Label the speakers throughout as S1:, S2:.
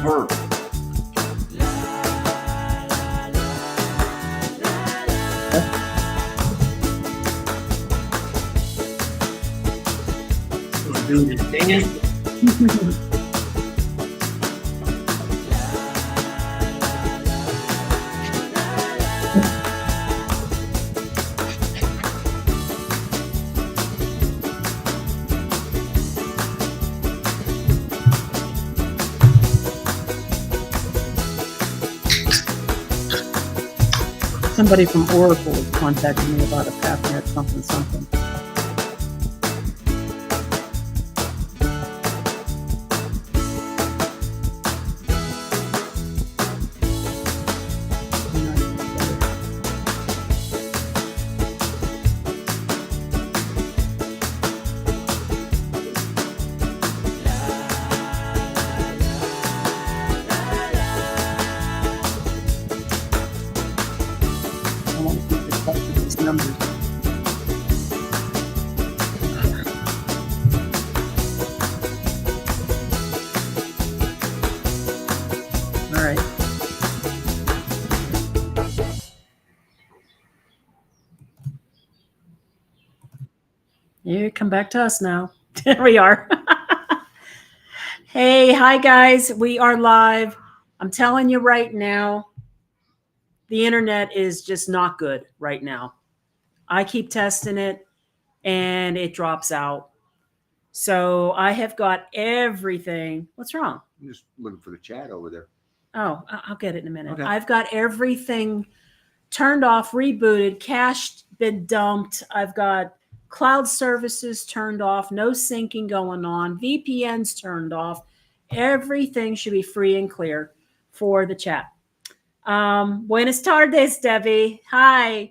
S1: Verb.
S2: Somebody from Oracle was contacting me about a PathNet something. You come back to us now. There we are. Hey, hi guys. We are live. I'm telling you right now, the internet is just not good right now. I keep testing it and it drops out. So I have got everything. What's wrong?
S1: I'm just looking for the chat over there.
S2: Oh, I'll get it in a minute.
S1: Okay.
S2: I've got everything turned off, rebooted, cached, been dumped. I've got cloud services turned off, no syncing going on, VPNs turned off. Everything should be free and clear for the chat. Buenas tardes, Debbie. Hi.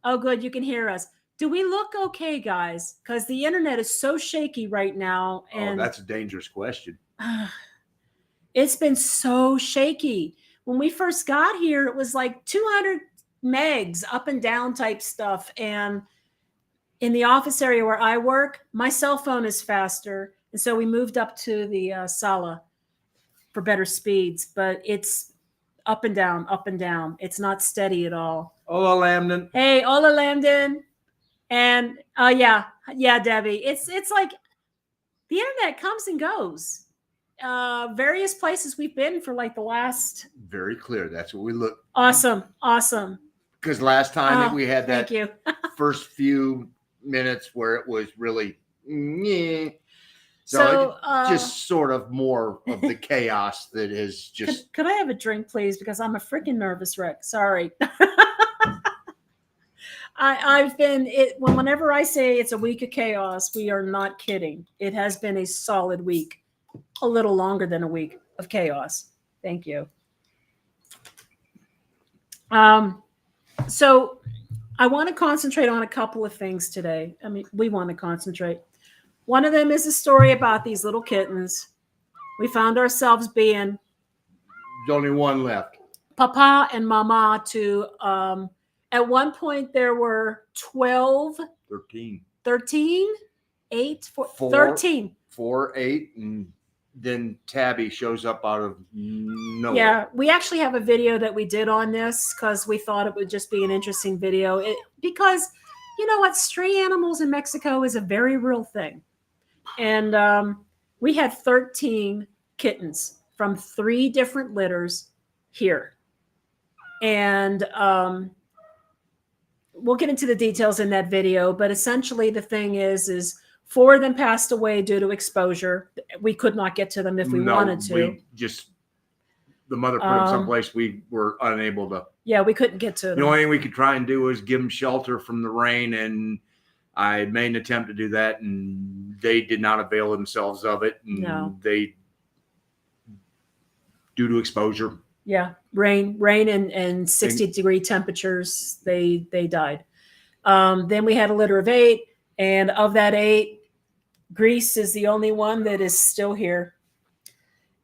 S2: Oh, good. You can hear us. Do we look okay, guys? Because the internet is so shaky right now. And
S1: that's a dangerous question.
S2: It's been so shaky. When we first got here, it was like 200 megs up and down type stuff. And in the office area where I work, my cell phone is faster. And so we moved up to the sala for better speeds. But it's up and down, up and down. It's not steady at all.
S1: Hola, Lambden.
S2: Hey, hola, Lambden. And yeah, Debbie. It's like the internet comes and goes. Various places we've been for like the last.
S1: Very clear. That's what we look.
S2: Awesome.
S1: Because last time we had that
S2: thank you.
S1: first few minutes where it was really
S2: so
S1: just sort of more of the chaos that is just.
S2: Could I have a drink, please? Because I'm a freaking nervous wreck. Sorry. I've been whenever I say it's a week of chaos, we are not kidding. It has been a solid week, a little longer than a week of chaos. Thank you. So I want to concentrate on a couple of things today. I mean, we want to concentrate. One of them is a story about these little kittens. We found ourselves being
S1: There's only one left.
S2: Papa and Mama to, at one point there were 12. 13? 8? 13.
S1: 4, 8, and then Tabby shows up out of nowhere.
S2: Yeah, we actually have a video that we did on this because we thought it would just be an interesting video. Because, you know what, stray animals in Mexico is a very real thing. And we had 13 kittens from 3 different litters here. And we'll get into the details in that video. But essentially the thing is 4 of them passed away due to exposure. We could not get to them if we wanted to.
S1: The mother put them someplace we were unable to.
S2: Yeah, we couldn't get to them.
S1: The only thing we could try and do was give them shelter from the rain, and I made an attempt to do that, and they did not avail themselves of it. And
S2: no.
S1: They, due to exposure.
S2: Yeah, rain and 60-degree temperatures, they died. Then we had a litter of 8, and of that 8, Greece is the only one that is still here.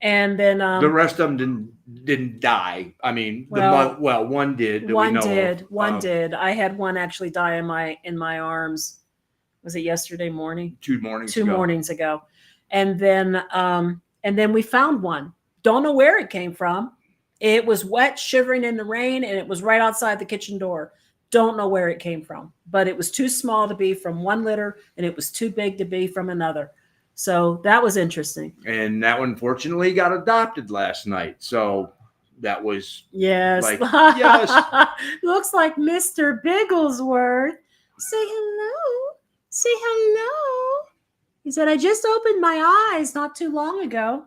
S2: And then
S1: the rest of them didn't die. I mean, one did.
S2: One did. I had one actually die in my arms. Was it yesterday morning?
S1: 2 mornings.
S2: 2 mornings ago. And then we found one. Don't know where it came from. It was wet, shivering in the rain, and it was right outside the kitchen door. Don't know where it came from, but it was too small to be from one litter, and it was too big to be from another. So that was interesting.
S1: And that one, fortunately, got adopted last night. So that was
S2: Yes.
S1: like, yes.
S2: Looks like Mr. Bigglesworth. Say hello. Say hello. He said, I just opened my eyes not too long ago.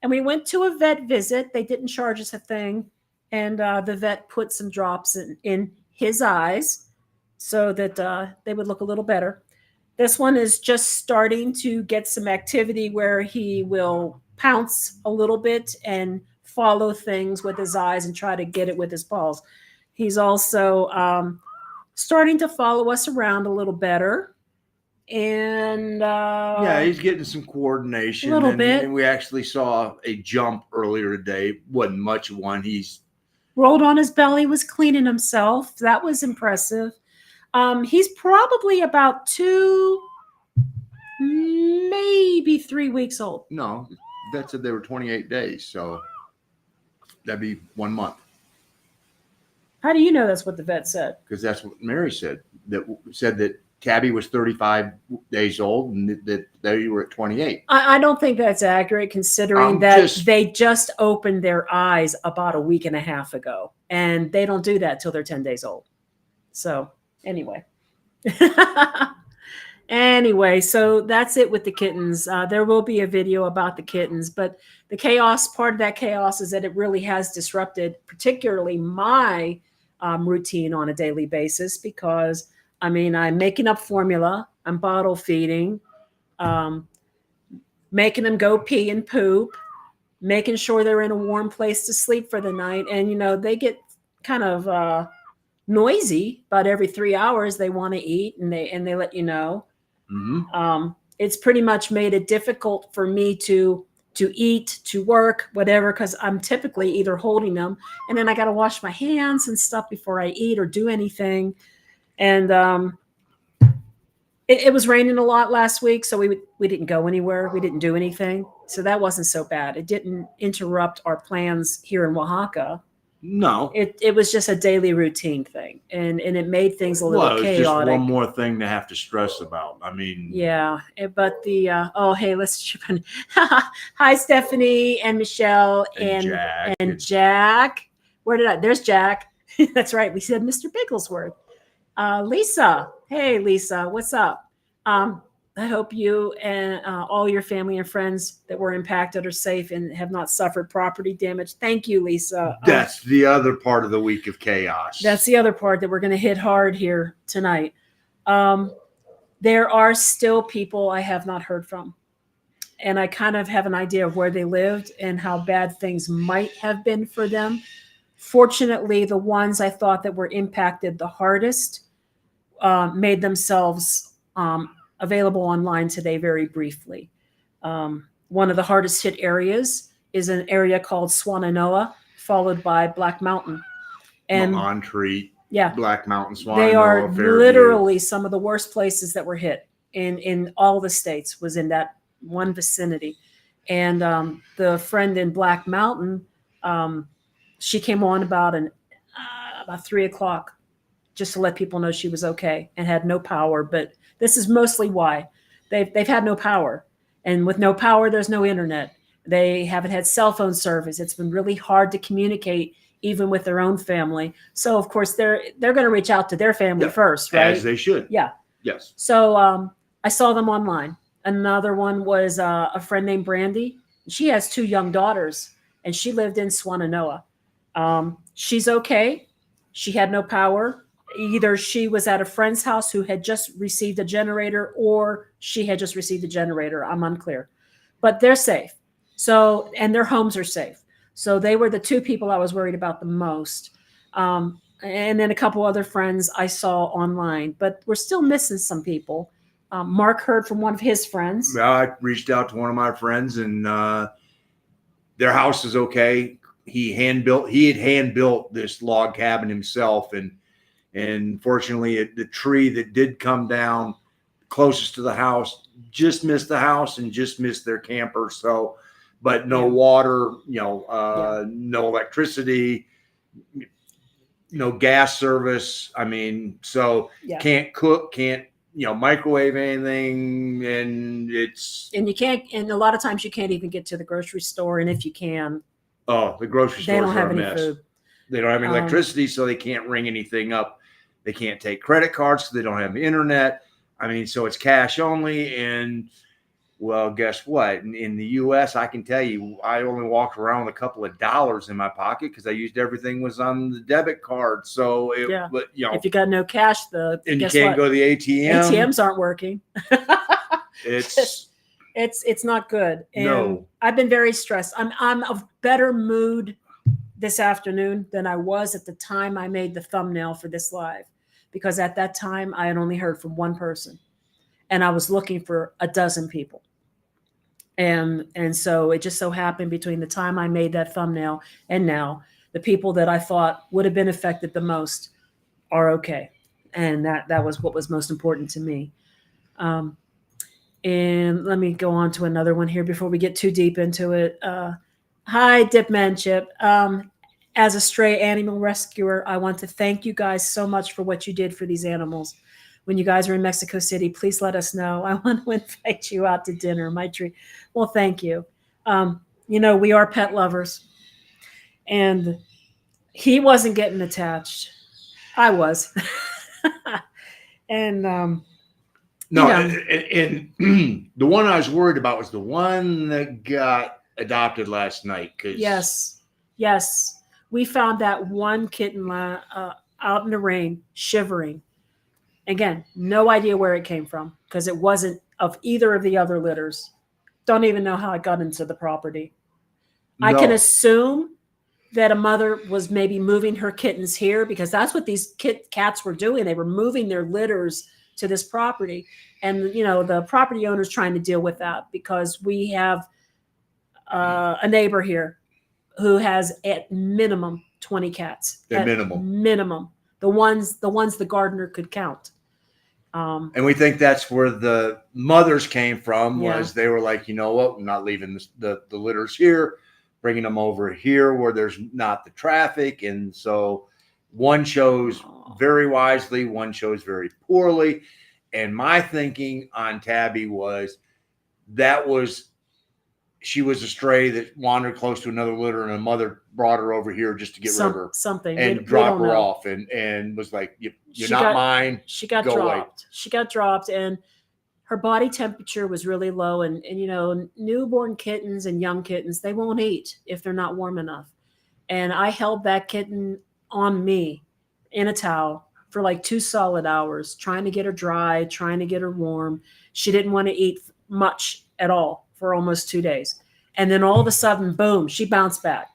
S2: And we went to a vet visit. They didn't charge us a thing. And the vet put some drops in his eyes so that they would look a little better. This one is just starting to get some activity where he will pounce a little bit and follow things with his eyes and try to get it with his paws. He's also starting to follow us around a little better. And
S1: yeah, he's getting some coordination.
S2: A little bit.
S1: And we actually saw a jump earlier today. Wasn't much of one. He's
S2: rolled on his belly, was cleaning himself. That was impressive. He's probably about 2, maybe 3 weeks old.
S1: No, vet said they were 28 days. So that'd be 1 month.
S2: How do you know that's what the vet said?
S1: Because that's what Mary said. That said that Tabby was 35 days old and that they were at 28.
S2: I don't think that's accurate, considering they just opened their eyes about a week and a half ago, and they don't do that till they're 10 days old. So anyway. Anyway, so that's it with the kittens. There will be a video about the kittens, but the chaos, part of that chaos is that it really has disrupted particularly my routine on a daily basis, because I'm making up formula, I'm bottle feeding, making them go pee and poop, making sure they're in a warm place to sleep for the night. And, they get kind of noisy about every 3 hours. They want to eat, and they let you know. Mm-hmm. It's pretty much made it difficult for me to eat, to work, whatever, because I'm typically either holding them, and then I got to wash my hands and stuff before I eat or do anything. And it was raining a lot last week, so we didn't go anywhere. We didn't do anything, so that wasn't so bad. It didn't interrupt our plans here in Oaxaca.
S1: No,
S2: it was just a daily routine thing, and it made things a little chaotic.
S1: Just one more thing to have to stress about.
S2: Yeah, but hey, let's chip in. Hi, Stephanie and Michelle and Jack. There's Jack. That's right. We said Mr. Bigglesworth. Lisa. Hey, Lisa. What's up? I hope you and all your family and friends that were impacted are safe and have not suffered property damage. Thank you, Lisa.
S1: That's the other part of the week of chaos.
S2: That's the other part that we're going to hit hard here tonight. There are still people I have not heard from. And I kind of have an idea of where they lived and how bad things might have been for them. Fortunately, the ones I thought that were impacted the hardest made themselves available online today very briefly. One of the hardest hit areas is an area called Swannanoa, followed by Black Mountain. And
S1: Montreat,
S2: yeah,
S1: Black Mountain, Swannanoa,
S2: they are
S1: Fairview.
S2: Literally some of the worst places that were hit in all the states was in that one vicinity. And the friend in Black Mountain, she came on about 3 o'clock just to let people know she was okay and had no power. But this is mostly why they've had no power, and with no power, there's no internet. They haven't had cell phone service. It's been really hard to communicate even with their own family. So of course they're going to reach out to their family first, right?
S1: As they should.
S2: Yeah.
S1: Yes.
S2: So I saw them online. Another one was a friend named Brandy. She has 2 young daughters, and she lived in Swannanoa. She's okay. She had no power. Either she was at a friend's house who had just received a generator, or she had just received a generator. I'm unclear, but they're safe. So, and their homes are safe. So they were the 2 people I was worried about the most. And then a couple other friends I saw online, but we're still missing some people. Mark heard from one of his friends.
S1: Well, I reached out to one of my friends, and their house is okay. He had hand built this log cabin himself, and fortunately the tree that did come down closest to the house just missed the house and just missed their camper. So, but no
S2: Yeah.
S1: water, no electricity, no gas service. I mean, so
S2: Yeah.
S1: can't cook, can't, microwave anything. And
S2: you can't, and a lot of times you can't even get to the grocery store. And if you can,
S1: the grocery
S2: they
S1: stores
S2: don't have
S1: are a
S2: any
S1: mess.
S2: food.
S1: They don't have any electricity, so they can't ring anything up. They can't take credit cards because they don't have the internet. I mean, so it's cash only. And well, guess what? In the U.S., I can tell you, I only walked around with a couple of dollars in my pocket because I used everything was on the debit card. So but
S2: if you got no cash,
S1: and you can't go to the ATM.
S2: ATMs aren't working.
S1: It's
S2: not good. And
S1: no.
S2: I've been very stressed. I'm of better mood this afternoon than I was at the time I made the thumbnail for this live, because at that time I had only heard from one person and I was looking for a dozen people. And so it just so happened between the time I made that thumbnail and now, the people that I thought would have been affected the most are okay. And that was what was most important to me. And let me go on to another one here before we get too deep into it. Hi, Dipmanship. As a stray animal rescuer, I want to thank you guys so much for what you did for these animals. When you guys are in Mexico City, please let us know. I want to invite you out to dinner. My treat. Well, thank you. We are pet lovers. And he wasn't getting attached. I was. And
S1: no, and the one I was worried about was the one that got adopted last night.
S2: Yes. We found that one kitten out in the rain, shivering. Again, no idea where it came from because it wasn't of either of the other litters. Don't even know how it got into the property. No. I can assume that a mother was maybe moving her kittens here because that's what these cats were doing. They were moving their litters to this property. And, the property owner's trying to deal with that because we have a neighbor here who has at minimum 20 cats.
S1: At
S2: minimum. The ones the gardener could count.
S1: And we think that's where the mothers came from. Was they were like, you know what, we're not leaving the litters here, bringing them over here where there's not the traffic. And so one chose very wisely, one chose very poorly. And my thinking on Tabby was she was a stray that wandered close to another litter, and a mother brought her over here just to get rid of her
S2: something
S1: and drop her off, and was like, "You're not mine."
S2: She got dropped. Away. She got dropped, and her body temperature was really low. And newborn kittens and young kittens, they won't eat if they're not warm enough. And I held that kitten on me in a towel for like 2 solid hours, trying to get her dry, trying to get her warm. She didn't want to eat much at all for almost 2 days. And then all of a sudden, boom, she bounced back.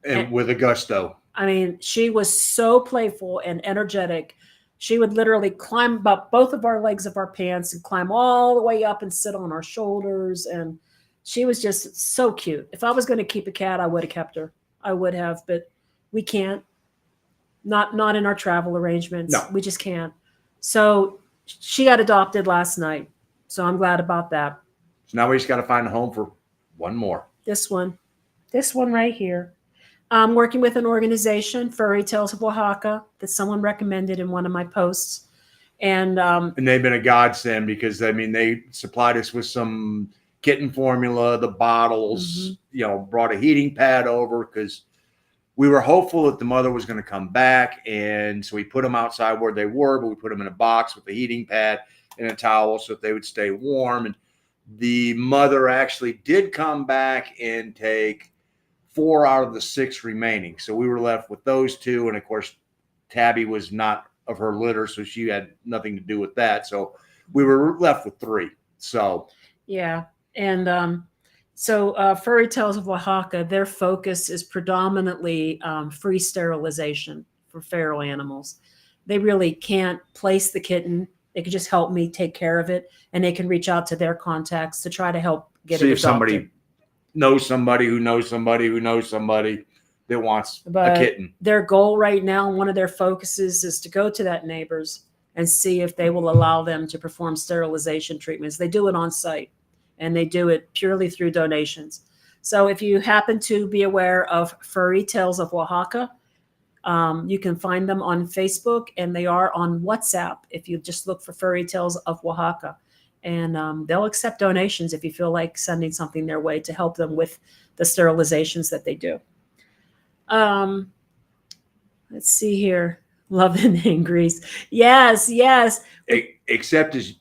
S1: And with a gusto.
S2: I mean, she was so playful and energetic. She would literally climb up both of our legs of our pants and climb all the way up and sit on our shoulders. And she was just so cute. If I was going to keep a cat, I would have kept her. I would have, but we can't. Not in our travel arrangements.
S1: No.
S2: We just can't. So she got adopted last night. So I'm glad about that.
S1: So now we just got to find a home for one more.
S2: This one right here. I'm working with an organization, Furry Tales of Oaxaca, that someone recommended in one of my posts. And
S1: they've been a godsend because, they supplied us with some kitten formula, the bottles, brought a heating pad over because we were hopeful that the mother was going to come back. And so we put them outside where they were, but we put them in a box with a heating pad and a towel so that they would stay warm. And the mother actually did come back and take 4 out of the 6 remaining. So we were left with those 2. And of course, Tabby was not of her litter, so she had nothing to do with that. So we were left with 3. So,
S2: yeah. And so Furry Tales of Oaxaca, their focus is predominantly free sterilization for feral animals. They really can't place the kitten. They could just help me take care of it, and they can reach out to their contacts to try to help get it adopted.
S1: See if somebody knows somebody who knows somebody who knows somebody that wants a kitten.
S2: Their goal right now, one of their focuses is to go to that neighbor's and see if they will allow them to perform sterilization treatments. They do it on site, and they do it purely through donations. So if you happen to be aware of Furry Tales of Oaxaca, you can find them on Facebook, and they are on WhatsApp if you just look for Furry Tales of Oaxaca. And they'll accept donations if you feel like sending something their way to help them with the sterilizations that they do. Let's see here. Love and Grease. Yes, yes.
S1: Except as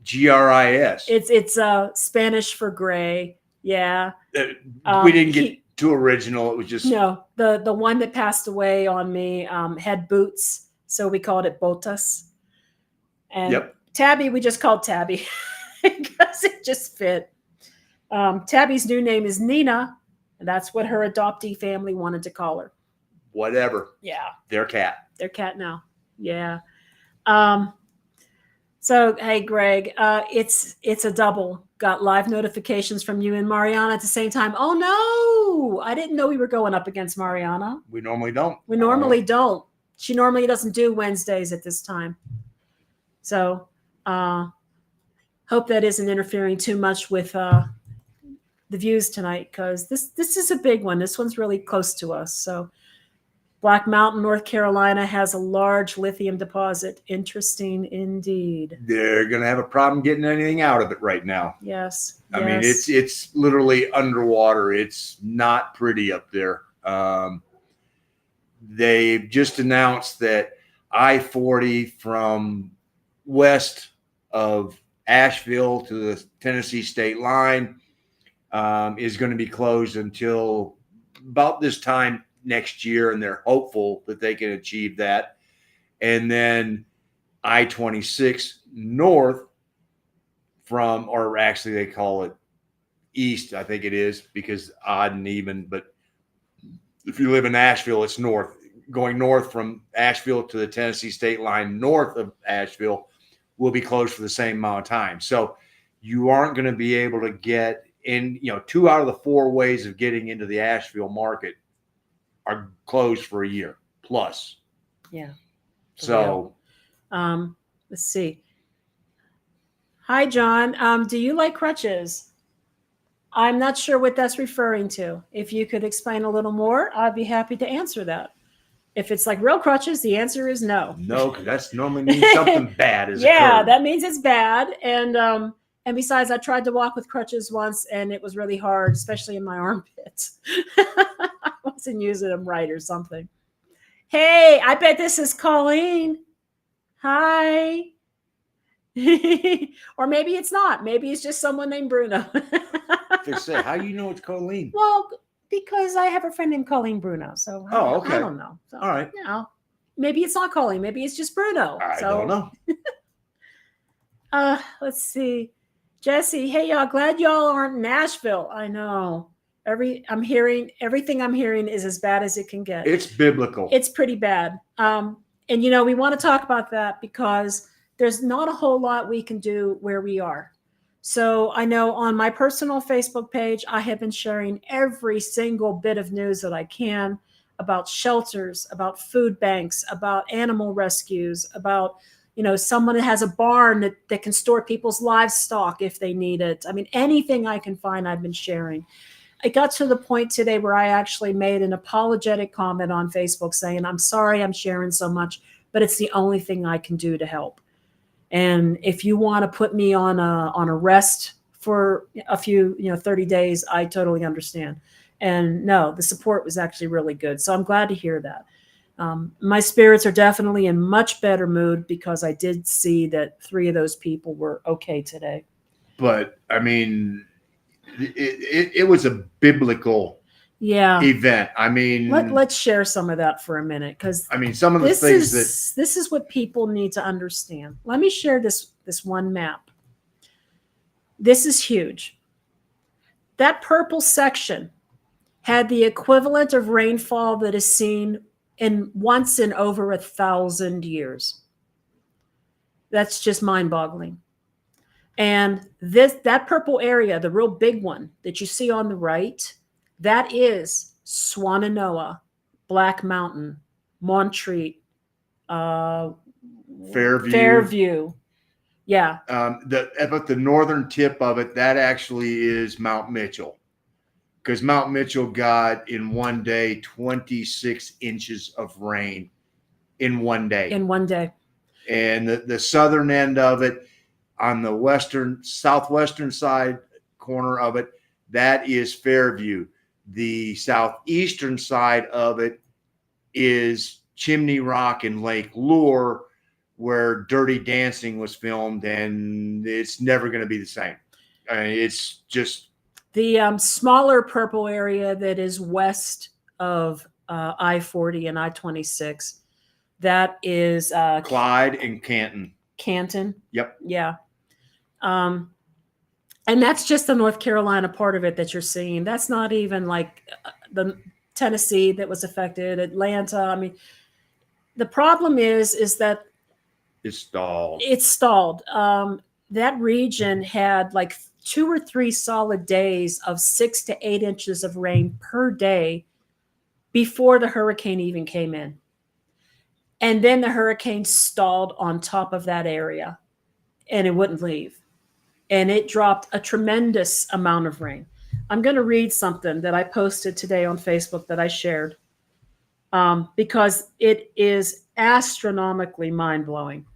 S1: GRIS.
S2: It's Spanish for gray. Yeah.
S1: We didn't get too original. It was just
S2: no. The one that passed away on me had boots, so we called it botas. And
S1: Yep.
S2: Tabby, we just called Tabby because it just fit. Tabby's new name is Nina, and that's what her adoptee family wanted to call her.
S1: whatever.
S2: Yeah.
S1: Their cat.
S2: Their cat now. Yeah. So, hey, Greg, it's a double. Got live notifications from you and Mariana at the same time. Oh, no. I didn't know we were going up against Mariana.
S1: We normally don't.
S2: We normally don't. She normally doesn't do Wednesdays at this time. So, hope that isn't interfering too much with the views tonight, because this is a big one. This one's really close to us. So, Black Mountain, North Carolina has a large lithium deposit. Interesting indeed.
S1: They're going to have a problem getting anything out of it right now.
S2: Yes.
S1: I mean, it's literally underwater. It's not pretty up there. They've just announced that I-40 from west of Asheville to the Tennessee state line is going to be closed until about this time next year, and they're hopeful that they can achieve that. And then I-26 north from, or actually they call it east, I think it is, because odd and even, but if you live in Asheville, it's north. Going north from Asheville to the Tennessee state line north of Asheville will be closed for the same amount of time. So you aren't going to be able to get in, 2 out of the 4 ways of getting into the Asheville market are closed for a year plus.
S2: Yeah.
S1: So
S2: let's see. Hi, John. Do you like crutches? I'm not sure what that's referring to. If you could explain a little more, I'd be happy to answer that. If it's like real crutches, the answer is no.
S1: No, because that's normally means something bad is
S2: yeah,
S1: occurred.
S2: That means it's bad. And besides, I tried to walk with crutches once, and it was really hard, especially in my armpits. I wasn't using them right or something. Hey, I bet this is Colleen. Hi. Or maybe it's not. Maybe it's just someone named Bruno.
S1: They say, how do you know it's Colleen?
S2: Well, because I have a friend named Colleen Bruno. So
S1: okay.
S2: I don't know. So,
S1: all right.
S2: Maybe it's not Colleen. Maybe it's just Bruno.
S1: I don't
S2: know. Let's see. Jesse, hey y'all, glad y'all aren't in Nashville. I know. Everything I'm hearing is as bad as it can get.
S1: It's biblical.
S2: It's pretty bad. And we want to talk about that because there's not a whole lot we can do where we are. So I know on my personal Facebook page, I have been sharing every single bit of news that I can about shelters, about food banks, about animal rescues, about someone that has a barn that can store people's livestock if they need it. I mean, anything I can find, I've been sharing. It got to the point today where I actually made an apologetic comment on Facebook saying, I'm sorry I'm sharing so much, but it's the only thing I can do to help. And if you want to put me on a rest for a few, 30 days, I totally understand. And no, the support was actually really good. So I'm glad to hear that. My spirits are definitely in much better mood because I did see that 3 of those people were okay today.
S1: But I mean, it was a biblical event. I mean,
S2: let's share some of that for a minute, because
S1: I mean, some of the things
S2: this is what people need to understand. Let me share this one map. This is huge. That purple section had the equivalent of rainfall that is seen once in over 1,000 years. That's just mind-boggling. And that purple area, the real big one that you see on the right, that is Swannanoa, Black Mountain, Montreat,
S1: Fairview.
S2: Fairview. Yeah.
S1: But the northern tip of it, that actually is Mount Mitchell, because Mount Mitchell got in one day 26 inches of rain in one day.
S2: In one day.
S1: And the southern end of it, on the southwestern side corner of it, that is Fairview. The southeastern side of it is Chimney Rock and Lake Lure, where Dirty Dancing was filmed, and it's never going to be the same. I mean, it's just
S2: the smaller purple area that is west of I-40 and I-26. That is
S1: Clyde and Canton.
S2: Canton.
S1: Yep.
S2: Yeah. And that's just the North Carolina part of it that you're seeing. That's not even like the Tennessee that was affected, Atlanta. I mean, the problem is that
S1: it's stalled.
S2: It's stalled. That region had like 2 or 3 solid days of 6 to 8 inches of rain per day before the hurricane even came in. And then the hurricane stalled on top of that area, and it wouldn't leave. And it dropped a tremendous amount of rain. I'm going to read something that I posted today on Facebook that I shared, because it is astronomically mind-blowing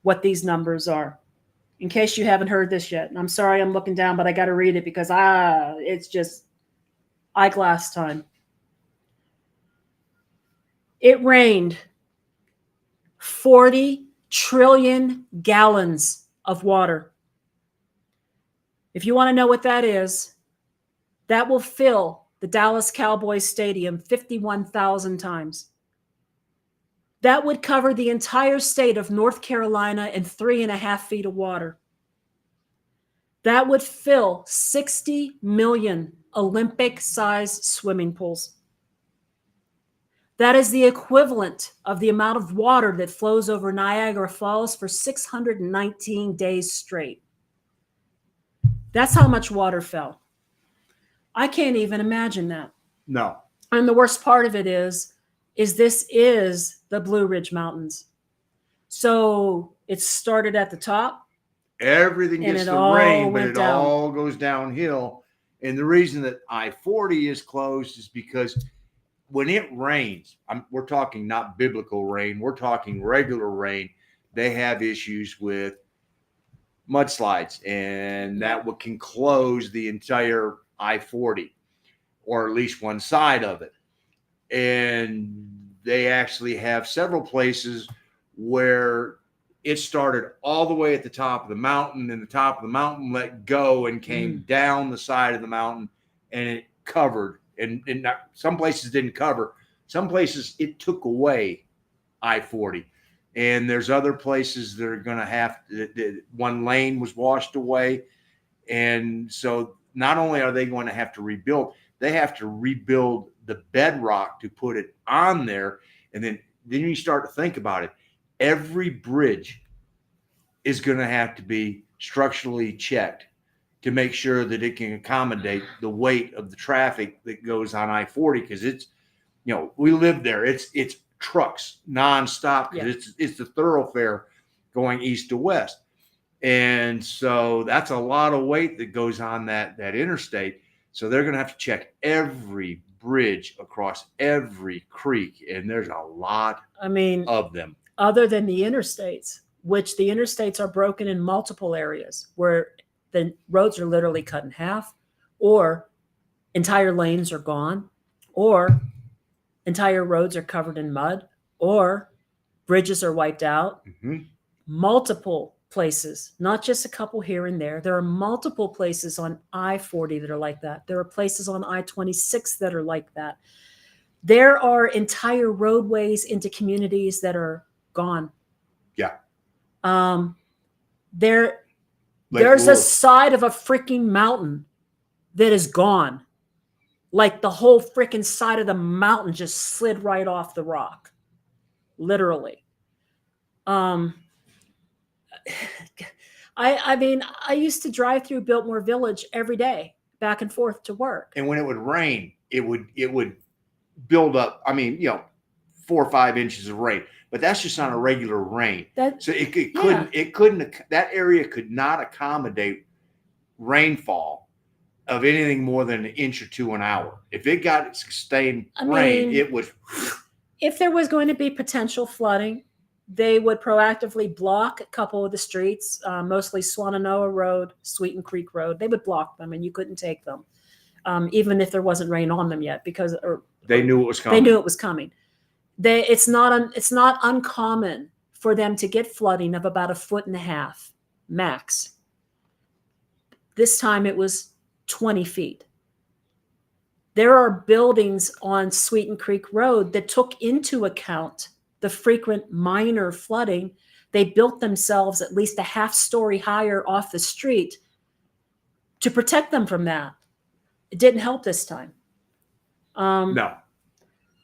S2: what these numbers are. In case you haven't heard this yet. And I'm sorry I'm looking down, but I got to read it because it's just eyeglass time. It rained 40 trillion gallons of water. If you want to know what that is, that will fill the Dallas Cowboys Stadium 51,000 times. That would cover the entire state of North Carolina in 3.5 feet of water. That would fill 60 million Olympic-sized swimming pools. That is the equivalent of the amount of water that flows over Niagara Falls for 619 days straight. That's how much water fell. I can't even imagine that.
S1: No.
S2: And the worst part of it is this is the Blue Ridge Mountains. So it started at the top.
S1: Everything gets the rain, but it all goes downhill. And the reason that I-40 is closed is because when it rains, we're talking not biblical rain, we're talking regular rain, they have issues with mudslides, and that can close the entire I-40, or at least one side of it. And they actually have several places where it started all the way at the top of the mountain, and the top of the mountain let go and came down the side of the mountain, and it covered. And some places didn't cover. Some places it took away I-40. And there's other places that are going to have one lane was washed away. And so not only are they going to have to rebuild, they have to rebuild the bedrock to put it on there. And then you start to think about it. Every bridge is going to have to be structurally checked to make sure that it can accommodate the weight of the traffic that goes on I-40. Because it's, we live there. It's trucks nonstop.
S2: Yeah.
S1: It's the thoroughfare going east to west. And so that's a lot of weight that goes on that interstate. So they're going to have to check every bridge across every creek. And there's a lot of them.
S2: Other than the interstates, which the interstates are broken in multiple areas where the roads are literally cut in half, or entire lanes are gone, or entire roads are covered in mud, or bridges are wiped out.
S1: Mm-hmm.
S2: Multiple places, not just a couple here and there. There are multiple places on I-40 that are like that. There are places on I-26 that are like that. There are entire roadways into communities that are gone.
S1: Yeah.
S2: There's a side of a freaking mountain that is gone. Like the whole freaking side of the mountain just slid right off the rock. Literally. I used to drive through Biltmore Village every day, back and forth to work.
S1: And when it would rain, it would build up, 4 or 5 inches of rain. but that's just on a regular rain. So
S2: Yeah.
S1: it couldn't, that area could not accommodate rainfall of anything more than an inch or two an hour. If it got sustained rain,
S2: mean,
S1: it was.
S2: if there was going to be potential flooding, they would proactively block a couple of the streets, mostly Swananoa Road, Sweeten Creek Road. They would block them, and you couldn't take them, even if there wasn't rain on them yet, because
S1: They knew it was coming.
S2: They knew it was coming. It's not uncommon for them to get flooding of about 1.5 feet max. This time it was 20 feet. There are buildings on Sweeten Creek Road that took into account the frequent minor flooding. They built themselves at least a half story higher off the street to protect them from that. It didn't help this time.
S1: No.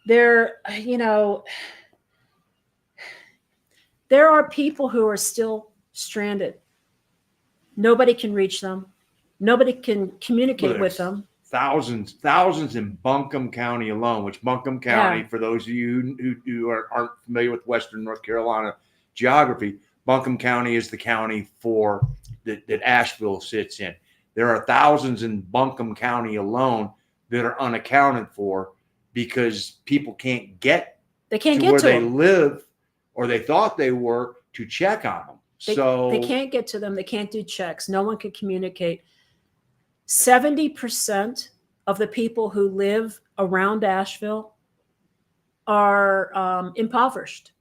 S2: There are people who are still stranded. Nobody can reach them. Nobody can communicate with them.
S1: Thousands in Buncombe County alone, which Buncombe County, for those of you who aren't familiar with Western North Carolina geography, Buncombe County is the county that Asheville sits in. There are thousands in Buncombe County alone that are unaccounted for because people can't get to where they live, or they thought they were, to check on them.
S2: They can't get to them. They can't do checks. No one can communicate. 70% of the people who live around Asheville are impoverished.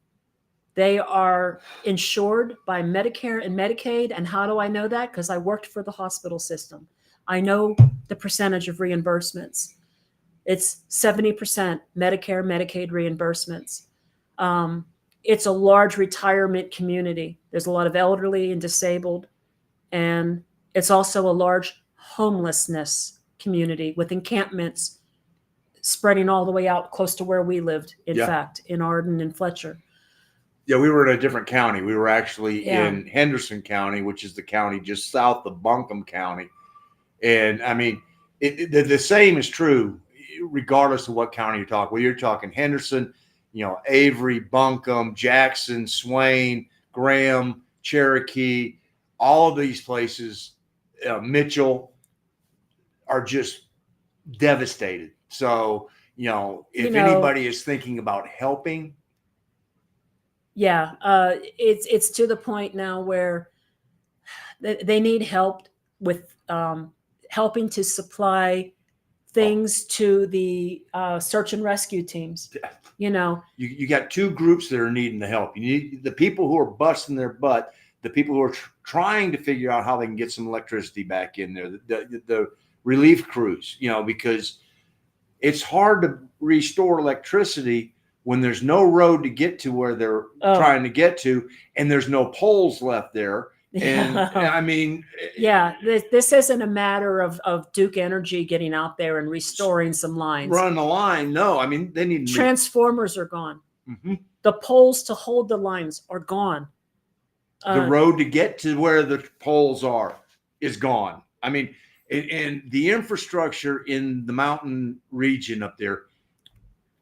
S2: They are insured by Medicare and Medicaid. And how do I know that? Because I worked for the hospital system. I know the percentage of reimbursements. It's 70% Medicare, Medicaid reimbursements. It's a large retirement community. There's a lot of elderly and disabled. And it's also a large homelessness community with encampments spreading all the way out close to where we lived, in fact, in Arden and Fletcher.
S1: Yeah, we were in a different county. We were actually in Henderson County, which is the county just south of Buncombe County. And I mean, the same is true regardless of what county you're talking. Well, you're talking Henderson, Avery, Buncombe, Jackson, Swain, Graham, Cherokee, all of these places, Mitchell, are just devastated. So, if anybody is thinking about helping.
S2: Yeah, it's to the point now where they need help with helping to supply things to the search and rescue teams.
S1: You got two groups that are needing the help. You need the people who are busting their butt, the people who are trying to figure out how they can get some electricity back in there, the relief crews, because it's hard to restore electricity when there's no road to get to where they're trying to get to, and there's no poles left there. And I mean,
S2: this isn't a matter of Duke Energy getting out there and restoring some lines.
S1: Run the line. No, I mean, they need
S2: transformers are gone.
S1: Mm-hmm.
S2: The poles to hold the lines are gone.
S1: The road to get to where the poles are is gone. I mean, and the infrastructure in the mountain region up there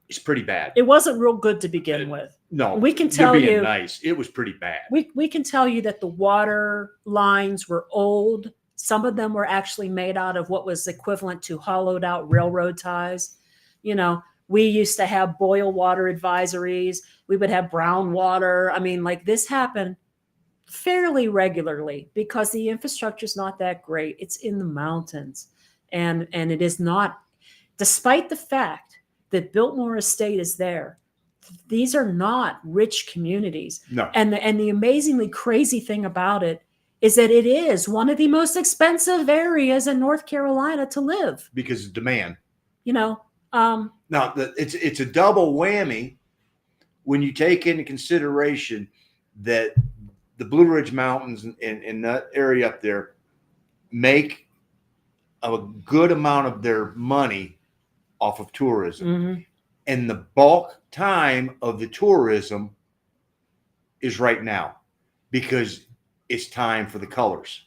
S1: is pretty bad.
S2: It wasn't real good to begin with.
S1: No,
S2: we can tell you.
S1: Nice. It was pretty bad.
S2: We can tell you that the water lines were old. Some of them were actually made out of what was equivalent to hollowed out railroad ties. We used to have boil water advisories. We would have brown water. I mean, like, this happened fairly regularly because the infrastructure is not that great. It's in the mountains, and it is not, despite the fact that Biltmore Estate is there. These are not rich communities.
S1: No.
S2: And the amazingly crazy thing about it is that it is one of the most expensive areas in North Carolina to live
S1: because of demand.
S2: Now
S1: it's a double whammy when you take into consideration that the Blue Ridge Mountains in that area up there make a good amount of their money off of tourism.
S2: Mm-hmm.
S1: And the bulk time of the tourism is right now because it's time for the colors.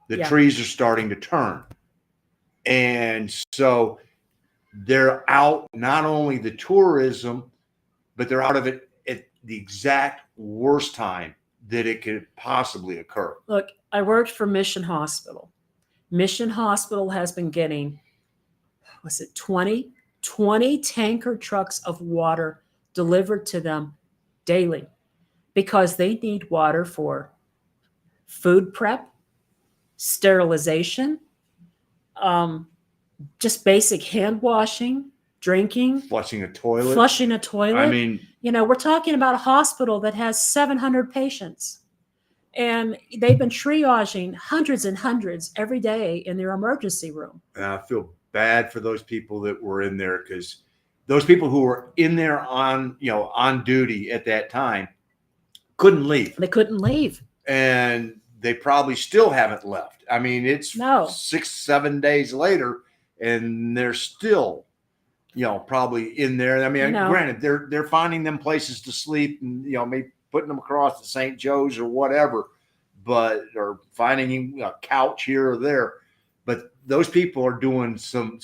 S1: The trees are starting to turn. And so they're out, not only the tourism, but they're out of it at the exact worst time that it could possibly occur.
S2: Look, I worked for Mission Hospital. Mission Hospital has been getting, was it 20 tanker trucks of water delivered to them daily because they need water for food prep, sterilization, just basic hand washing, drinking,
S1: Flushing a toilet.
S2: flushing a toilet.
S1: I mean,
S2: we're talking about a hospital that has 700 patients. And they've been triaging hundreds and hundreds every day in their emergency room.
S1: and I feel bad for those people that were in there, because those people who were in there on duty at that time couldn't leave.
S2: They couldn't leave.
S1: And they probably still haven't left. I mean, it's
S2: No.
S1: 6-7 days later, and they're still, probably in there. I mean, granted, they're finding them places to sleep, and maybe putting them across the St. Joe's or whatever, or finding a couch here or there. But those people are doing some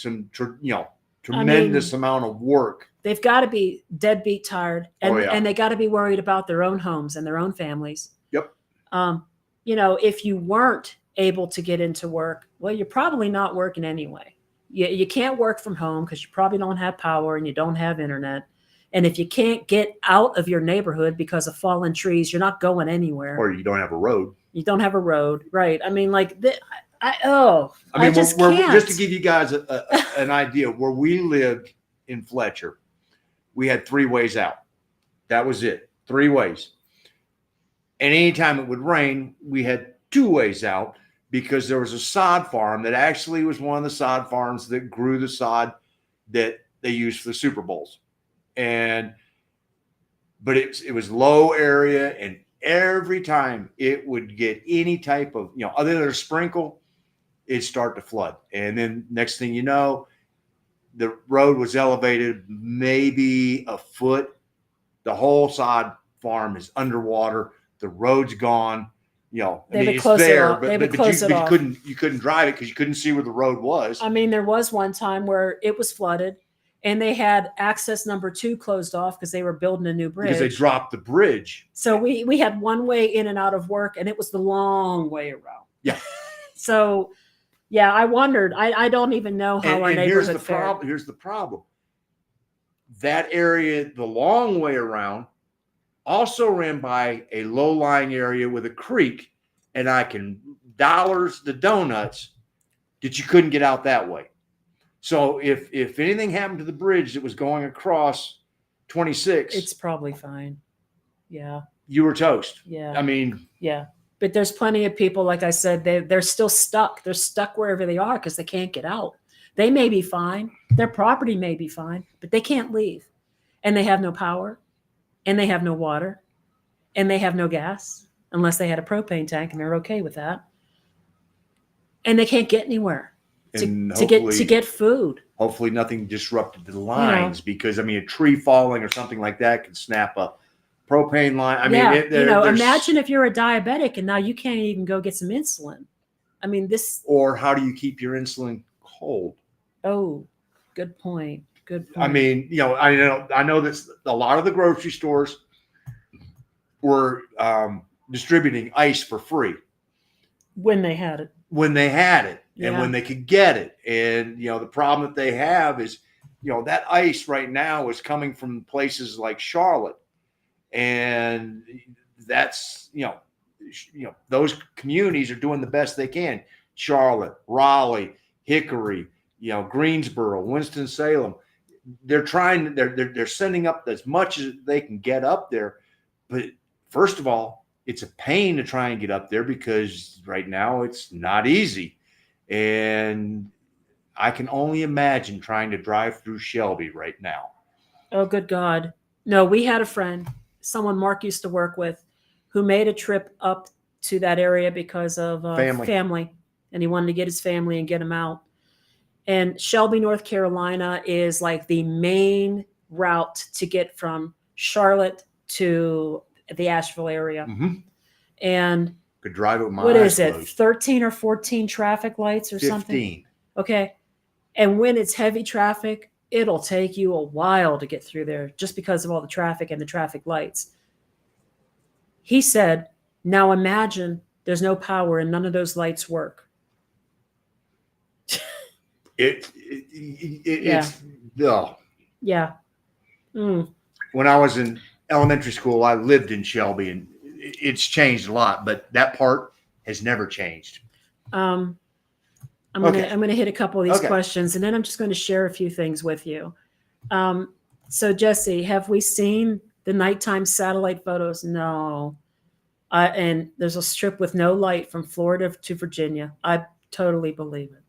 S1: tremendous amount of work.
S2: They've got to be deadbeat tired, and
S1: yeah.
S2: and they got to be worried about their own homes and their own families.
S1: Yep.
S2: If you weren't able to get into work, well, you're probably not working anyway. You can't work from home because you probably don't have power and you don't have internet. And if you can't get out of your neighborhood because of fallen trees, you're not going anywhere.
S1: Or you don't have a road.
S2: You don't have a road, right? I mean, I just
S1: we're
S2: can't.
S1: just to give you guys an idea, where we lived in Fletcher, we had 3 ways out. That was it, 3 ways. And anytime it would rain, we had 2 ways out, because there was a sod farm that actually was one of the sod farms that grew the sod that they used for the Super Bowls. But it was low area, and every time it would get any type of, other than a sprinkle, it'd start to flood. And then next thing you know, the road was elevated maybe a foot. The whole sod farm is underwater. The road's gone. It's there, but you couldn't drive it because you couldn't see where the road was.
S2: I mean, there was one time where it was flooded, and they had access number 2 closed off because they were building a new bridge.
S1: Because they dropped the bridge.
S2: So we had one way in and out of work, and it was the long way around.
S1: Yeah.
S2: So, yeah, I wondered. I don't even know how our neighborhood fared.
S1: Here's the problem. That area, the long way around, also ran by a low-lying area with a creek, and I can dollars the donuts that you couldn't get out that way. So if anything happened to the bridge that was going across 26,
S2: it's probably fine. Yeah.
S1: You were toast.
S2: Yeah.
S1: I mean,
S2: yeah. But there's plenty of people, like I said, they're still stuck. They're stuck wherever they are because they can't get out. They may be fine. Their property may be fine, but they can't leave. And they have no power, and they have no water, and they have no gas unless they had a propane tank, and they're okay with that. And they can't get anywhere to get food.
S1: Hopefully nothing disrupted the lines, because a tree falling or something like that could snap a propane line. I mean,
S2: imagine if you're a diabetic and now you can't even go get some insulin. I mean,
S1: or how do you keep your insulin cold?
S2: Oh, good point. Good point.
S1: I mean, I know that a lot of the grocery stores were distributing ice for free
S2: when they had it.
S1: And when they could get it. And, the problem that they have is, that ice right now is coming from places like Charlotte. And that's, those communities are doing the best they can. Charlotte, Raleigh, Hickory, Greensboro, Winston-Salem. They're sending up as much as they can get up there. But first of all, it's a pain to try and get up there because right now it's not easy. And I can only imagine trying to drive through Shelby right now.
S2: Oh, good God. No, we had a friend, someone Mark used to work with, who made a trip up to that area because of family. And he wanted to get his family and get him out. And Shelby, North Carolina is like the main route to get from Charlotte to the Asheville area.
S1: Mm-hmm.
S2: And
S1: could drive it with my
S2: what
S1: eyes
S2: is it?
S1: closed.
S2: 13 or 14 traffic lights or
S1: 15.
S2: something? Okay. And when it's heavy traffic, it'll take you a while to get through there just because of all the traffic and the traffic lights. He said, now imagine there's no power and none of those lights work.
S1: It's no.
S2: Yeah. Mm.
S1: When I was in elementary school, I lived in Shelby, and it's changed a lot, but that part has never changed.
S2: I'm
S1: Okay.
S2: gonna hit a couple of these
S1: Okay.
S2: questions, and then I'm just going to share a few things with you. So Jesse, have we seen the nighttime satellite photos? No. And there's a strip with no light from Florida to Virginia. I totally believe it.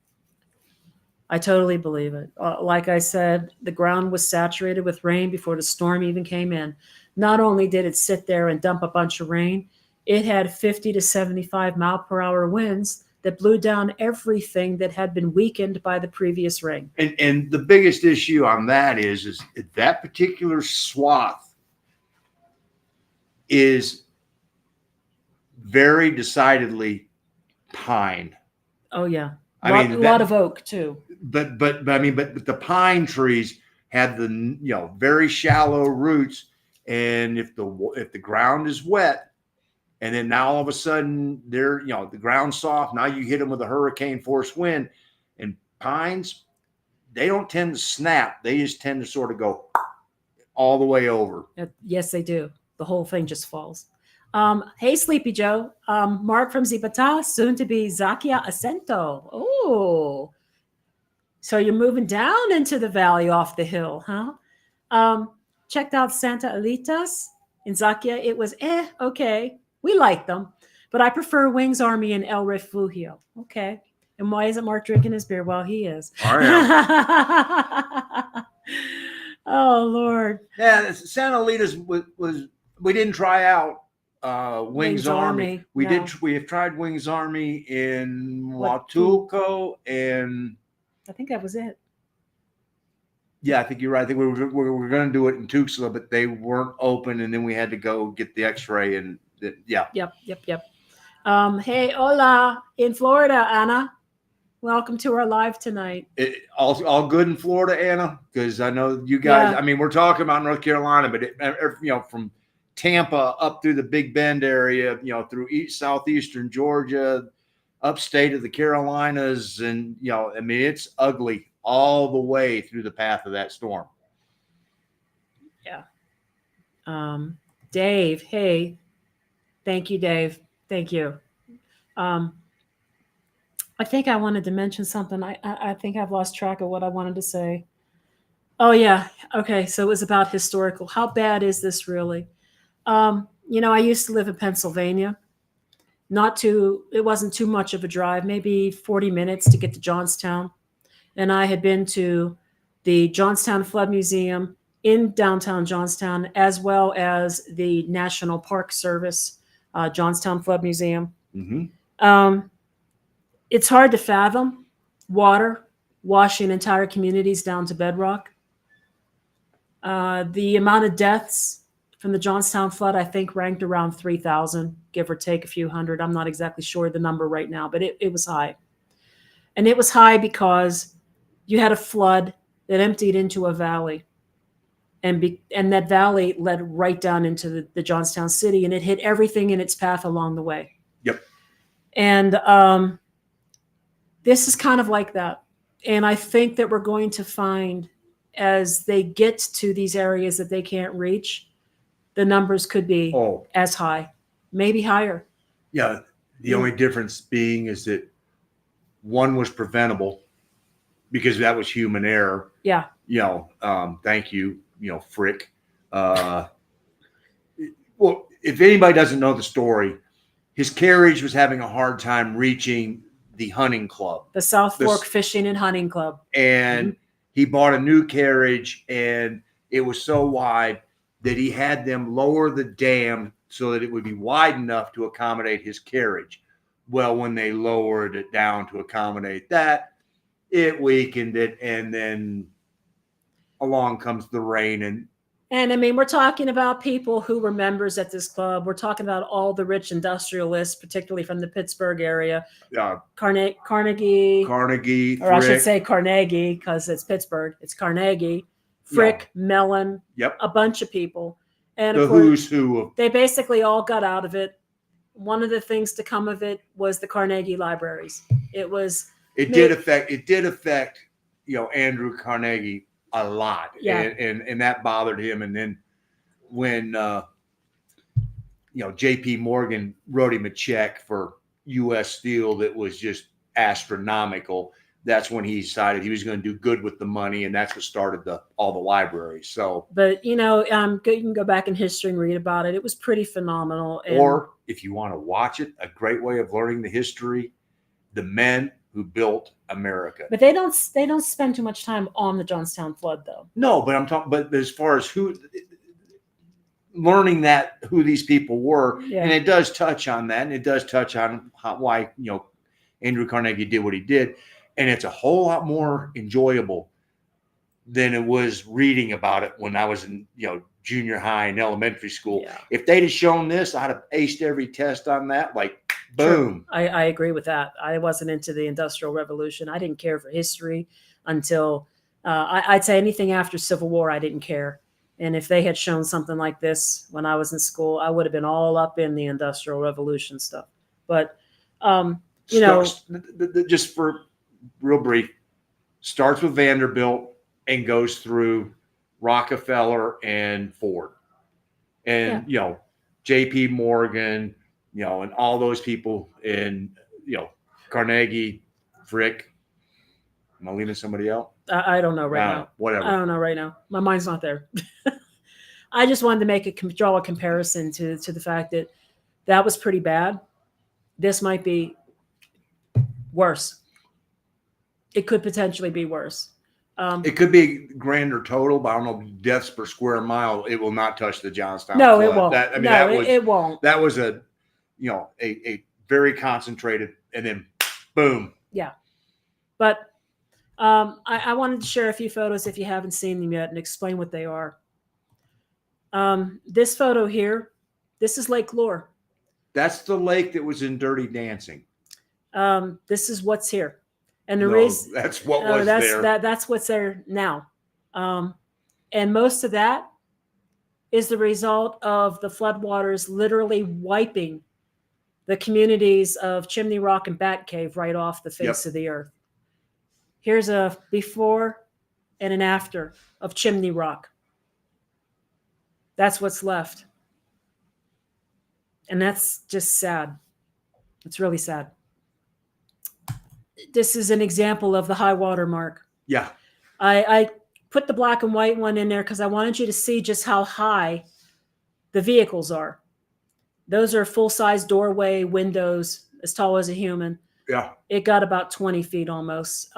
S2: I totally believe it. Like I said, the ground was saturated with rain before the storm even came in. Not only did it sit there and dump a bunch of rain, it had 50 to 75 mile per hour winds that blew down everything that had been weakened by the previous rain.
S1: And the biggest issue on that is that particular swath is very decidedly pine.
S2: Oh yeah,
S1: I mean,
S2: a lot of oak too.
S1: But the pine trees had the very shallow roots, and if the ground is wet, and then now all of a sudden the ground's soft. Now you hit them with a hurricane force wind, and pines, they don't tend to snap. They just tend to sort of go all the way over.
S2: Yes, they do. The whole thing just falls. Hey, Sleepy Joe. Mark from Zipata, soon to be Zakia Asento. Oh, so you're moving down into the valley off the hill, huh? Checked out Santa Elitas in Zakia. It was okay. We like them, but I prefer Wings Army and El Refugio. Okay. And why isn't Mark drinking his beer? Well, he is.
S1: I
S2: Oh, Lord.
S1: Yeah, Santa Elitas was we didn't try out Wings Army. We have tried Wings Army in Huatulco, and
S2: I think that was it.
S1: Yeah, I think you're right. I think we were going to do it in Tuxtla, but they weren't open, and then we had to go get the X-ray, and yeah.
S2: Yep. Hey, hola in Florida, Anna. Welcome to our live tonight.
S1: All good in Florida, Anna, because I know you guys. Yeah. I mean, we're talking about North Carolina, but from Tampa up through the Big Bend area, through southeastern Georgia, upstate of the Carolinas, and I mean, it's ugly all the way through the path of that storm.
S2: Yeah. Dave, hey, thank you, Dave. Thank you. I think I wanted to mention something. I think I've lost track of what I wanted to say. Oh yeah. Okay. So it was about historical. How bad is this really? I used to live in Pennsylvania. It wasn't too much of a drive, maybe 40 minutes to get to Johnstown. And I had been to the Johnstown Flood Museum in downtown Johnstown, as well as the National Park Service, Johnstown Flood Museum.
S1: Mm-hmm.
S2: It's hard to fathom water washing entire communities down to bedrock. The amount of deaths from the Johnstown flood, I think, ranked around 3,000, give or take a few hundred. I'm not exactly sure the number right now, but it was high. And it was high because you had a flood that emptied into a valley. And that valley led right down into the Johnstown city, and it hit everything in its path along the way.
S1: Yep.
S2: And this is kind of like that. And I think that we're going to find, as they get to these areas that they can't reach, the numbers could be as high, maybe higher.
S1: Yeah. The only difference being is that one was preventable because that was human error.
S2: Yeah.
S1: Thank you, Frick. Well, if anybody doesn't know the story, his carriage was having a hard time reaching the hunting club,
S2: the South Fork Fishing and Hunting Club.
S1: And he bought a new carriage, and it was so wide that he had them lower the dam so that it would be wide enough to accommodate his carriage. Well, when they lowered it down to accommodate that, it weakened it, and then along comes the rain.
S2: And I mean, we're talking about people who were members at this club. We're talking about all the rich industrialists, particularly from the Pittsburgh area. Carnegie, or I should say Carnegie, because it's Pittsburgh. It's Carnegie, Frick, Mellon,
S1: a
S2: bunch of people. And
S1: The
S2: of course,
S1: who's who of
S2: they basically all got out of it. One of the things to come of it was the Carnegie libraries. It was
S1: it did affect Andrew Carnegie a lot,
S2: Yeah.
S1: and that bothered him. And then when J.P. Morgan wrote him a check for U.S. Steel that was just astronomical, that's when he decided he was going to do good with the money, and that's what started all the libraries. So,
S2: But you can go back in history and read about it. It was pretty phenomenal. And
S1: or if you want to watch it, a great way of learning the history, the men who built America.
S2: But they don't spend too much time on the Johnstown flood, though.
S1: No, but I'm talking. But as far as learning who these people were, and it does touch on that, and it does touch on why Andrew Carnegie did what he did, and it's a whole lot more enjoyable than it was reading about it when I was in junior high and elementary school.
S2: Yeah.
S1: If they'd have shown this, I'd have aced every test on that. Like, boom.
S2: Sure. I agree with that. I wasn't into the Industrial Revolution. I didn't care for history until I'd say anything after Civil War. I didn't care. And if they had shown something like this when I was in school, I would have been all up in the Industrial Revolution stuff. But
S1: just for real brief, starts with Vanderbilt and goes through Rockefeller and Ford, and J.P. Morgan, and all those people, and Carnegie, Frick. Am I leaving somebody out?
S2: I don't know right now.
S1: Whatever.
S2: I don't know right now. My mind's not there. I just wanted to draw a comparison to the fact that was pretty bad. This might be worse. It could potentially be worse.
S1: It could be grander total, but I don't know, deaths per square mile. It will not touch the Johnstown.
S2: No,
S1: flood.
S2: it won't. It won't.
S1: That was a very concentrated, and then boom.
S2: Yeah, but I wanted to share a few photos if you haven't seen them yet and explain what they are. This photo here, this is Lake Lure.
S1: That's the lake that was in Dirty Dancing.
S2: This is what's here. And the reason
S1: that's what was there.
S2: That's what's there now. And most of that is the result of the floodwaters literally wiping the communities of Chimney Rock and Bat Cave right off the face of the earth. Here's a before and an after of Chimney Rock. That's what's left. And that's just sad. It's really sad. This is an example of the high water mark.
S1: Yeah.
S2: I put the black and white one in there because I wanted you to see just how high the vehicles are. Those are full-size doorway windows as tall as a human.
S1: Yeah.
S2: It got about 20 feet almost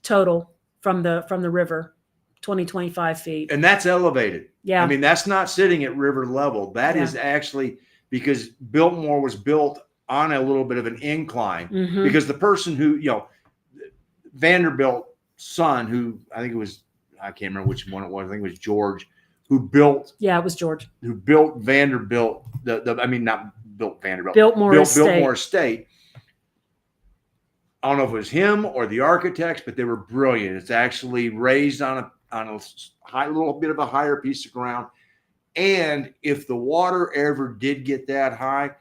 S2: total from the river, 25 feet.
S1: And that's elevated.
S2: Yeah.
S1: I mean, that's not sitting at river level. That is actually because Biltmore was built on a little bit of an incline, because the person who, Vanderbilt's son, who I think it was, I can't remember which one it was. I think it was George, who built.
S2: Yeah, it was George.
S1: Who built Vanderbilt. Not built Vanderbilt.
S2: Biltmore
S1: Estate. I don't know if it was him or the architects, but they were brilliant. It's actually raised on a high, little bit of a higher piece of ground. And if the water ever did get that high,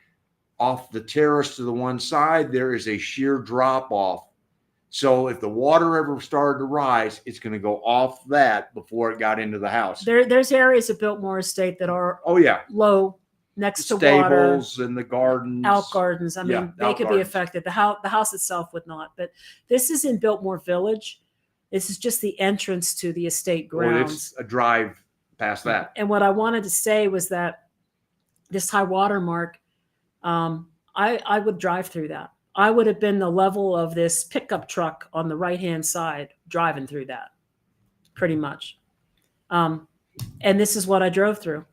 S1: off the terrace to the one side, there is a sheer drop off. So if the water ever started to rise, it's going to go off that before it got into the house.
S2: There's areas of Biltmore Estate that are low next to water.
S1: Stables and the gardens.
S2: Out gardens. I mean, they could be affected. The house itself would not. But this is in Biltmore Village. This is just the entrance to the estate grounds.
S1: Well, it's a drive past that.
S2: And what I wanted to say was that this high water mark, I would drive through that. I would have been the level of this pickup truck on the right-hand side driving through that, pretty much. And this is what I drove through.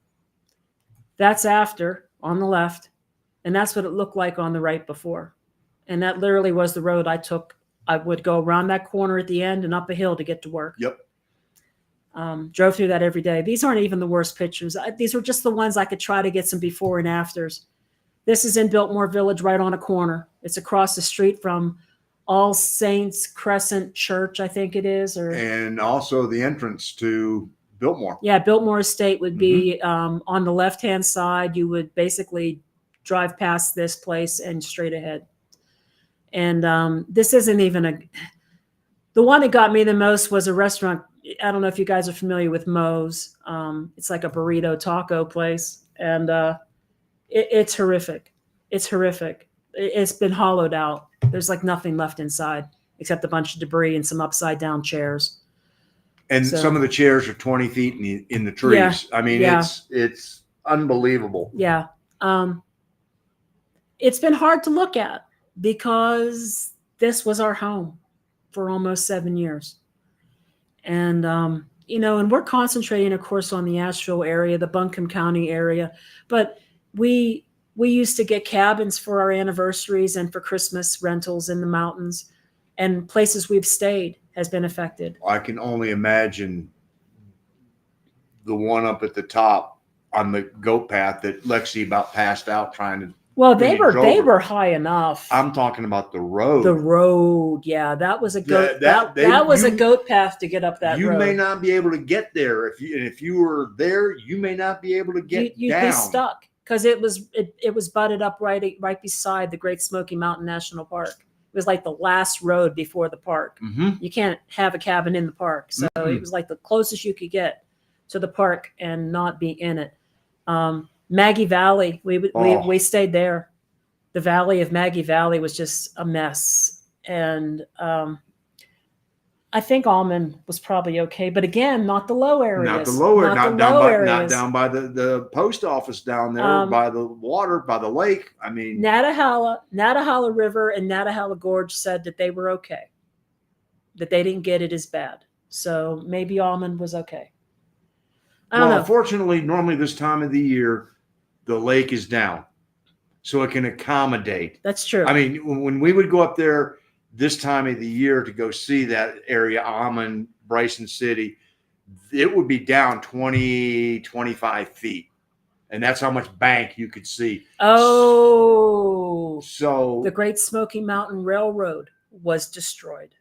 S2: That's after, on the left, and that's what it looked like on the right before. And that literally was the road I took. I would go around that corner at the end and up a hill to get to work.
S1: Yep.
S2: Drove through that every day. These aren't even the worst pictures. These were just the ones I could try to get some before and afters. This is in Biltmore Village, right on a corner. It's across the street from All Saints Crescent Church, I think it is. And
S1: also the entrance to Biltmore.
S2: Yeah, Biltmore Estate would be on the left-hand side. You would basically drive past this place and straight ahead. And this isn't even the one that got me the most was a restaurant. I don't know if you guys are familiar with Moe's. It's like a burrito taco place, and it's horrific. It's horrific. It's been hollowed out. There's like nothing left inside except a bunch of debris and some upside down chairs.
S1: And
S2: So-
S1: some of the chairs are 20 feet in the trees.
S2: Yeah,
S1: I mean,
S2: yeah.
S1: it's unbelievable.
S2: Yeah. It's been hard to look at because this was our home for almost 7 years. And, and we're concentrating, of course, on the Asheville area, the Buncombe County area, but we used to get cabins for our anniversaries and for Christmas rentals in the mountains, and places we've stayed has been affected.
S1: I can only imagine the one up at the top on the goat path that Lexi about passed out trying to.
S2: Well, they
S1: over.
S2: were high enough.
S1: I'm talking about the road.
S2: The road, yeah, that was a goat. That was a goat path to get up that
S1: you
S2: road.
S1: may not be able to get there if you were there. You may not be able to get
S2: You'd
S1: down.
S2: be stuck because it was butted up right beside the Great Smoky Mountain National Park. It was like the last road before the park.
S1: Mm-hmm.
S2: You can't have a cabin in the park, so it was like the closest you could get to the park and not be in it. Maggie Valley, we stayed there. The valley of Maggie Valley was just a mess, and I think Almond was probably okay, but again, not the low areas.
S1: Not the lower, not down by
S2: areas.
S1: the post office down there, by the water, by the lake. I mean,
S2: Natahala River and Natahala Gorge said that they were okay, that they didn't get it as bad. So maybe Almond was okay. I don't know.
S1: Fortunately, normally this time of the year, the lake is down, so it can accommodate.
S2: That's true.
S1: I mean, when we would go up there this time of the year to go see that area, Almond, Bryson City, it would be down 20, 25 feet. And that's how much bank you could see.
S2: Oh.
S1: So
S2: the Great Smoky Mountain Railroad was destroyed.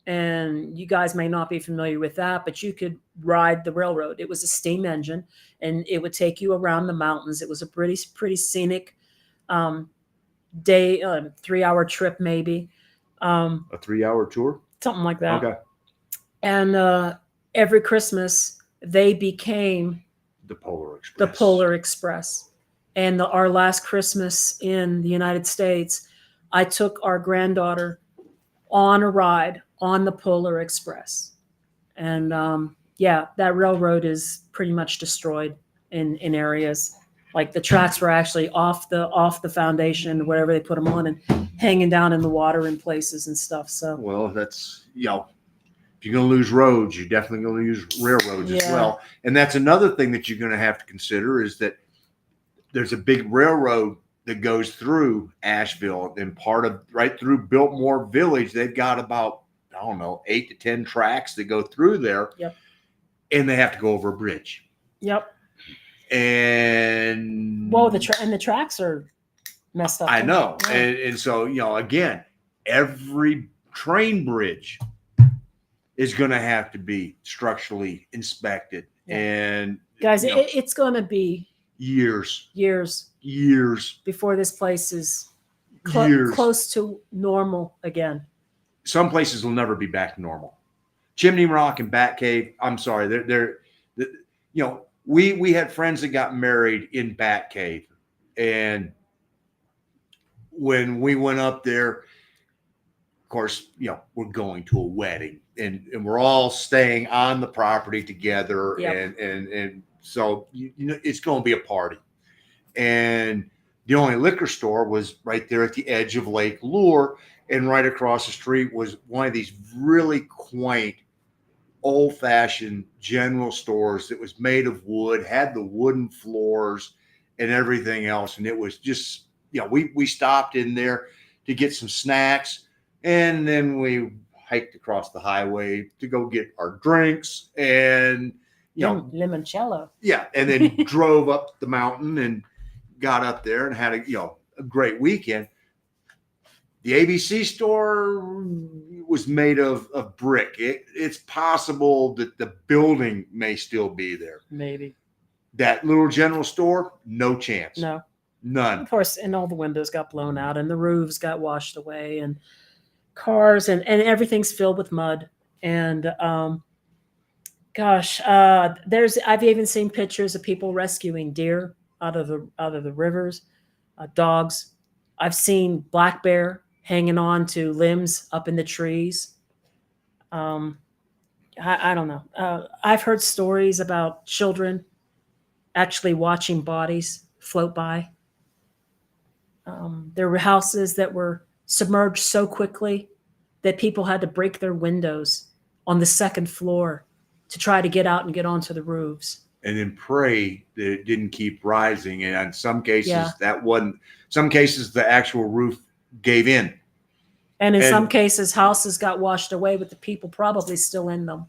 S2: And you guys may not be familiar with that, but you could ride the railroad. It was a steam engine, and it would take you around the mountains. It was a pretty scenic day, 3-hour trip maybe.
S1: A 3-hour tour?
S2: Something like that.
S1: Okay.
S2: And every Christmas, they became
S1: the Polar Express.
S2: The Polar Express. And our last Christmas in the United States, I took our granddaughter on a ride on the Polar Express. And that railroad is pretty much destroyed in areas. Like the tracks were actually off the foundation, wherever they put them on, and hanging down in the water in places and stuff. So
S1: well, that's if you're going to lose roads, you're definitely going to use railroads as well. And that's another thing that you're going to have to consider is that there's a big railroad that goes through Asheville and right through Biltmore Village. They've got about 8 to 10 tracks that go through there.
S2: Yep.
S1: And they have to go over a bridge.
S2: Yep.
S1: And
S2: the tracks are messed up.
S1: I know.
S2: Yeah.
S1: And so, again, every train bridge is going to have to be structurally inspected. Yeah. And
S2: guys, it's going to be
S1: years
S2: before this place is close to normal again.
S1: Some places will never be back to normal. Chimney Rock and Bat Cave. I'm sorry. We had friends that got married in Bat Cave, and when we went up there, of course, we're going to a wedding, and we're all staying on the property together, yep. and so it's going to be a party, and the only liquor store was right there at the edge of Lake Lure, and right across the street was one of these really quaint, old-fashioned general stores that was made of wood, had the wooden floors and everything else. And it was just, we stopped in there to get some snacks, and then we hiked across the highway to go get our drinks and,
S2: limoncello.
S1: Yeah. And then drove up the mountain and got up there and had a great weekend. The ABC store was made of brick. It's possible that the building may still be there.
S2: Maybe.
S1: That little general store, no chance.
S2: No.
S1: None.
S2: Of course, and all the windows got blown out and the roofs got washed away and cars and everything's filled with mud. And I've even seen pictures of people rescuing deer out of the rivers, dogs. I've seen black bear hanging on to limbs up in the trees. I don't know. I've heard stories about children actually watching bodies float by. There were houses that were submerged so quickly that people had to break their windows on the second floor to try to get out and get onto the roofs.
S1: And then pray that it didn't keep rising. And in some cases,
S2: Yeah.
S1: Some cases, the actual roof gave in.
S2: And in some cases, houses got washed away with the people probably still in them.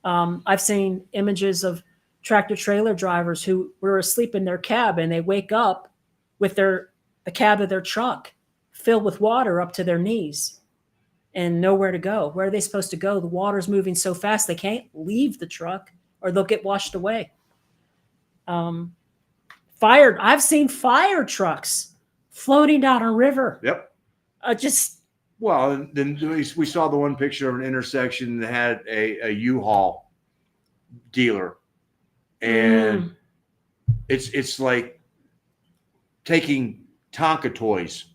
S2: I've seen images of tractor trailer drivers who were asleep in their cab and they wake up with the cab of their truck filled with water up to their knees and nowhere to go. Where are they supposed to go? The water's moving so fast they can't leave the truck or they'll get washed away. I've seen fire trucks floating down a river.
S1: Yep.
S2: Well,
S1: and then we saw the one picture of an intersection that had a U-Haul dealer, and it's like taking Tonka toys,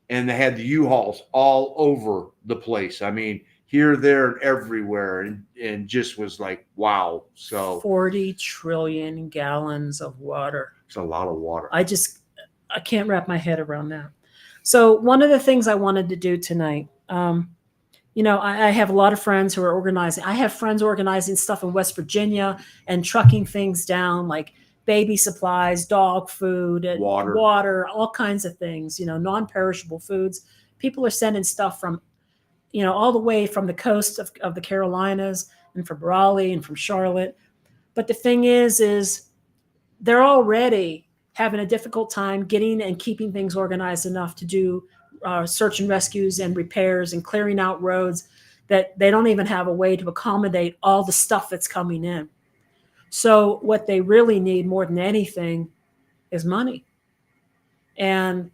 S1: and they had the U-Hauls all over the place. I mean, here, there, and everywhere, and just was like, wow. So
S2: 40 trillion gallons of water.
S1: It's a lot of water.
S2: I can't wrap my head around that. So one of the things I wanted to do tonight, I have a lot of friends who are organizing. I have friends organizing stuff in West Virginia and trucking things down like baby supplies, dog food, and water, all kinds of things, non-perishable foods. People are sending stuff from, all the way from the coast of the Carolinas and from Raleigh and from Charlotte. But the thing is they're already having a difficult time getting and keeping things organized enough to do search and rescues and repairs and clearing out roads that they don't even have a way to accommodate all the stuff that's coming in. So what they really need more than anything is money. And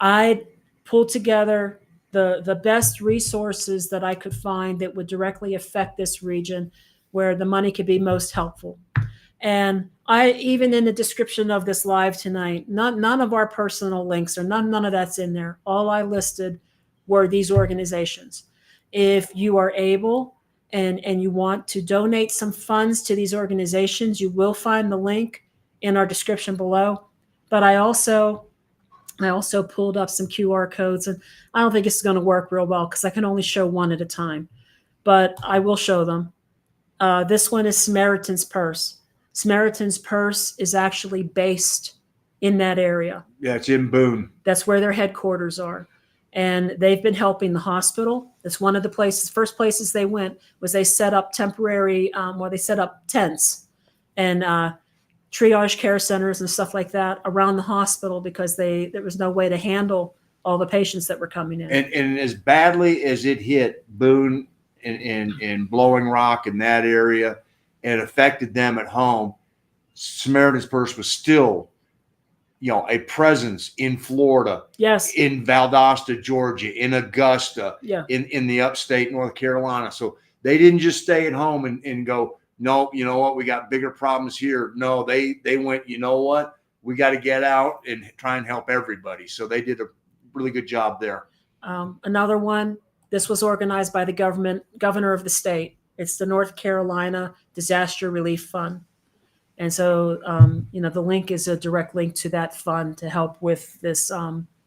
S2: I pulled together the best resources that I could find that would directly affect this region where the money could be most helpful. And I, even in the description of this live tonight, none of our personal links or none of that's in there. All I listed were these organizations. If you are able and you want to donate some funds to these organizations, you will find the link in our description below. But I also pulled up some QR codes, and I don't think it's going to work real well because I can only show one at a time, but I will show them. This one is Samaritan's Purse. Samaritan's Purse is actually based in that area.
S1: Yeah, it's in Boone.
S2: That's where their headquarters are. And they've been helping the hospital. That's one of the first places they went was they set up temporary, they set up tents and triage care centers and stuff like that around the hospital because there was no way to handle all the patients that were coming in.
S1: And as badly as it hit Boone and Blowing Rock in that area, and it affected them at home, Samaritan's Purse was still, a presence in Florida,
S2: yes,
S1: in Valdosta, Georgia, in Augusta,
S2: yeah,
S1: in the upstate North Carolina. So they didn't just stay at home and go, no, you know what, we got bigger problems here. No, they went, you know what, we got to get out and try and help everybody. So they did a really good job there.
S2: Another one, this was organized by the governor of the state. It's the North Carolina Disaster Relief Fund. And so, the link is a direct link to that fund to help with this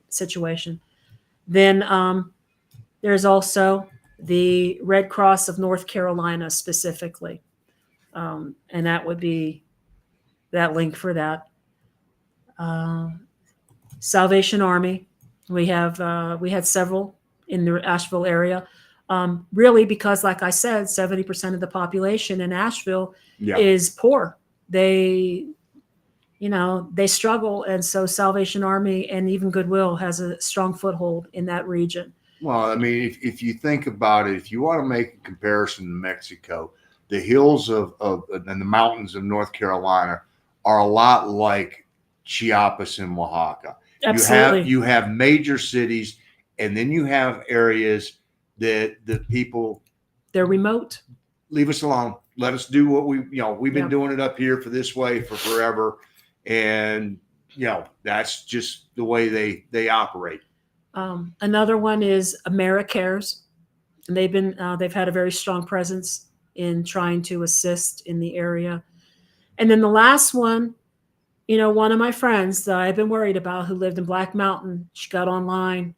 S2: situation. Then there's also the Red Cross of North Carolina specifically. And that would be that link for that. Salvation Army. We had several in the Asheville area. Really, because like I said, 70% of the population in Asheville is poor. They, they struggle. And so Salvation Army and even Goodwill has a strong foothold in that region.
S1: Well, I mean, if you think about it, if you want to make a comparison to Mexico, the hills of and the mountains of North Carolina are a lot like Chiapas and Oaxaca.
S2: Absolutely.
S1: You have major cities, and then you have areas that the people,
S2: they're remote.
S1: Leave us alone. Let us do what we've been
S2: Yep.
S1: doing it up here for this way for forever, and that's just the way they operate.
S2: Another one is AmeriCares, and they've had a very strong presence in trying to assist in the area. And then the last one, one of my friends that I've been worried about, who lived in Black Mountain, she got online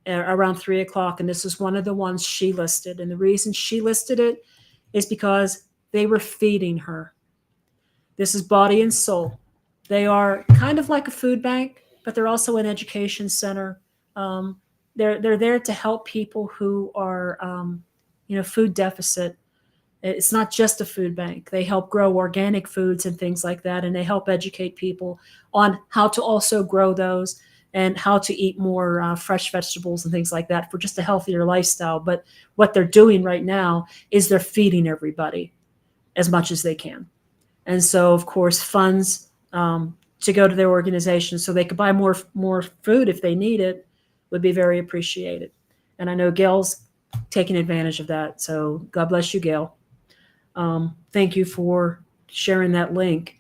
S2: around 3:00, and this is one of the ones she listed. And the reason she listed it is because they were feeding her. This is Body and Soul. They are kind of like a food bank, but they're also an education center. They're there to help people who are, food deficit. It's not just a food bank. They help grow organic foods and things like that, and they help educate people on how to also grow those and how to eat more fresh vegetables and things like that for just a healthier lifestyle. But what they're doing right now is they're feeding everybody as much as they can. And so, of course, funds to go to their organization so they could buy more food if they need it would be very appreciated. And I know Gail's taking advantage of that. So God bless you, Gail. Thank you for sharing that link.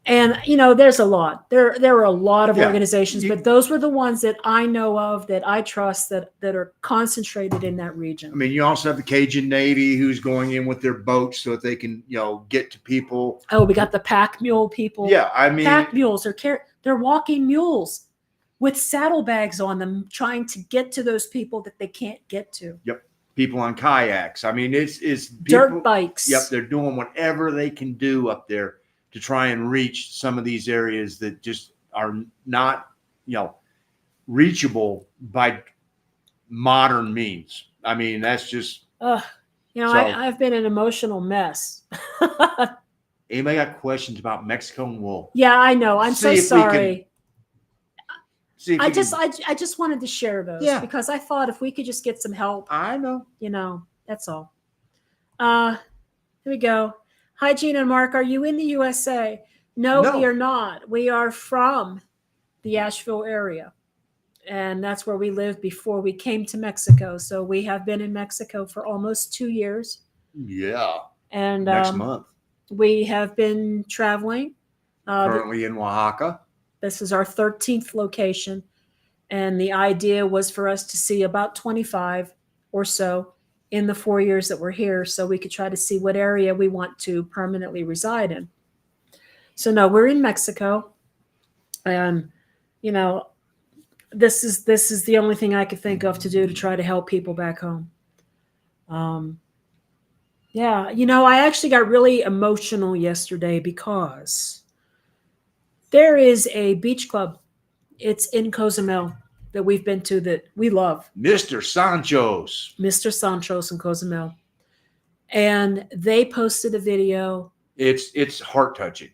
S2: And, there's a lot. There are a lot of organizations, but those were the ones that I know of, that I trust, that are concentrated in that region.
S1: I mean, you also have the Cajun Navy, who's going in with their boats so that they can, get to people.
S2: Oh, we got the pack mule people.
S1: Yeah, I mean,
S2: pack mules. They're walking mules with saddlebags on them, trying to get to those people that they can't get to.
S1: Yep. People on kayaks. I mean, it's people,
S2: dirt bikes.
S1: Yep. They're doing whatever they can do up there to try and reach some of these areas that just are not, reachable by modern means. I mean, that's just.
S2: I've been an emotional mess.
S1: Anybody got questions about Mexico and wool?
S2: Yeah, I know. I'm so sorry. I just wanted to share those because I thought if we could just get some help.
S1: I know.
S2: That's all. Here we go. Hi, Gina and Mark. Are you in the USA? No, we are not. We are from the Asheville area. And that's where we lived before we came to Mexico. So we have been in Mexico for almost 2 years.
S1: Yeah.
S2: And
S1: next month.
S2: We have been traveling.
S1: Currently in Oaxaca.
S2: This is our 13th location. And the idea was for us to see about 25 or so in the 4 years that we're here, so we could try to see what area we want to permanently reside in. So no, we're in Mexico. And, this is the only thing I could think of to do to try to help people back home. I actually got really emotional yesterday because there is a beach club. It's in Cozumel that we've been to that we love.
S1: Mr. Sancho's
S2: in Cozumel. And they posted a video.
S1: It's heart-touching.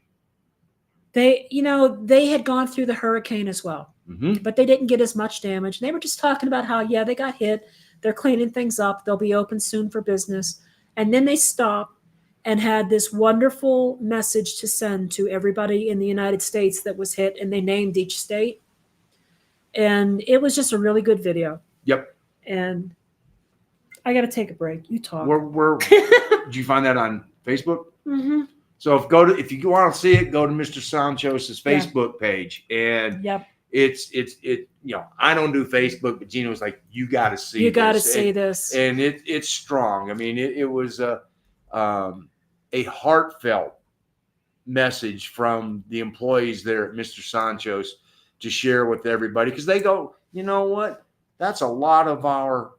S2: They had gone through the hurricane as well, but they didn't get as much damage. And they were just talking about how, they got hit. They're cleaning things up. They'll be open soon for business. And then they stopped and had this wonderful message to send to everybody in the United States that was hit. And they named each state. And it was just a really good video.
S1: Yep.
S2: And I got to take a break. You talk.
S1: Did you find that on Facebook?
S2: Mm-hmm.
S1: So if you want to see it, go to Mr. Sanchos's Facebook page. And it's I don't do Facebook, but Gina was like, you got to see this.
S2: You got to see this.
S1: And it's strong. I mean, it was a heartfelt message from the employees there at Mr. Sancho's to share with everybody, because they go, you know what? That's a lot of our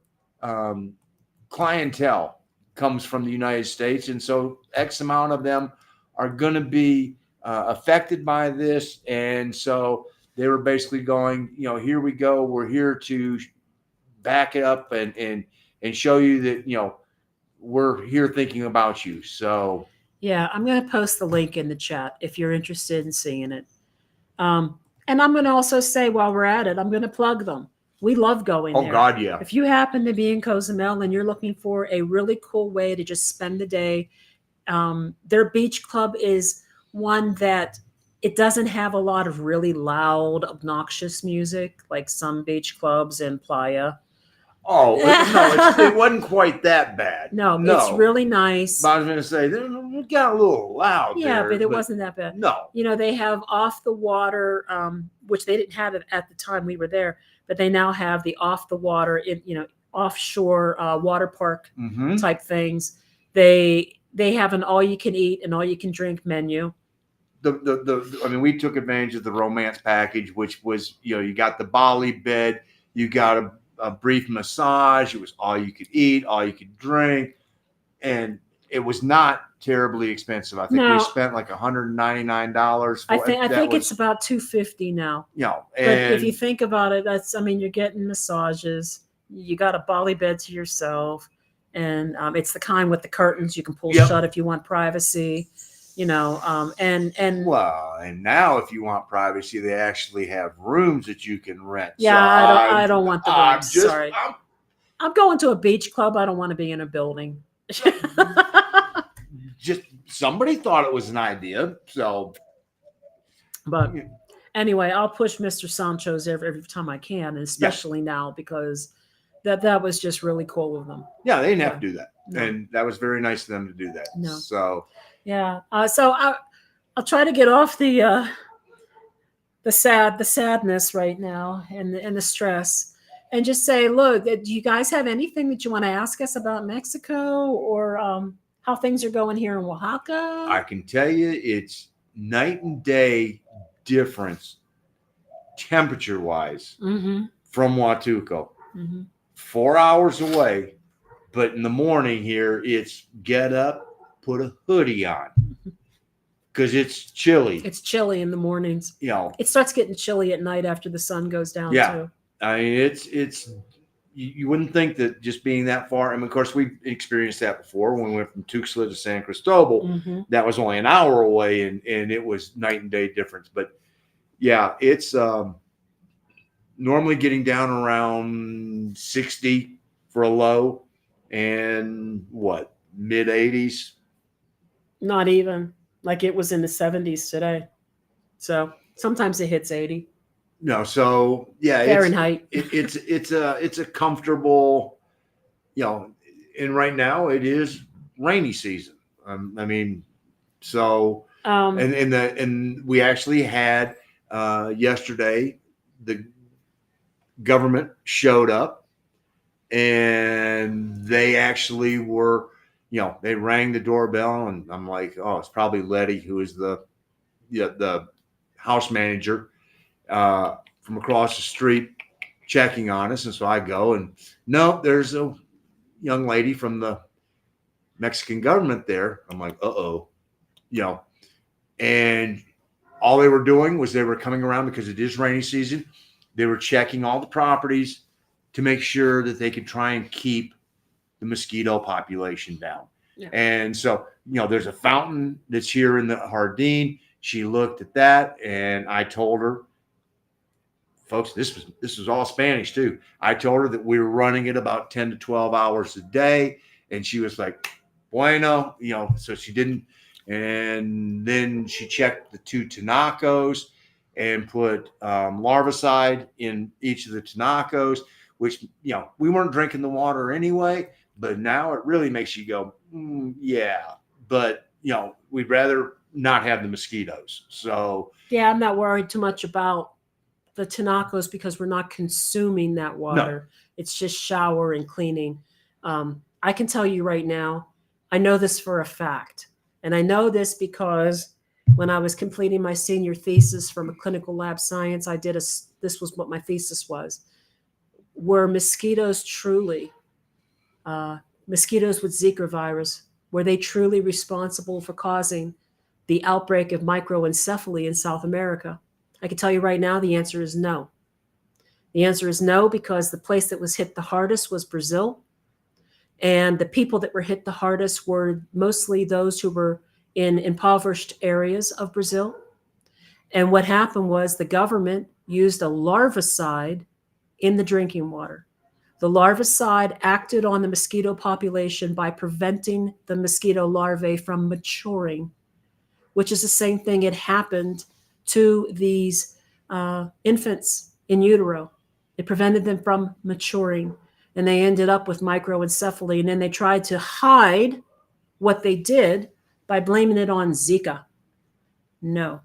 S1: clientele comes from the United States. And so X amount of them are going to be affected by this. And so they were basically going, here we go. We're here to back it up and show you that, we're here thinking about you. So,
S2: yeah, I'm going to post the link in the chat if you're interested in seeing it. And I'm going to also say, while we're at it, I'm going to plug them. We love going
S1: Oh
S2: there.
S1: God, yeah.
S2: If you happen to be in Cozumel and you're looking for a really cool way to just spend the day, their beach club is one that it doesn't have a lot of really loud, obnoxious music like some beach clubs in Playa.
S1: Oh no, it wasn't quite that bad.
S2: No, it's really nice.
S1: But I was going to say it got a little loud.
S2: Yeah,
S1: there,
S2: but it wasn't that bad.
S1: No,
S2: You know, they have off the water, which they didn't have it at the time we were there, but they now have the off the water, offshore water park type things. They have an all you can eat and all you can drink menu.
S1: I mean, we took advantage of the romance package, which was, you got the Bali bed, you got a brief massage. It was all you could eat, all you could drink, and it was not terribly expensive. I think we spent like $199.
S2: I think it's about $250 now.
S1: But
S2: if you think about it, you're getting massages. You got a Bali bed to yourself, and it's the kind with the curtains you can pull shut if you want privacy. And
S1: now if you want privacy, they actually have rooms that you can rent.
S2: Yeah, so I don't want the rooms. Sorry, I'm going to a beach club. I don't want to be in a building.
S1: Just somebody thought it was an idea. So,
S2: but anyway, I'll push Mr. Sancho's every time I can, and especially now because that was just really cool of them.
S1: Yeah, they didn't have to do that, and that was very nice of them to do that.
S2: No.
S1: So.
S2: Yeah. So I'll try to get off the sadness right now and the stress, and just say, look, do you guys have anything that you want to ask us about Mexico or how things are going here in Oaxaca?
S1: I can tell you, it's night and day difference, temperature wise, from Huatuco. 4 hours away, but in the morning here, it's get up. Put a hoodie on because it's chilly.
S2: It's chilly in the mornings. It starts getting chilly at night after the sun goes down.
S1: Yeah,
S2: too.
S1: I mean it's you wouldn't think that just being that far. I mean, of course, we experienced that before when we went from Tuxtla to San Cristobal. That was only an hour away, and it was night and day difference. But yeah, it's normally getting down around 60 for a low, and mid 80s.
S2: Not even. Like it was in the 70s today. So sometimes it hits 80.
S1: No, so yeah,
S2: Fahrenheit.
S1: It's a comfortable, and right now it is rainy season. And we actually had yesterday the government showed up, and they actually were. They rang the doorbell, and I'm like, oh, it's probably Letty, who is the house manager from across the street checking on us. And so I go, and no, there's a young lady from the Mexican government there. I'm like, and all they were doing was they were coming around because it is rainy season. They were checking all the properties to make sure that they could try and keep the mosquito population down. Yeah. And so, there's a fountain that's here in the Jardín. She looked at that, and I told her, folks, this was all Spanish too. I told her that we were running it about 10 to 12 hours a day. And she was like, bueno, so she didn't. And then she checked the 2 tinacos and put larvicide in each of the tinacos, which, we weren't drinking the water anyway. But now it really makes you go, yeah. But, we'd rather not have the mosquitoes. So.
S2: Yeah, I'm not worried too much about the tinacos because we're not consuming that water. No. It's just shower and cleaning. I can tell you right now, I know this for a fact. And I know this because when I was completing my senior thesis from a clinical lab science, this was what my thesis was. Were mosquitoes truly... mosquitoes with Zika virus, were they truly responsible for causing the outbreak of microencephaly in South America? I can tell you right now, the answer is no. The answer is no, because the place that was hit the hardest was Brazil. And the people that were hit the hardest were mostly those who were in impoverished areas of Brazil. And what happened was the government used a larvicide in the drinking water. The larvicide acted on the mosquito population by preventing the mosquito larvae from maturing, which is the same thing that happened to these infants in utero. It prevented them from maturing, and they ended up with microencephaly. And then they tried to hide what they did by blaming it on Zika. No.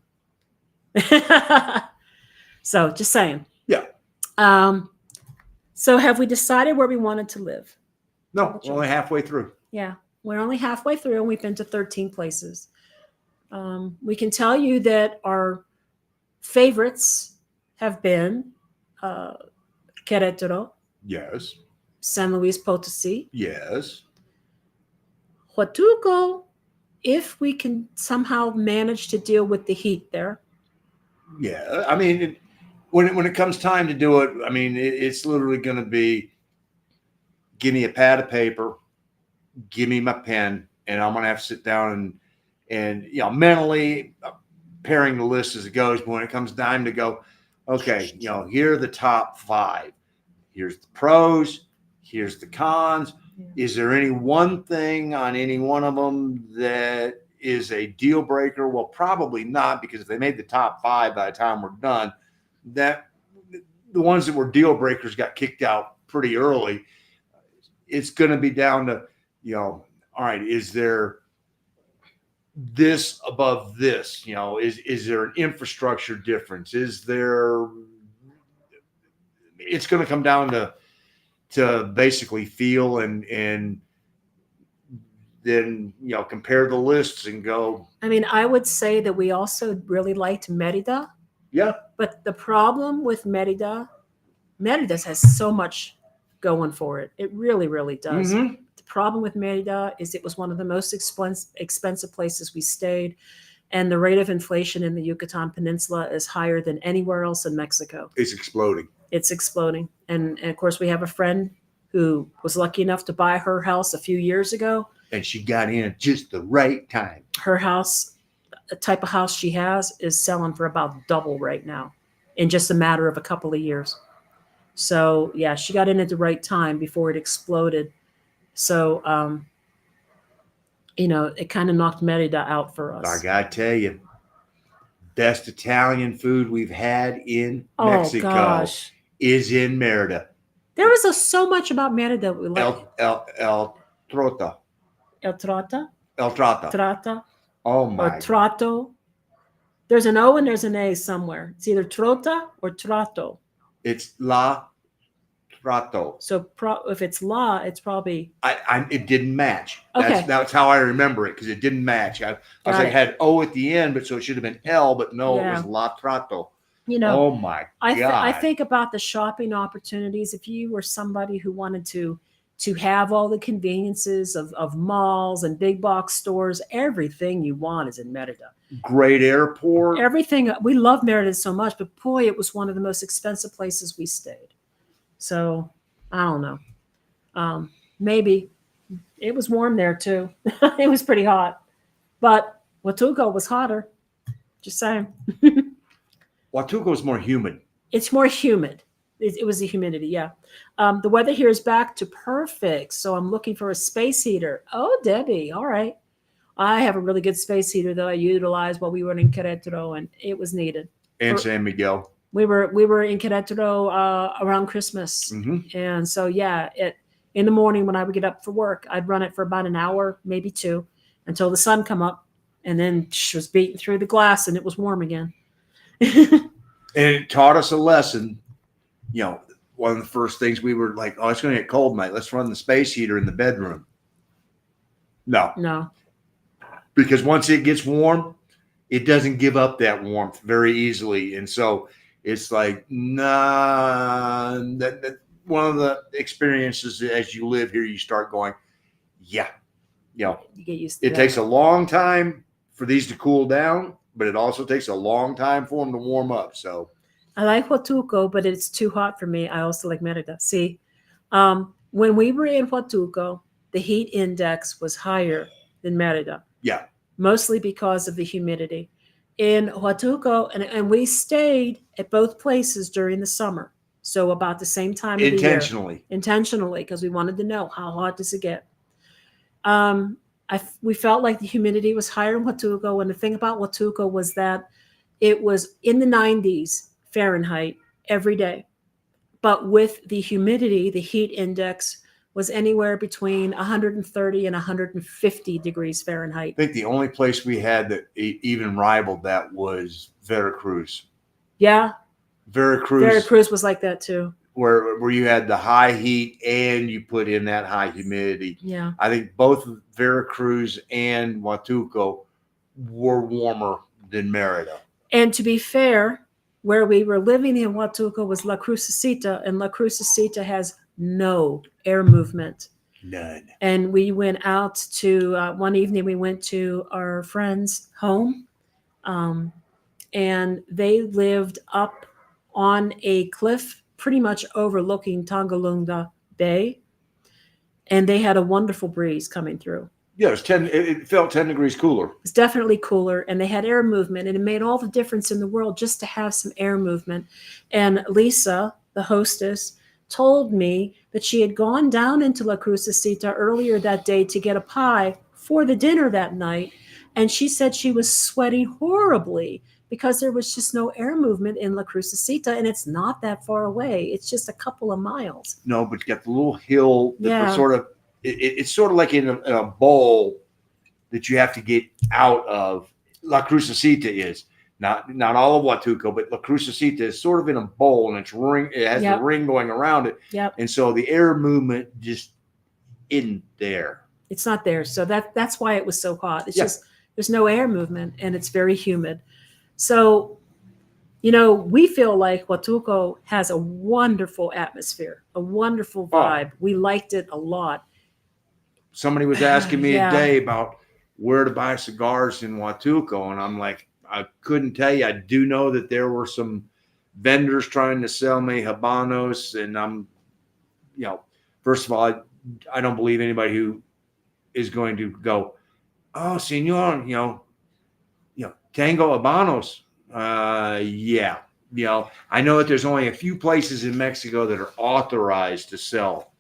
S2: So just saying.
S1: Yeah.
S2: So have we decided where we wanted to live?
S1: No, we're only halfway through.
S2: Yeah, we're only halfway through, and we've been to 13 places. We can tell you that our favorites have been Querétaro,
S1: Yes.
S2: San Luis Potosí,
S1: Yes.
S2: Huatulco, if we can somehow manage to deal with the heat there.
S1: Yeah. I mean, when it comes time to do it, I mean, it's literally going to be, give me a pad of paper, give me my pen, and I'm going to have to sit down and mentally pairing the list as it goes. But when it comes time to go, okay, here are the top 5. Here's the pros. Here's the cons.
S2: Yeah.
S1: Is there any one thing on any one of them that is a deal breaker? Well, probably not, because if they made the top 5 by the time we're done, that the ones that were deal breakers got kicked out pretty early. It's going to be down to, all right, is there this above this? Is there an infrastructure difference? Is there? It's going to come down to basically feel and then compare the lists and go.
S2: I mean, I would say that we also really liked Merida.
S1: Yeah.
S2: But the problem with Merida has so much going for it. It really, really does.
S1: Mm-hmm.
S2: The problem with Merida is it was one of the most expensive places we stayed. And the rate of inflation in the Yucatan Peninsula is higher than anywhere else in Mexico.
S1: It's exploding.
S2: It's exploding. And of course, we have a friend who was lucky enough to buy her house a few years ago.
S1: And she got in at just the right time.
S2: Her house, the type of house she has, is selling for about double right now in just a matter of a couple of years. So, yeah, she got in at the right time before it exploded. So, it kind of knocked Merida out for us.
S1: I got to tell you, best Italian food we've had in Mexico is in Merida.
S2: There was so much about Merida. We like.
S1: El Trota.
S2: El Trata?
S1: El Trata.
S2: Trata.
S1: Oh, my.
S2: Or Trato. There's an O and there's an A somewhere. It's either Trota or Trato.
S1: It's La Trato.
S2: So if it's La, it's probably.
S1: It didn't match.
S2: Okay.
S1: That's how I remember it, because it didn't match. I was like, it had O at the end, but so it should have been L, but no, It was La Trato. Oh my God.
S2: I think about the shopping opportunities. If you were somebody who wanted to have all the conveniences of malls and big box stores, everything you want is in Merida.
S1: Great airport.
S2: Everything. We love Merida so much, but boy, it was one of the most expensive places we stayed. So I don't know. Maybe it was warm there too. It was pretty hot, but Huatulco was hotter. Just saying.
S1: Huatulco is more humid.
S2: It's more humid. It was the humidity, yeah. The weather here is back to perfect, so I'm looking for a space heater. Oh, Debbie, all right. I have a really good space heater that I utilized while we were in Querétaro, and it was needed.
S1: And San Miguel.
S2: We were in Querétaro around Christmas, and so yeah, in the morning when I would get up for work, I'd run it for about an hour, maybe 2, until the sun come up, and then she was beating through the glass, and it was warm again.
S1: And it taught us a lesson. One of the first things we were like, oh, it's going to get cold tonight. Let's run the space heater in the bedroom. No. Because once it gets warm, it doesn't give up that warmth very easily. And so it's like, nah, that one of the experiences as you live here, you start going, yeah.
S2: You get used to
S1: it. It takes a long time for these to cool down, but it also takes a long time for them to warm up. So
S2: I like Huatulco, but it's too hot for me. I also like Merida. See, when we were in Huatulco, the heat index was higher than Merida.
S1: Yeah.
S2: Mostly because of the humidity. in Huatuco, and we stayed at both places during the summer. So about the same time of the year. Intentionally, because we wanted to know how hot does it get. We felt like the humidity was higher in Huatuco, and the thing about Huatuco was that it was in the 90s Fahrenheit every day. But with the humidity, the heat index was anywhere between 130 and 150 degrees Fahrenheit.
S1: I think the only place we had that even rivaled that was Veracruz.
S2: Yeah.
S1: Veracruz
S2: was like that too.
S1: Where you had the high heat and you put in that high humidity.
S2: Yeah.
S1: I think both Veracruz and Huatuco were warmer than Merida.
S2: And to be fair, where we were living in Huatuco was La Crucecita, and La Crucecita has no air movement.
S1: None.
S2: And we went out to, one evening we went to our friend's home, and they lived up on a cliff pretty much overlooking Tongalunga Bay, and they had a wonderful breeze coming through.
S1: Yeah, it felt 10 degrees cooler.
S2: It's definitely cooler, and they had air movement, and it made all the difference in the world just to have some air movement. And Lisa, the hostess, told me that she had gone down into La Crucecita earlier that day to get a pie for the dinner that night, and she said she was sweating horribly because there was just no air movement in La Crucecita, and it's not that far away. It's just a couple of miles.
S1: No, but you got the little hill that
S2: Yeah.
S1: sort of it's sort of like in a bowl that you have to get out of. La Crucecita is not all of Huatuco, but La Crucecita is sort of in a bowl, and it has
S2: Yep.
S1: the ring going around it.
S2: Yep.
S1: And so the air movement just isn't there.
S2: It's not there. So that's why it was so hot. It's
S1: Yeah.
S2: just there's no air movement, and it's very humid. So, you know, we feel like Huatuco has a wonderful atmosphere, a wonderful vibe. We liked it a lot.
S1: Somebody was asking me
S2: Yeah.
S1: today about where to buy cigars in Huatuco, and I'm like, I couldn't tell you. I do know that there were some vendors trying to sell me Habanos, and I'm, first of all, I don't believe anybody who is going to go, oh, senor, Tango Habanos. Yeah. I know that there's only a few places in Mexico that are authorized to sell,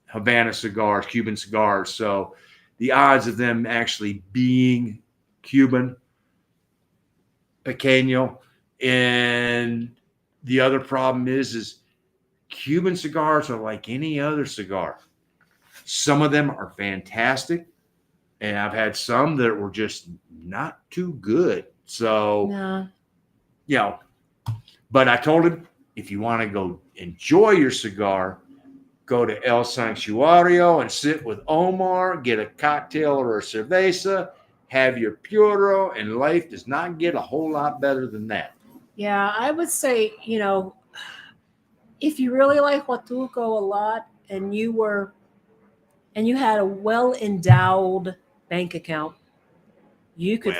S1: Havana cigars, Cuban cigars. So the odds of them actually being Cuban, pequeño. And the other problem is Cuban cigars are like any other cigar. Some of them are fantastic, and I've had some that were just not too good. So,
S2: No.
S1: But I told him, if you want to go enjoy your cigar, go to El Sanctuario and sit with Omar, get a cocktail or a cerveza, have your puro, and life does not get a whole lot better than that.
S2: Yeah, I would say, if you really like Huatuco a lot and you had a well-endowed bank account, you could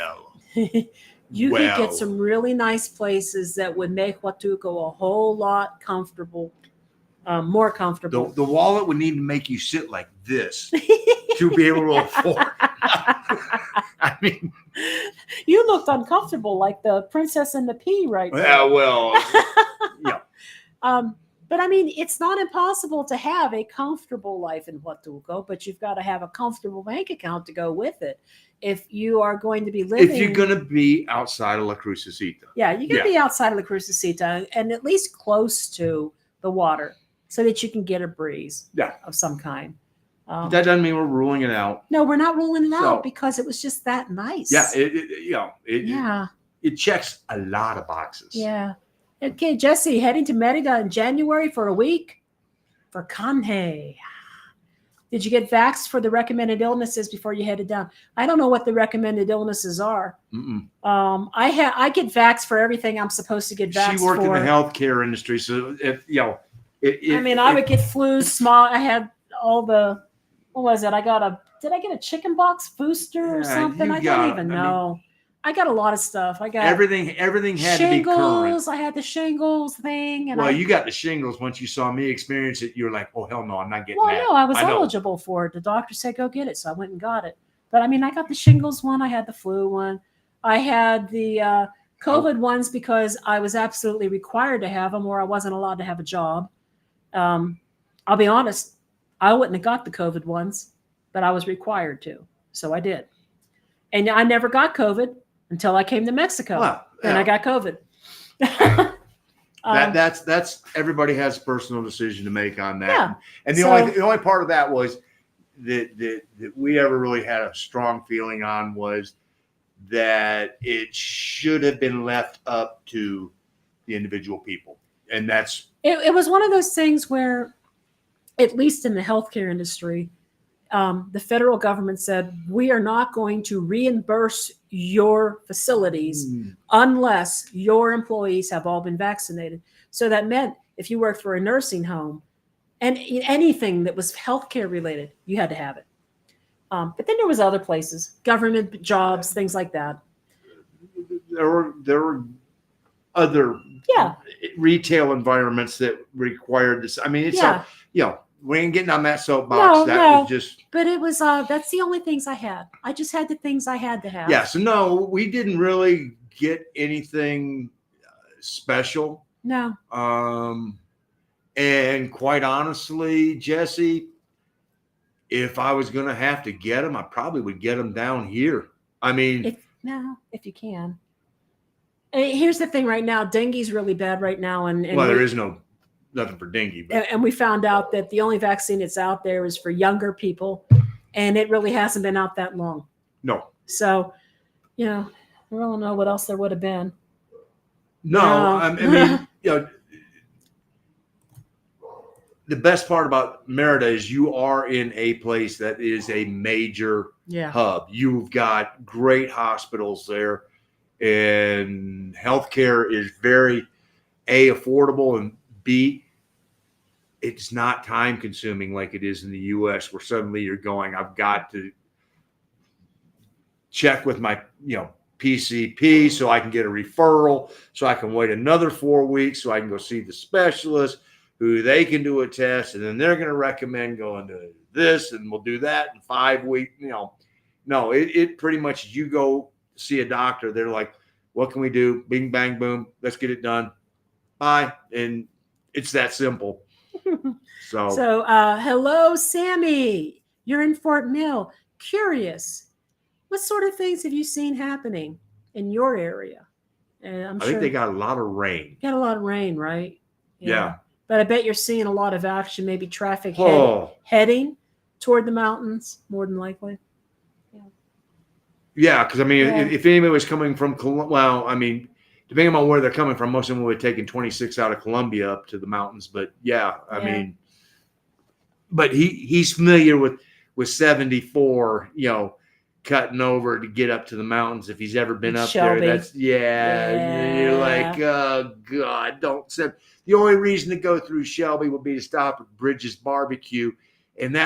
S2: could get some really nice places that would make Huatuco a whole lot more comfortable.
S1: The wallet would need to make you sit like this to be able to afford. I mean,
S2: you looked uncomfortable, like the Princess and the Pea, right?
S1: Yeah, well, yeah.
S2: But I mean, it's not impossible to have a comfortable life in Huatuco, but you've got to have a comfortable bank account to go with it. If you are going to be living,
S1: if you're going to be outside of La Crucecita,
S2: yeah, you're going to be outside of La Crucecita and at least close to the water, so that you can get a breeze, of some kind.
S1: That doesn't mean we're ruling it out.
S2: No, we're not ruling it out because it was just that nice.
S1: Yeah, it checks a lot of boxes.
S2: Yeah. Okay, Jesse, heading to Merida in January for a week for Canhe. Did you get vaxxed for the recommended illnesses before you headed down? I don't know what the recommended illnesses are. I get vaxxed for everything I'm supposed to get vaxxed for.
S1: She worked in the healthcare industry, so
S2: I would get flu, small. I had all the. What was it? Did I get a chicken pox booster or something? I don't even know. I got a lot of stuff. I got
S1: everything had to be current.
S2: I had the shingles thing. And
S1: you got the shingles. Once you saw me experience it, you were like, oh, hell no, I'm not getting that.
S2: Well, no, I was eligible for it. The doctor said, go get it. So I went and got it. But I mean, I got the shingles one. I had the flu one. I had the COVID ones because I was absolutely required to have them, or I wasn't allowed to have a job. I'll be honest, I wouldn't have got the COVID ones, but I was required to, so I did. And I never got COVID until I came to Mexico.
S1: Well,
S2: Then
S1: yeah.
S2: I got COVID.
S1: That's everybody has a personal decision to make on that.
S2: Yeah.
S1: And the only part of that was that we ever really had a strong feeling on was that it should have been left up to the individual people. And that's
S2: it was one of those things where, at least in the healthcare industry, the federal government said, we are not going to reimburse your facilities unless your employees have all been vaccinated. So that meant if you worked for a nursing home and anything that was healthcare related, you had to have it. But then there was other places, government jobs, things like that.
S1: There were other retail environments that required this. I mean, it's we ain't getting on that soapbox. Was just.
S2: But it was that's the only things I had. I just had the things I had to have.
S1: Yeah. So no, we didn't really get anything special.
S2: No.
S1: And quite honestly, Jesse, if I was going to have to get them, I probably would get them down here. I mean,
S2: if you can. And here's the thing right now, dengue's really bad right now. And
S1: there is nothing for dengue. But.
S2: And we found out that the only vaccine that's out there is for younger people, and it really hasn't been out that long.
S1: No.
S2: So, I don't know what else there would have been.
S1: No. I mean, the best part about Merida is you are in a place that is a major hub. You've got great hospitals there, and healthcare is very affordable, and B, it's not time consuming like it is in the US, where suddenly you're going, I've got to check with my PCP so I can get a referral, so I can wait another 4 weeks so I can go see the specialist, who they can do a test, and then they're going to recommend going to this, and we'll do that in 5 weeks. No, it pretty much, you go see a doctor, they're like, what can we do? Bing, bang, boom. Let's get it done. Bye. And it's that simple. So
S2: hello, Sammy. You're in Fort Mill. Curious, what sort of things have you seen happening in your area? And
S1: I think they got a lot of rain.
S2: Got a lot of rain, right?
S1: Yeah.
S2: But I bet you're seeing a lot of action, maybe traffic heading toward the mountains, more than likely.
S1: Yeah, because I mean, if anybody was coming from, depending on where they're coming from, most of them would have taken 26 out of Columbia up to the mountains. But I mean, but he's familiar with 74, cutting over to get up to the mountains. If he's ever been up
S2: Shelby.
S1: there, that's you're like, oh God, don't send. The only reason to go through Shelby would be to stop at Bridges Barbecue, and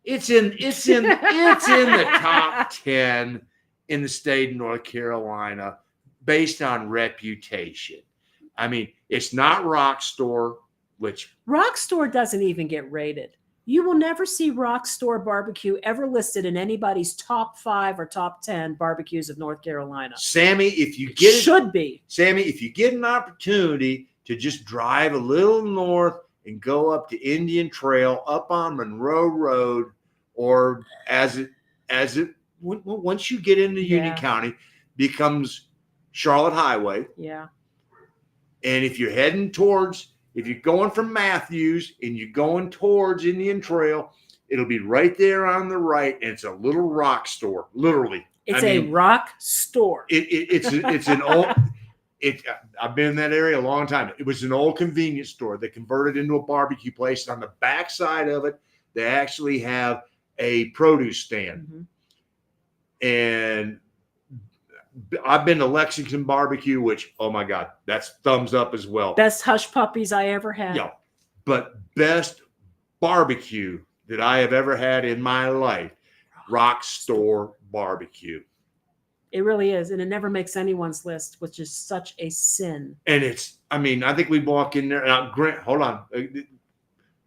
S1: it's in the top 10 in the state of North Carolina based on reputation. I mean, it's not Rock Store, which
S2: Rock Store doesn't even get rated. You will never see Rock Store Barbecue ever listed in anybody's top 5 or top 10 barbecues of North Carolina.
S1: Sammy, if you get an opportunity to just drive a little north and go up to Indian Trail, up on Monroe Road, or once you get into Union County, becomes Charlotte Highway.
S2: Yeah.
S1: And if you're going from Matthews and you're going towards Indian Trail, it'll be right there on the right, and it's a little Rock Store, literally.
S2: It's a Rock Store.
S1: It's an old. I've been in that area a long time. It was an old convenience store. They converted into a barbecue place. On the back side of it, they actually have a produce stand. Mm-hmm. And I've been to Lexington Barbecue, which, oh my God, that's thumbs up as well.
S2: Best hush puppies I ever had.
S1: Yeah, but best barbecue that I have ever had in my life, Rock Store Barbecue.
S2: It really is, and it never makes anyone's list, which is such a sin.
S1: And I think we walk in there. Now, Grant, hold on.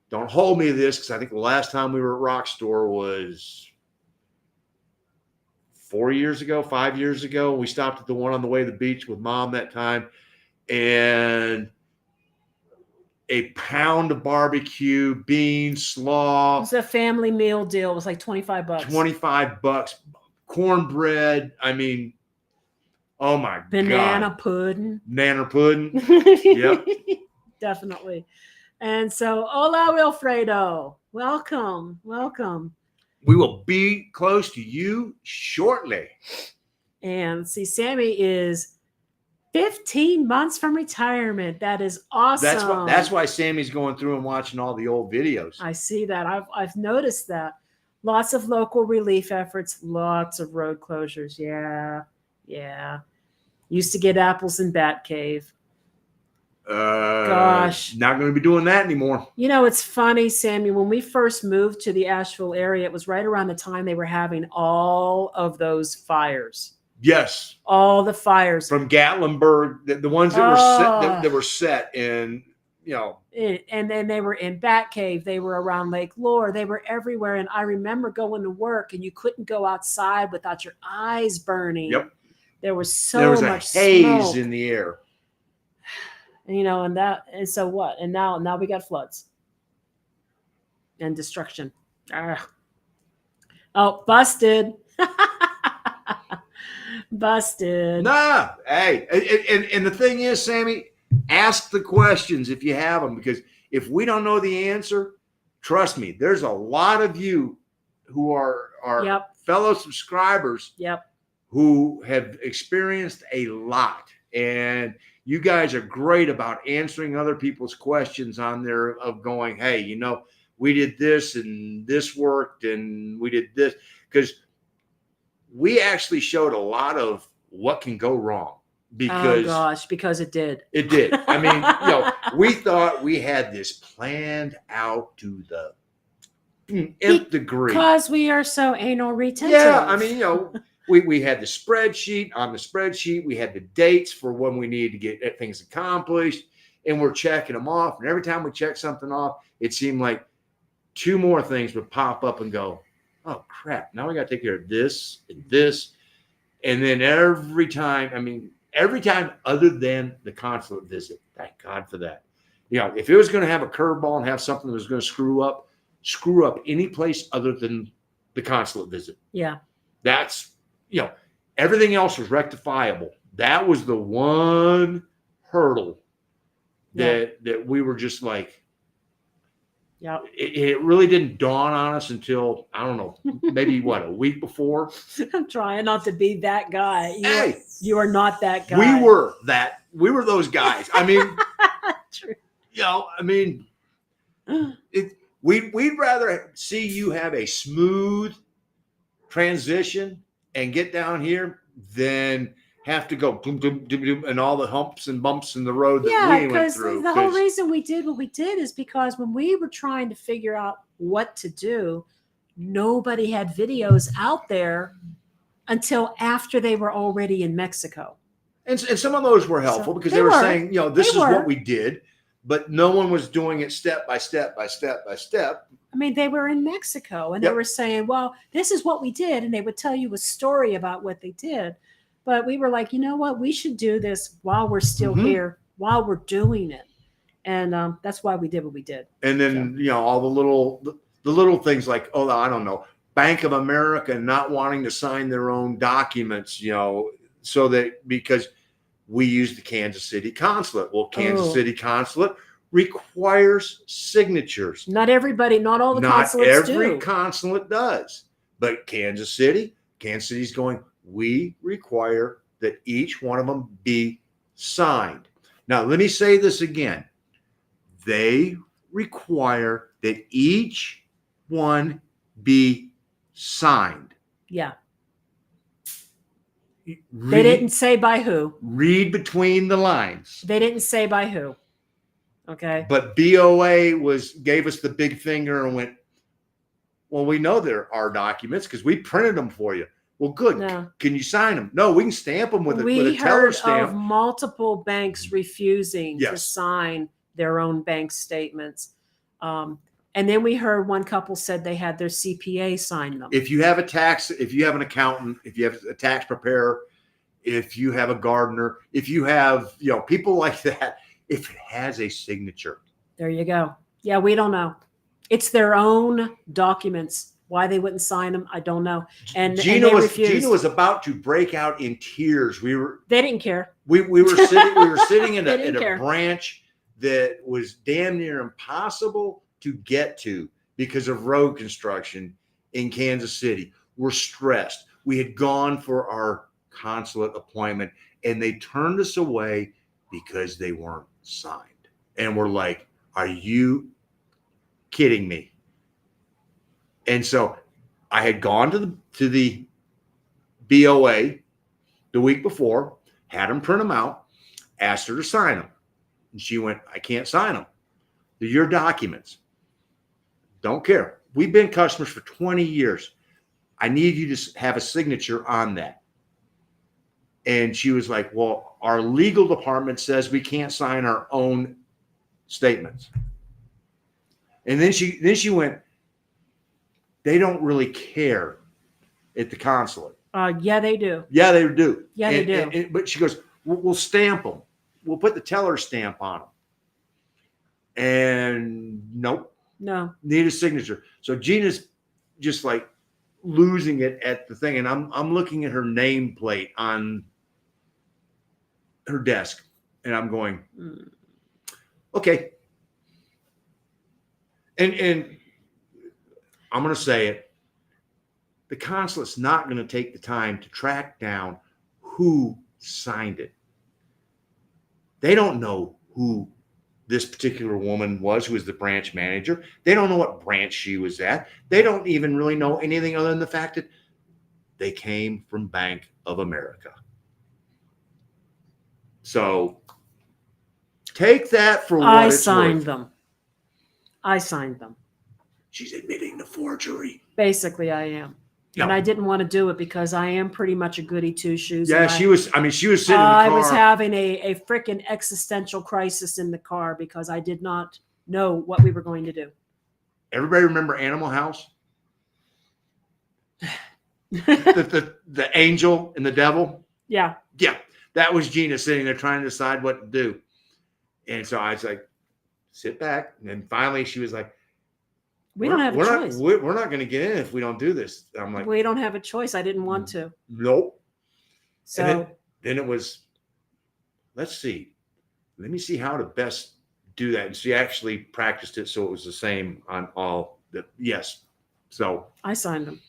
S1: Don't hold me to this, because I think the last time we were at Rock Store was 4 years ago, 5 years ago. We stopped at the one on the way to the beach with Mom that time, and a pound of barbecue, beans,
S2: It
S1: slaw,
S2: was a family meal deal. It was like $25.
S1: $25, cornbread. I mean, oh my
S2: Banana
S1: God.
S2: pudding.
S1: Banana pudding. Yep.
S2: Definitely. And so, hola, Wilfredo. Welcome. Welcome.
S1: We will be close to you shortly.
S2: And see, Sammy is 15 months from retirement. That is awesome.
S1: That's why Sammy's going through and watching all the old videos.
S2: I see that. I've noticed that. Lots of local relief efforts, lots of road closures. Yeah. Yeah. Used to get apples in Bat Cave. Gosh.
S1: Not going to be doing that anymore.
S2: You know, it's funny, Sammy, when we first moved to the Asheville area, it was right around the time they were having all of those fires.
S1: Yes.
S2: All the fires.
S1: From Gatlinburg, the ones that were set in, you know.
S2: And then they were in Bat Cave. They were around Lake Lure. They were everywhere. And I remember going to work and you couldn't go outside without your eyes burning.
S1: Yep.
S2: There was
S1: there was
S2: much
S1: a haze
S2: smoke.
S1: in the air.
S2: You know, and so what? And now we got floods and destruction. Oh, busted. Busted.
S1: Nah, hey, and the thing is, Sammy, ask the questions if you have them, because if we don't know the answer, trust me, there's a lot of you who are
S2: Yep.
S1: fellow subscribers
S2: Yep.
S1: who have experienced a lot, and you guys are great about answering other people's questions on there of going, hey, you know, we did this and this worked and we did this, because we actually showed a lot of what can go wrong. Because
S2: oh gosh, because it did.
S1: It did. I mean, you know, we thought we had this planned out to the nth degree.
S2: Because we are so anal retentive.
S1: Yeah, I mean, you know, we had the spreadsheet. On the spreadsheet, we had the dates for when we needed to get things accomplished, and we're checking them off. And every time we check something off, it seemed like 2 more things would pop up and go, oh crap, now we got to take care of this and this. And then every time other than the consulate visit, thank God for that. You know, if it was going to have a curveball and have something that was going to screw up any place other than the consulate visit.
S2: Yeah.
S1: That's, you know, everything else was rectifiable. That was the one hurdle that we were just like,
S2: yeah,
S1: it really didn't dawn on us until, I don't know, maybe what, a week before.
S2: I'm trying not to be that guy. You are not that guy.
S1: We were those guys. I mean,
S2: True.
S1: You know, I mean, we'd rather see you have a smooth transition and get down here than have to go boom, boom, boom, boom, and all the humps and bumps in the road that we went through.
S2: The whole reason we did what we did is because when we were trying to figure out what to do, nobody had videos out there until after they were already in Mexico.
S1: And some of those were helpful because they were saying, you know, this is what we did, but no one was doing it step by step by step by step.
S2: I mean, they were in Mexico and they were saying, well, this is what we did. And they would tell you a story about what they did. But we were like, you know what? We should do this while we're still here, while we're doing it. And that's why we did what we did.
S1: And then, you know, all the little things like, oh, I don't know, Bank of America not wanting to sign their own documents, you know, so that because we use the Kansas City Consulate. Well, Kansas City Consulate requires signatures.
S2: Not all the consulates do.
S1: Not every consulate does. But Kansas City's going, we require that each one of them be signed. Now, let me say this again. They require that each one be signed.
S2: Yeah. They didn't say by who.
S1: Read between the lines.
S2: They didn't say by who. Okay.
S1: But BOA gave us the big finger and went, well, we know there are documents because we printed them for you. Well, good.
S2: No.
S1: Can you sign them? No, we can stamp them with a teller stamp.
S2: We heard of multiple banks refusing to sign their own bank statements. And then we heard one couple said they had their CPA sign them.
S1: If you have an accountant, if you have a tax preparer, if you have a gardener, if you have, people like that, if it has a signature.
S2: There you go. Yeah, we don't know. It's their own documents. Why they wouldn't sign them, I don't know. And
S1: Gina
S2: they refused.
S1: Gina was about to break out in tears.
S2: They didn't care.
S1: We were sitting in
S2: They didn't
S1: a
S2: care.
S1: branch that was damn near impossible to get to because of road construction in Kansas City. We're stressed. We had gone for our consulate appointment and they turned us away because they weren't signed. And we're like, are you kidding me? And so I had gone to the BOA the week before, had them print them out, asked her to sign them. And she went, I can't sign them. They're your documents. Don't care. We've been customers for 20 years. I need you to have a signature on that. And she was like, well, our legal department says we can't sign our own statements. And then she went, they don't really care at the consulate.
S2: Yeah, they do.
S1: Yeah, they do.
S2: Yeah, they do.
S1: But she goes, we'll stamp them. We'll put the teller stamp on them. And nope.
S2: No.
S1: Need a signature. So Gina's just like losing it at the thing. And I'm looking at her nameplate on her desk. And I'm going, okay. And I'm going to say it. The consulate's not going to take the time to track down who signed it. They don't know who this particular woman was, who was the branch manager. They don't know what branch she was at. They don't even really know anything other than the fact that they came from Bank of America. So take that for what it's worth.
S2: I signed them.
S1: She's admitting to forgery.
S2: Basically, I am.
S1: No.
S2: And I didn't want to do it because I am pretty much a goody two shoes.
S1: Yeah, she was sitting in the car.
S2: I was having a freaking existential crisis in the car because I did not know what we were going to do.
S1: Everybody remember Animal House? the angel and the devil?
S2: Yeah.
S1: Yeah. That was Gina sitting there trying to decide what to do. And so I was like, sit back. And then finally she was like,
S2: we don't have a choice.
S1: We're not going to get in if we don't do this. I'm like,
S2: we don't have a choice. I didn't want to.
S1: Nope.
S2: So
S1: then it was, let's see. Let me see how to best do that. And she actually practiced it so it was the same on all the yes. So
S2: I signed them.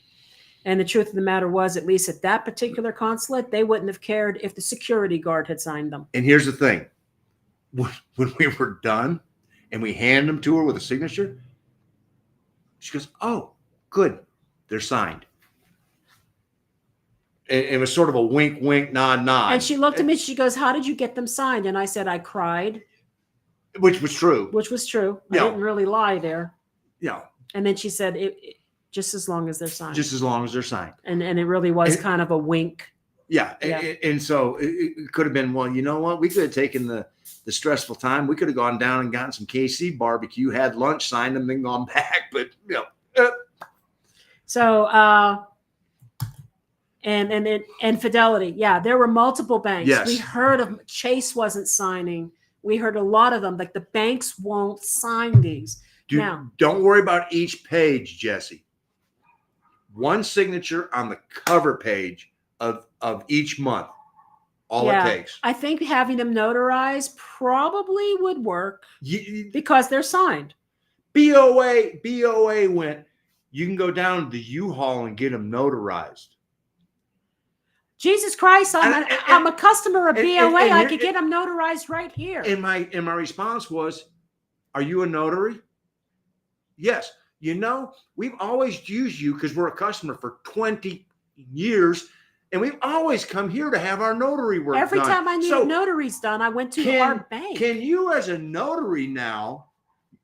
S2: And the truth of the matter was, at least at that particular consulate, they wouldn't have cared if the security guard had signed them.
S1: And here's the thing. When we were done and we handed them to her with a signature, she goes, oh, good. They're signed. And it was sort of a wink, wink, nod, nod.
S2: And she looked at me. She goes, how did you get them signed? And I said, I cried.
S1: Which was true.
S2: Which was true.
S1: Yeah.
S2: I didn't really lie there.
S1: Yeah.
S2: And then she said, just as long as they're signed.
S1: Just as long as they're signed.
S2: And it really was kind of a wink.
S1: Yeah. And so it could have been, well, you know what? We could have taken the stressful time. We could have gone down and gotten some KC barbecue, had lunch, signed them, then gone back. But,
S2: So, and Fidelity. Yeah, there were multiple banks.
S1: Yes.
S2: We heard of Chase wasn't signing. We heard a lot of them. Like the banks won't sign these.
S1: Don't worry about each page, Jesse. One signature on the cover page of each month. All it takes.
S2: I think having them notarized probably would work because they're signed.
S1: BOA went, you can go down to the U-Haul and get them notarized.
S2: Jesus Christ, I'm a customer of BOA. I could get them notarized right here.
S1: And my response was, are you a notary? Yes. You know, we've always used you because we're a customer for 20 years. And we've always come here to have our notary work done.
S2: Every time I need notaries done, I went to our bank.
S1: Can you, as a notary now,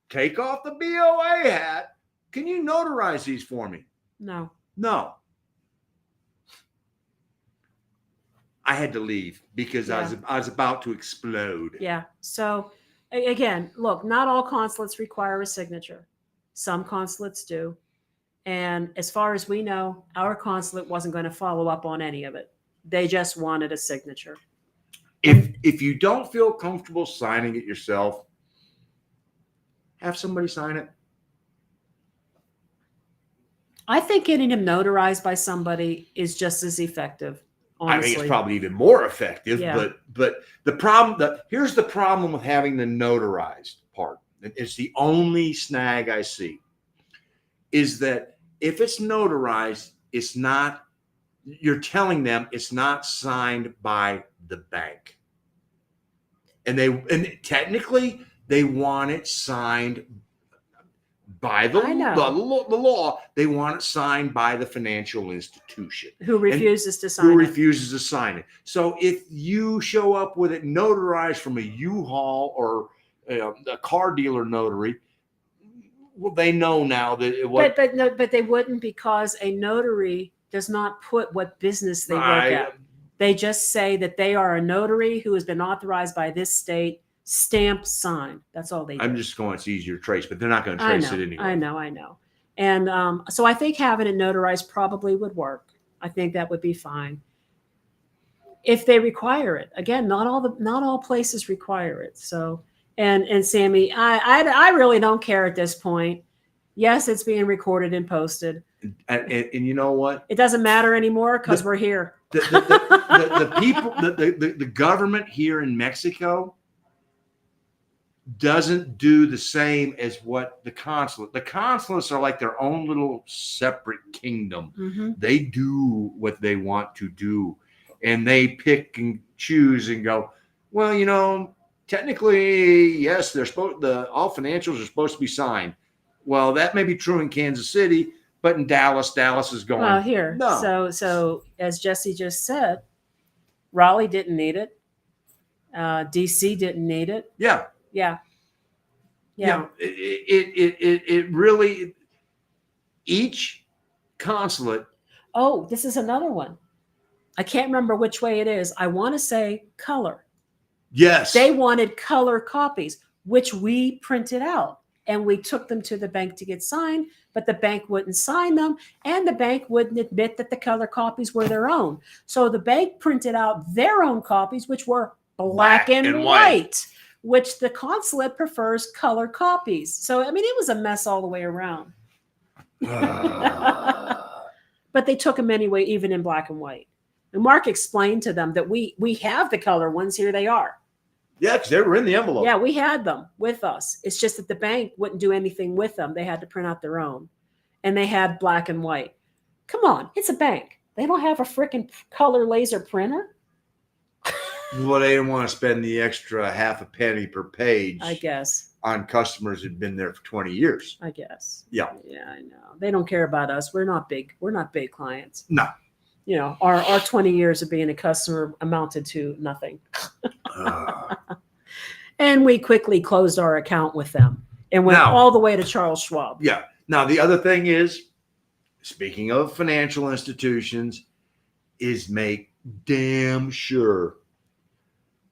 S1: take off the BOA hat? Can you notarize these for me?
S2: No.
S1: I had to leave because I was about to explode.
S2: Yeah. So again, look, not all consulates require a signature. Some consulates do. And as far as we know, our consulate wasn't going to follow up on any of it. They just wanted a signature.
S1: If you don't feel comfortable signing it yourself, have somebody sign it.
S2: I think getting them notarized by somebody is just as effective. Honestly.
S1: I think it's probably even more effective.
S2: Yeah.
S1: But the problem, here's the problem with having the notarized part. It's the only snag I see, is that if it's notarized, it's not. You're telling them it's not signed by the bank, and technically they want it signed by the law. They want it signed by the financial institution
S2: who refuses to sign
S1: who
S2: it.
S1: refuses to sign it. So if you show up with it notarized from a U-Haul or a car dealer notary, well, they know now that it was.
S2: But they wouldn't, because a notary does not put what business they work at. They just say that they are a notary who has been authorized by this state, stamp, signed. That's all they do.
S1: I'm just going, it's easier to trace, but they're not going to trace it anyway.
S2: I know. And so I think having it notarized probably would work. I think that would be fine. If they require it. Again, not all places require it. So, and Sammy, I really don't care at this point. Yes, it's being recorded and posted.
S1: And you know what?
S2: It doesn't matter anymore because we're here.
S1: The people, the government here in Mexico doesn't do the same as what the consulate. The consulates are like their own little separate kingdom.
S2: Mm-hmm.
S1: They do what they want to do, and they pick and choose and go, well, technically, yes, all financials are supposed to be signed. Well, that may be true in Kansas City, but in Dallas is going.
S2: Well, here.
S1: No.
S2: So as Jesse just said, Raleigh didn't need it. DC didn't need it.
S1: Yeah. It really, each consulate.
S2: Oh, this is another one. I can't remember which way it is. I want to say color.
S1: Yes.
S2: They wanted color copies, which we printed out, and we took them to the bank to get signed, but the bank wouldn't sign them, and the bank wouldn't admit that the color copies were their own. So the bank printed out their own copies, which were black and white, which the consulate prefers color copies. So, I mean, it was a mess all the way around. But they took them anyway, even in black and white. And Mark explained to them that we have the color ones. Here they are.
S1: Yeah, because they were in the envelope.
S2: Yeah, we had them with us. It's just that the bank wouldn't do anything with them. They had to print out their own. And they had black and white. Come on, it's a bank. They don't have a freaking color laser printer.
S1: Well, they didn't want to spend the extra half a penny per page,
S2: I guess,
S1: on customers who'd been there for 20 years.
S2: I guess.
S1: Yeah.
S2: Yeah, I know. They don't care about us. We're not big clients.
S1: No.
S2: Our 20 years of being a customer amounted to nothing. And we quickly closed our account with them and went all the way to Charles Schwab.
S1: Yeah. Now, the other thing is, speaking of financial institutions, is make damn sure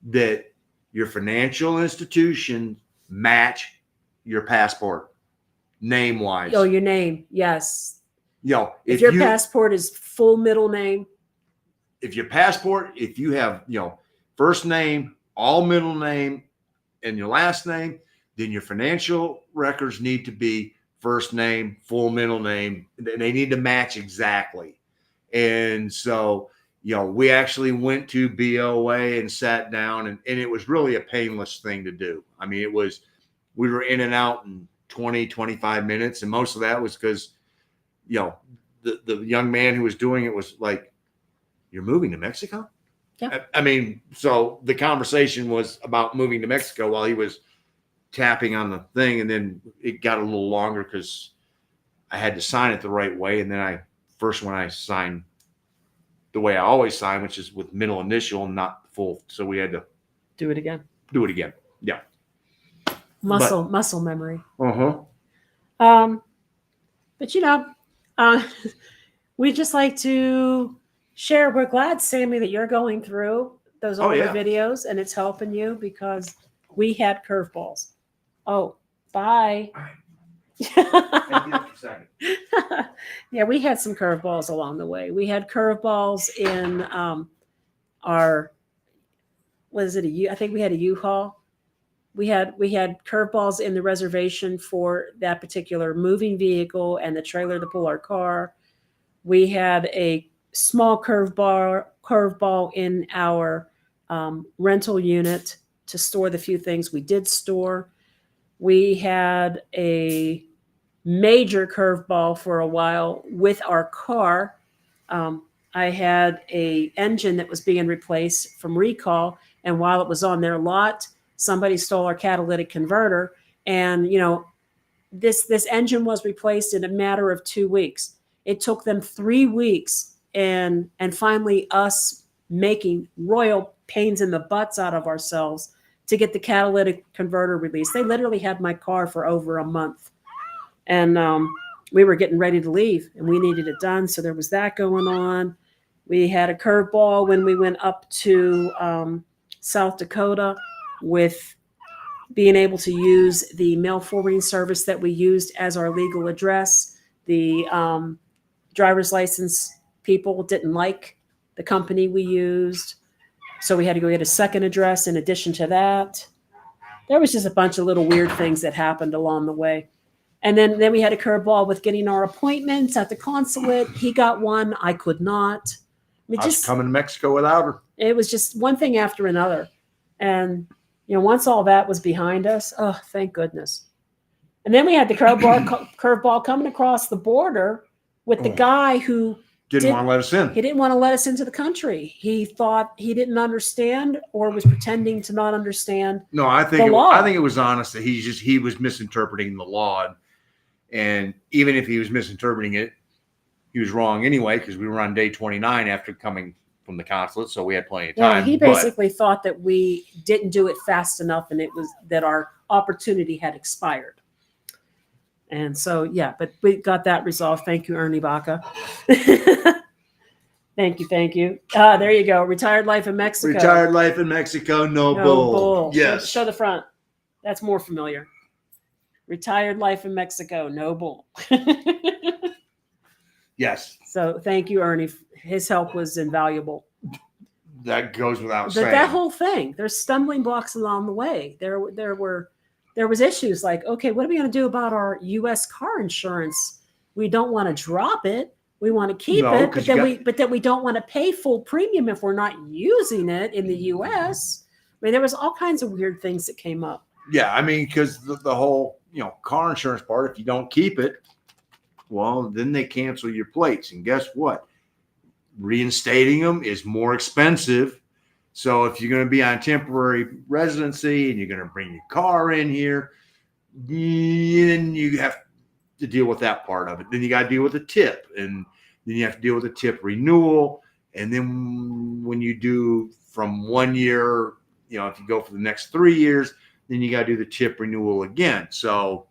S1: that your financial institution match your passport name-wise.
S2: Oh, your name. Yes.
S1: If
S2: your passport is full middle name.
S1: If your passport, if you have, first name, all middle name, and your last name, then your financial records need to be first name, full middle name. They need to match exactly. And so, we actually went to BOA and sat down, and it was really a painless thing to do. I mean, we were in and out in 20, 25 minutes. And most of that was because, the young man who was doing it was like, "You're moving to Mexico?"
S2: Yeah.
S1: I mean, so the conversation was about moving to Mexico while he was tapping on the thing. And then it got a little longer because I had to sign it the right way. And then when I signed the way I always sign, which is with middle initial, not full. So we had to
S2: do it again.
S1: Yeah.
S2: Muscle memory.
S1: Uh-huh.
S2: But we just like to share. We're glad, Sammy, that you're going through those older videos and it's helping you, because we had curveballs. Oh, bye.
S1: Thank you for a second.
S2: Yeah, we had some curveballs along the way. We had curveballs in our, what is it? I think we had a U-Haul. We had curveballs in the reservation for that particular moving vehicle and the trailer to pull our car. We had a small curveball in our rental unit to store the few things we did store. We had a major curveball for a while with our car. I had a engine that was being replaced from recall, and while it was on their lot, somebody stole our catalytic converter, and this engine was replaced in a matter of 2 weeks. It took them 3 weeks, and finally us making royal pains in the butts out of ourselves to get the catalytic converter released. They literally had my car for over a month, and we were getting ready to leave, and we needed it done. So there was that going on. We had a curveball when we went up to South Dakota with being able to use the mail forwarding service that we used as our legal address. The driver's license people didn't like the company we used, so we had to go get a second address in addition to that. There was just a bunch of little weird things that happened along the way. And then we had a curveball with getting our appointments at the consulate. He got one. I could not.
S1: I was coming to Mexico without her.
S2: It was just one thing after another. And, once all that was behind us, oh, thank goodness. And then we had the curveball coming across the border with the guy who
S1: didn't want to let us in.
S2: He didn't want to let us into the country. He thought he didn't understand or was pretending to not understand.
S1: No, I think it was honest that he was misinterpreting the law. And even if he was misinterpreting it, he was wrong anyway, because we were on day 29 after coming from the consulate, so we had plenty of time.
S2: Yeah, he basically thought that we didn't do it fast enough, and it was that our opportunity had expired. And so, yeah, but we got that resolved. Thank you, Ernie Baca. Thank you. There you go. Retired life in Mexico.
S1: Retired life in Mexico, no bull. Yes.
S2: Show the front. That's more familiar. Retired life in Mexico, no bull.
S1: Yes.
S2: So thank you, Ernie. His help was invaluable.
S1: That goes without saying.
S2: That whole thing, there's stumbling blocks along the way. There was issues like, okay, what are we going to do about our U.S. car insurance? We don't want to drop it. We want to keep it, but then we don't want to pay full premium if we're not using it in the U.S. I mean, there was all kinds of weird things that came up.
S1: Yeah, I mean, because the whole car insurance part, if you don't keep it, well, then they cancel your plates, and guess what? Reinstating them is more expensive. So if you're going to be on temporary residency and you're going to bring your car in here, then you have to deal with that part of it. Then you got to deal with the tip, and then you have to deal with the tip renewal. And then when you do from 1 year, if you go for the next 3 years, then you got to do the tip renewal again. So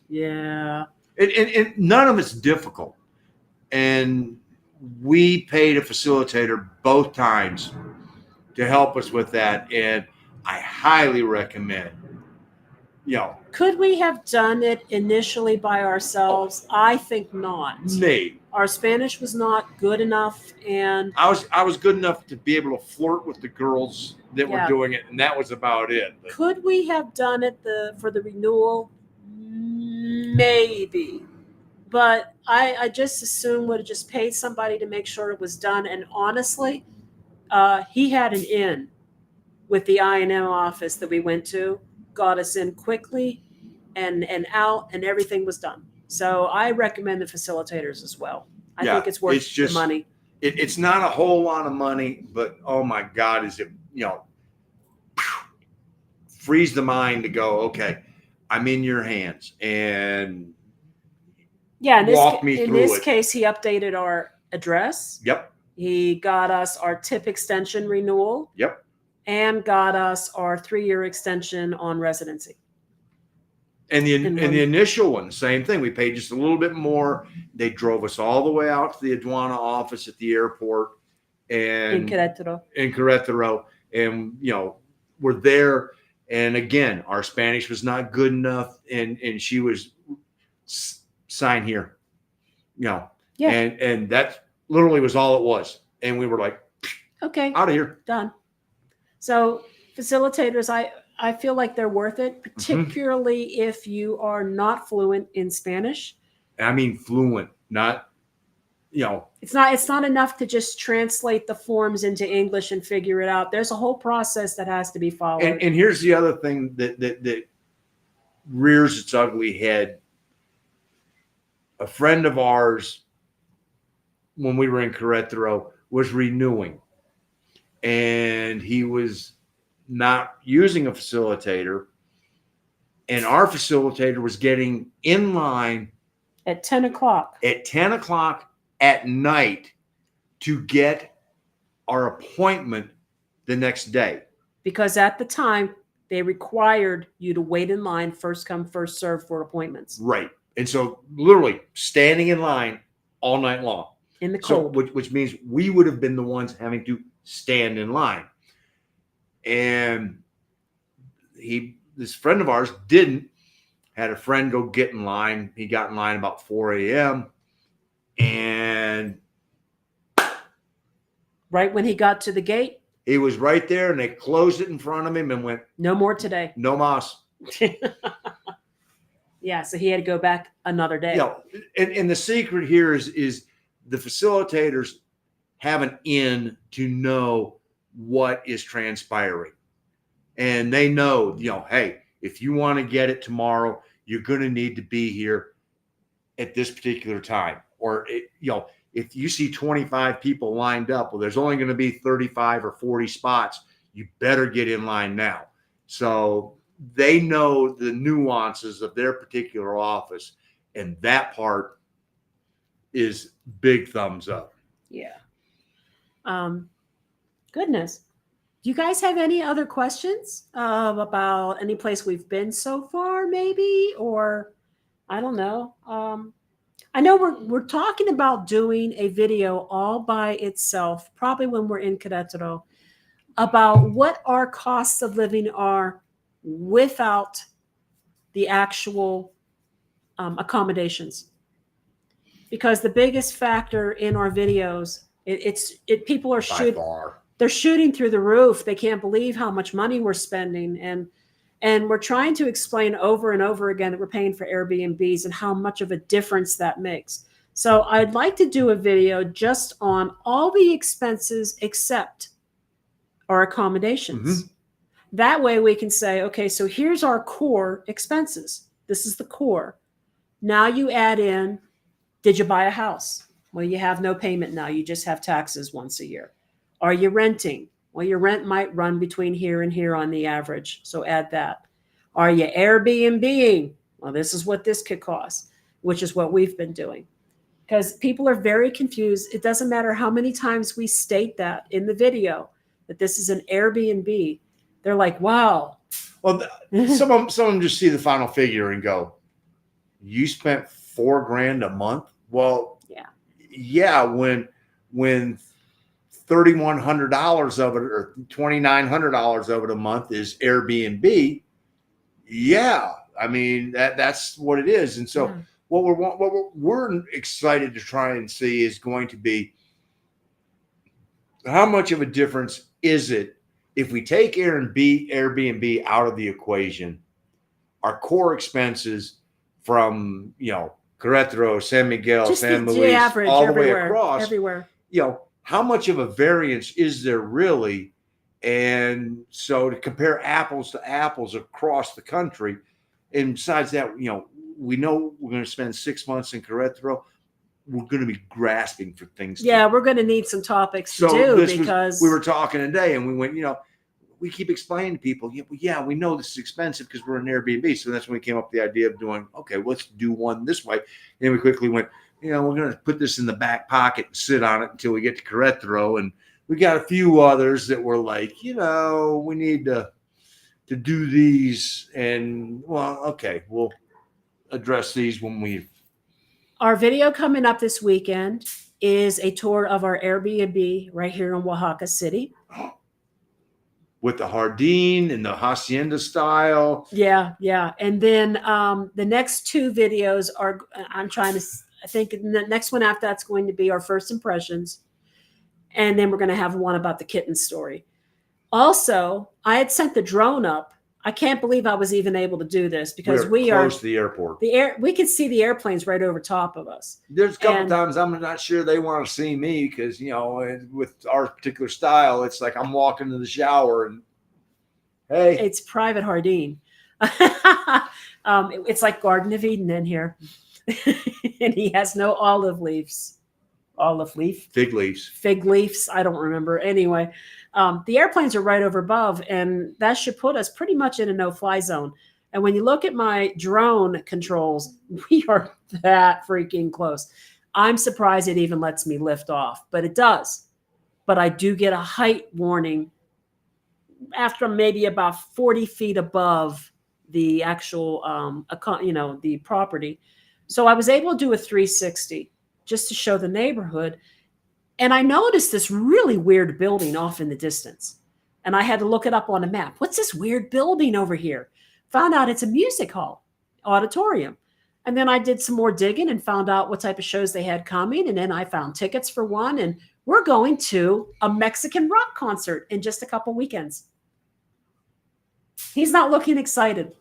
S2: yeah.
S1: And none of it's difficult. And we paid a facilitator both times to help us with that. And I highly recommend,
S2: Could we have done it initially by ourselves? I think not.
S1: Maybe.
S2: Our Spanish was not good enough. And
S1: I was good enough to be able to flirt with the girls that were doing it. And that was about it. But
S2: could we have done it for the renewal? Maybe. But I just assume would have just paid somebody to make sure it was done. And honestly, he had an in with the I&M office that we went to, got us in quickly and out, and everything was done. So I recommend the facilitators as well. I think it's worth the money.
S1: It's not a whole lot of money, but oh my God, is it, frees the mind to go, okay, I'm in your hands, and walk me through it.
S2: In this case, he updated our address.
S1: Yep.
S2: He got us our tip extension renewal.
S1: Yep.
S2: And got us our 3-year extension on residency.
S1: And the initial one, same thing. We paid just a little bit more. They drove us all the way out to the aduana office at the airport, and
S2: in Querétaro.
S1: And we're there. And again, our Spanish was not good enough, and she was sign here,
S2: Yeah.
S1: and that literally was all it was. And we were like,
S2: Okay.
S1: out of here.
S2: Done. So facilitators, I feel like they're worth it, particularly if you are not fluent in Spanish.
S1: I mean, fluent, not,
S2: It's not enough to just translate the forms into English and figure it out. There's a whole process that has to be followed.
S1: And here's the other thing that rears its ugly head. A friend of ours, when we were in Querétaro, was renewing, and he was not using a facilitator, and our facilitator was getting in line
S2: at 10 o'clock.
S1: At 10 o'clock at night to get our appointment the next day.
S2: Because at the time, they required you to wait in line, first come, first serve for appointments.
S1: Right. And so literally standing in line all night long.
S2: In the cold.
S1: So, which means we would have been the ones having to stand in line. And this friend of ours had a friend go get in line. He got in line about 4 a.m. And
S2: right when he got to the gate,
S1: he was right there, and they closed it in front of him and went,
S2: no more today.
S1: No mas.
S2: Yeah, so he had to go back another day.
S1: And the secret here is the facilitators have an in to know what is transpiring. And they know, hey, if you want to get it tomorrow, you're going to need to be here at this particular time. Or, if you see 25 people lined up, well, there's only going to be 35 or 40 spots. You better get in line now. So they know the nuances of their particular office. And that part is big thumbs up.
S2: Yeah. Goodness. Do you guys have any other questions about any place we've been so far, maybe? Or I don't know. I know we're talking about doing a video all by itself, probably when we're in Querétaro, about what our costs of living are without the actual accommodations. Because the biggest factor in our videos, people are they're shooting through the roof. They can't believe how much money we're spending. And we're trying to explain over and over again that we're paying for Airbnbs and how much of a difference that makes. So I'd like to do a video just on all the expenses except our accommodations. Mm-hmm. That way we can say, okay, so here's our core expenses. This is the core. Now you add in, did you buy a house? Well, you have no payment now. You just have taxes once a year. Are you renting? Well, your rent might run between here and here on the average. So add that. Are you Airbnb-ing? Well, this is what this could cost, which is what we've been doing. Because people are very confused. It doesn't matter how many times we state that in the video, that this is an Airbnb. They're like, wow.
S1: Well, some of them just see the final figure and go, you spent $4,000 a month? Well, yeah, when $3,100 of it or $2,900 of it a month is Airbnb. Yeah, I mean that's what it is. And so what we're excited to try and see is going to be how much of a difference is it if we take Airbnb out of the equation, our core expenses from Querétaro, San Miguel,
S2: just
S1: San Luis,
S2: average,
S1: all the way across,
S2: everywhere.
S1: How much of a variance is there really? And so to compare apples to apples across the country, and besides that, we know we're going to spend 6 months in Querétaro. We're going to be grasping for things.
S2: Yeah, we're going to need some topics to do because
S1: we were talking today and we went, we keep explaining to people, yeah, we know this is expensive because we're in Airbnb. So that's when we came up with the idea of doing, okay, let's do one this way. And we quickly went, we're going to put this in the back pocket and sit on it until we get to Querétaro. And we got a few others that were like, we need to do these. And well, okay, we'll address these when
S2: Our video coming up this weekend is a tour of our Airbnb right here in Oaxaca City.
S1: with the Jardine and the Hacienda style.
S2: Yeah, yeah. And then the next two videos are, I think the next one after that's going to be our first impressions. And then we're going to have one about the kitten story. Also, I had sent the drone up. I can't believe I was even able to do this because we are
S1: close to the airport.
S2: We can see the airplanes right over top of us.
S1: There's a couple times I'm not sure they want to see me because, you know, with our particular style, it's like I'm walking to the shower and, hey.
S2: It's private Jardine. It's like Garden of Eden in here. And he has no olive leaves. Olive leaf?
S1: Fig leaves.
S2: Fig leaves. I don't remember. Anyway, the airplanes are right over above, and that should put us pretty much in a no-fly zone. And when you look at my drone controls, we are that freaking close. I'm surprised it even lets me lift off, but it does. But I do get a height warning after maybe about 40 feet above the actual, the property. So I was able to do a 360 just to show the neighborhood. And I noticed this really weird building off in the distance. And I had to look it up on a map. What's this weird building over here? Found out it's a music hall, auditorium. And then I did some more digging and found out what type of shows they had coming. And then I found tickets for one. And we're going to a Mexican rock concert in just a couple weekends. He's not looking excited.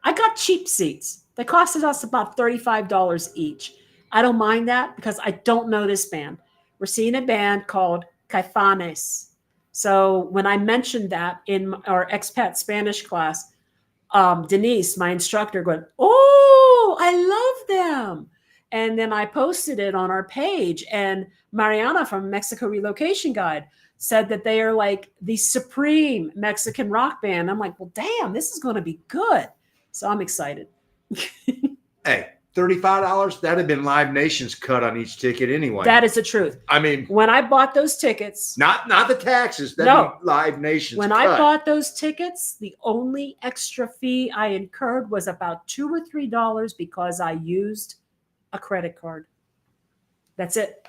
S2: I got cheap seats. They costed us about $35 each. I don't mind that because I don't know this band. We're seeing a band called Caifanes. So when I mentioned that in our expat Spanish class, Denise, my instructor, going, "Oh, I love them." And then I posted it on our page, and Mariana from Mexico Relocation Guide said that they are like the supreme Mexican rock band. I'm like, well, damn, this is going to be good. So I'm excited.
S1: Hey, $35, that'd have been Live Nation's cut on each ticket anyway.
S2: That is the truth.
S1: I mean,
S2: when I bought those tickets,
S1: not the taxes.
S2: No.
S1: Live Nation's
S2: when
S1: cut.
S2: I bought those tickets, the only extra fee I incurred was about $2 or $3 because I used a credit card. That's it.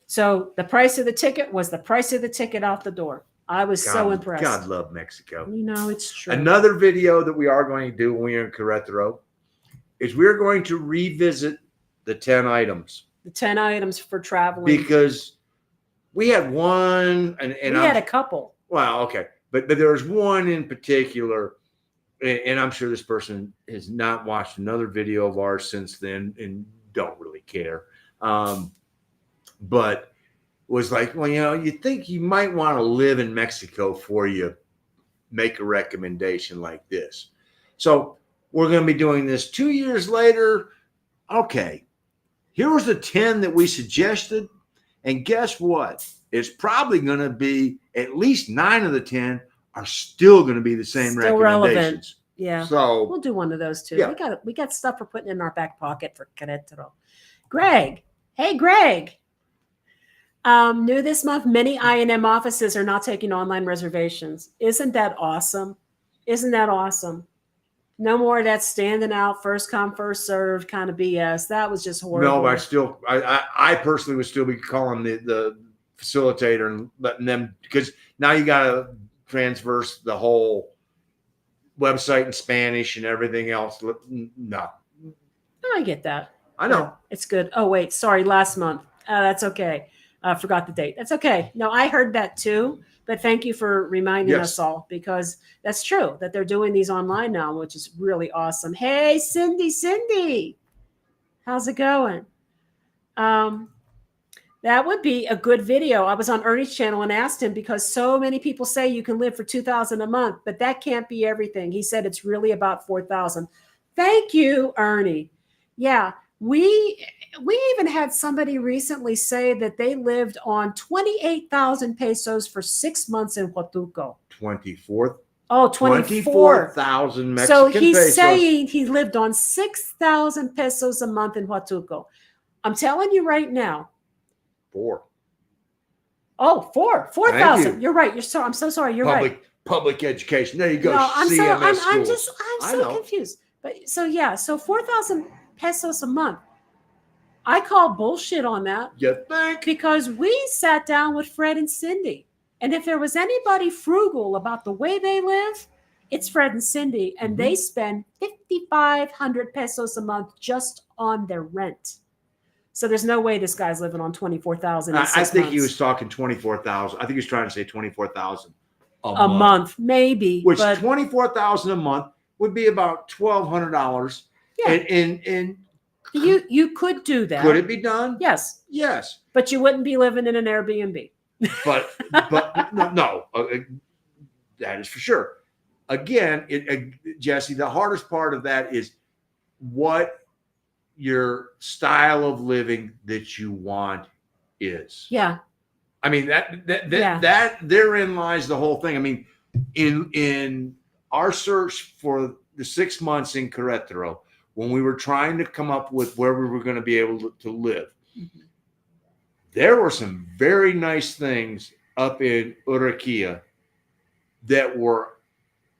S2: So the price of the ticket was the price of the ticket out the door. I was so impressed.
S1: God love Mexico.
S2: You know, it's true.
S1: Another video that we are going to do when we're in Querétaro is we're going to revisit the 10 items.
S2: The 10 items for traveling.
S1: Because we had one, and
S2: we had a couple.
S1: Well, okay. But there was one in particular, and I'm sure this person has not watched another video of ours since then and don't really care. But was like, well, you know, you think you might want to live in Mexico before you make a recommendation like this. So we're going to be doing this 2 years later. Okay, here was the 10 that we suggested. And guess what? It's probably going to be at least 9 of the 10 are still going to be the same
S2: still
S1: recommendations.
S2: Relevant. Yeah.
S1: So
S2: we'll do one of those too.
S1: Yeah.
S2: We got stuff we're putting in our back pocket for Querétaro. Greg. Hey, Greg. New this month, many I&M offices are not taking online reservations. Isn't that awesome? Isn't that awesome? No more of that standing out, first come, first served kind of BS. That was just horrible.
S1: No, I personally would still be calling the facilitator and letting them, because now you got to transverse the whole website in Spanish and everything else. No.
S2: I get that.
S1: I know.
S2: It's good. Oh, wait. Sorry. Last month. That's okay. Forgot the date. That's okay. No, I heard that too. But thank you for reminding us all, because that's true that they're doing these online now, which is really awesome. Hey, Cindy. How's it going? That would be a good video. I was on Ernie's channel and asked him, because so many people say you can live for $2,000 a month, but that can't be everything. He said it's really about $4,000. Thank you, Ernie. Yeah, we even had somebody recently say that they lived on 28,000 pesos for 6 months in Huatuco.
S1: 24,000 Mexican pesos.
S2: So he's saying he lived on 6,000 pesos a month in Huatuco. I'm telling you right now. 4,000. You're right. I'm so sorry. You're right.
S1: Public education. There you go.
S2: No, I'm
S1: CMS
S2: so confused. But so 4,000 pesos a month. I call bullshit on that.
S1: You think?
S2: Because we sat down with Fred and Cindy And if there was anybody frugal about the way they live, it's Fred and Cindy, and they spend 5,500 pesos a month just on their rent. So there's no way this guy's living on 24,000 in 6 months.
S1: I think he was talking 24,000. I think he was trying to say 24,000
S2: a month, maybe.
S1: Which
S2: but
S1: 24,000 a month would be about $1,200.
S2: Yeah.
S1: And
S2: you could do that.
S1: Could it be done?
S2: Yes.
S1: Yes.
S2: But you wouldn't be living in an Airbnb.
S1: But no, that is for sure. Again, Jesse, the hardest part of that is what your style of living that you want is.
S2: Yeah.
S1: I mean, that therein lies the whole thing. I mean, in our search for the 6 months in Querétaro, when we were trying to come up with where we were going to be able to live, there were some very nice things up in Urquía that were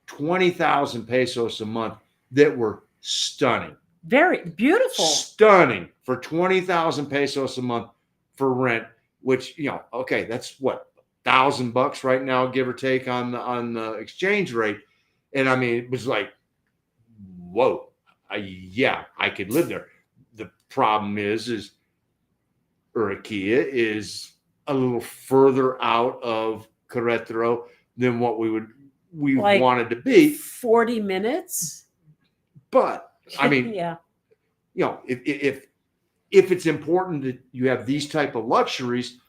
S1: 20,000 pesos a month that were stunning.
S2: Very beautiful.
S1: Stunning for 20,000 pesos a month for rent, which, okay, that's what, $1,000 right now, give or take on the exchange rate. And I mean, it was like, whoa, I could live there. The problem is Urquía is a little further out of Querétaro than what we wanted to be.
S2: 40 minutes.
S1: But I mean,
S2: yeah.
S1: If it's important that you have these type of luxuries,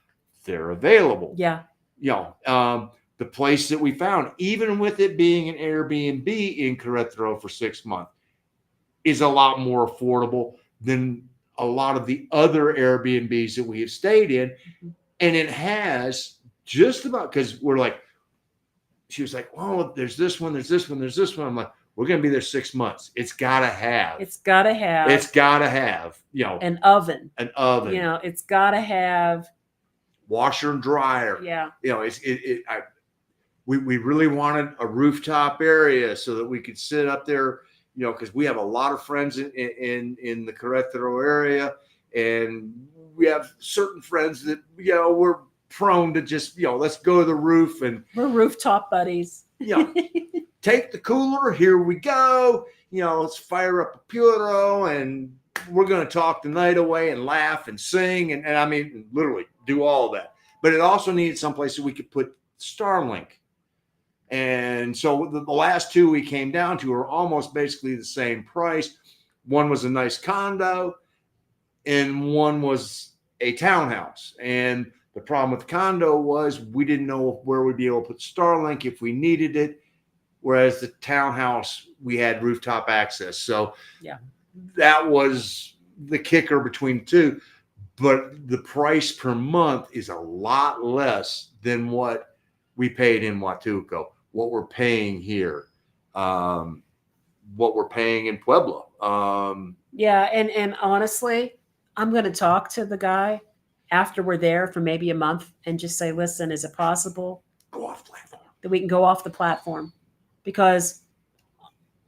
S1: they're available.
S2: Yeah.
S1: The place that we found, even with it being an Airbnb in Querétaro for 6 months, is a lot more affordable than a lot of the other Airbnbs that we have stayed in. And it has just about, because she was like, oh, there's this one, there's this one, there's this one. I'm like, we're going to be there 6 months. It's got to have
S2: an oven. It's got to have
S1: washer and dryer.
S2: Yeah.
S1: We really wanted a rooftop area so that we could sit up there, because we have a lot of friends in the Querétaro area, and we have certain friends that, we're prone to just, let's go to the roof, and
S2: we're rooftop buddies.
S1: Take the cooler, here we go. Let's fire up a puro, and we're going to talk the night away and laugh and sing. And I mean, literally do all that. But it also needed someplace that we could put Starlink. And so the last two we came down to are almost basically the same price. One was a nice condo, and one was a townhouse. And the problem with the condo was we didn't know where we'd be able to put Starlink if we needed it. Whereas the townhouse, we had rooftop access. So that was the kicker between the two. But the price per month is a lot less than what we paid in Huatulco, what we're paying here, what we're paying in Puebla.
S2: And honestly, I'm going to talk to the guy after we're there for maybe a month and just say, listen, is it possible
S1: go off platform
S2: that we can go off the platform? Because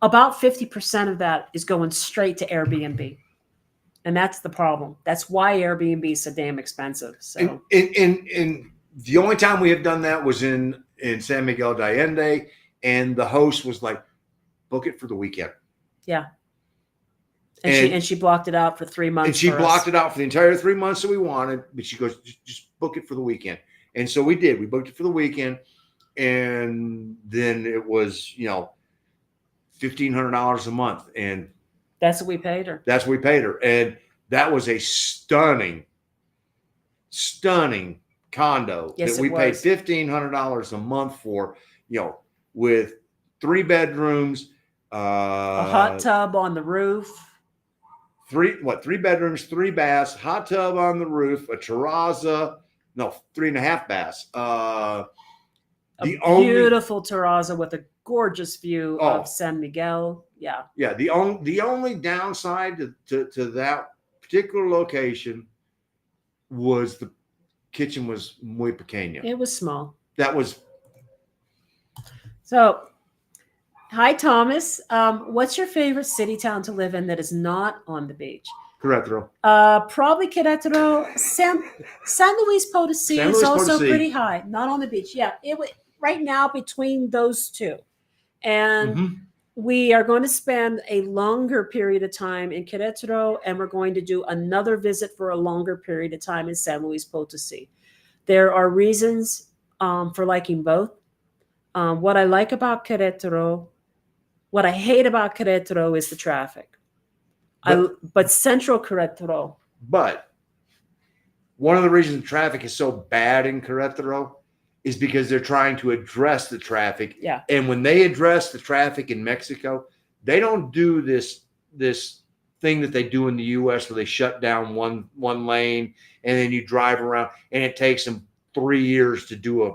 S2: about 50% of that is going straight to Airbnb. And that's the problem. That's why Airbnb is so damn expensive. So
S1: and the only time we have done that was in San Miguel de Allende, and the host was like, book it for the weekend.
S2: Yeah. And she blocked it out for 3 months.
S1: And she blocked it out for the entire 3 months that we wanted, but she goes, just book it for the weekend. And so we did. We booked it for the weekend. And then it was, $1,500 a month. And
S2: that's what we paid her.
S1: And that was a stunning condo that we paid $1,500 a month for, with 3 bedrooms,
S2: a hot tub on the roof.
S1: 3 bedrooms, 3 baths, hot tub on the roof, a terrazza, 3.5 baths.
S2: Beautiful terrazza with a gorgeous view of San Miguel. Yeah.
S1: Yeah. The only downside to that particular location was the kitchen was muy pequeña.
S2: It was small.
S1: That was.
S2: So, hi, Thomas. What's your favorite city town to live in that is not on the beach?
S1: Querétaro.
S2: Probably Querétaro. San Luis Potosí
S1: San
S2: is
S1: Luis
S2: also
S1: Potosí.
S2: pretty high, not on the beach. Yeah, right now between those two, and
S1: Mm-hmm.
S2: we are going to spend a longer period of time in Querétaro, and we're going to do another visit for a longer period of time in San Luis Potosí. There are reasons for liking both. What I like about Querétaro, what I hate about Querétaro is the traffic. But Central Querétaro.
S1: But one of the reasons traffic is so bad in Querétaro is because they're trying to address the traffic.
S2: Yeah.
S1: And when they address the traffic in Mexico, they don't do this thing that they do in the US where they shut down one lane and then you drive around and it takes them 3 years to do a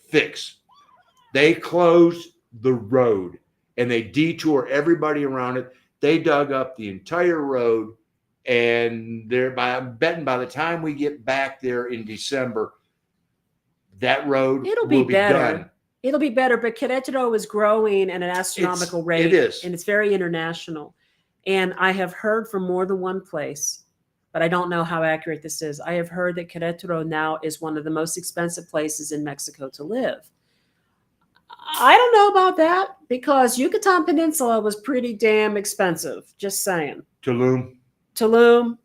S1: fix. They closed the road and they detour everybody around it. They dug up the entire road, and I'm betting by the time we get back there in December, that road
S2: It'll
S1: will
S2: be
S1: be
S2: better.
S1: done.
S2: It'll be better, but Querétaro is growing at an astronomical rate.
S1: It is.
S2: And it's very international. And I have heard from more than one place, but I don't know how accurate this is. I have heard that Querétaro now is one of the most expensive places in Mexico to live. I don't know about that because Yucatan Peninsula was pretty damn expensive. Just saying. Tulum,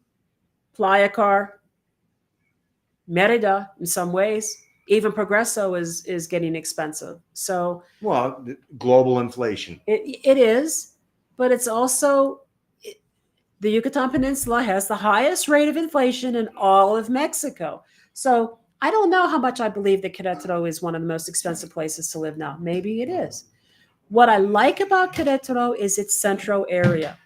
S2: Playa Car, Merida in some ways. Even Progreso is getting expensive. So,
S1: well, global inflation.
S2: It is, but it's also the Yucatan Peninsula has the highest rate of inflation in all of Mexico. So I don't know how much I believe that Querétaro is one of the most expensive places to live now. Maybe it is. What I like about Querétaro is its central area.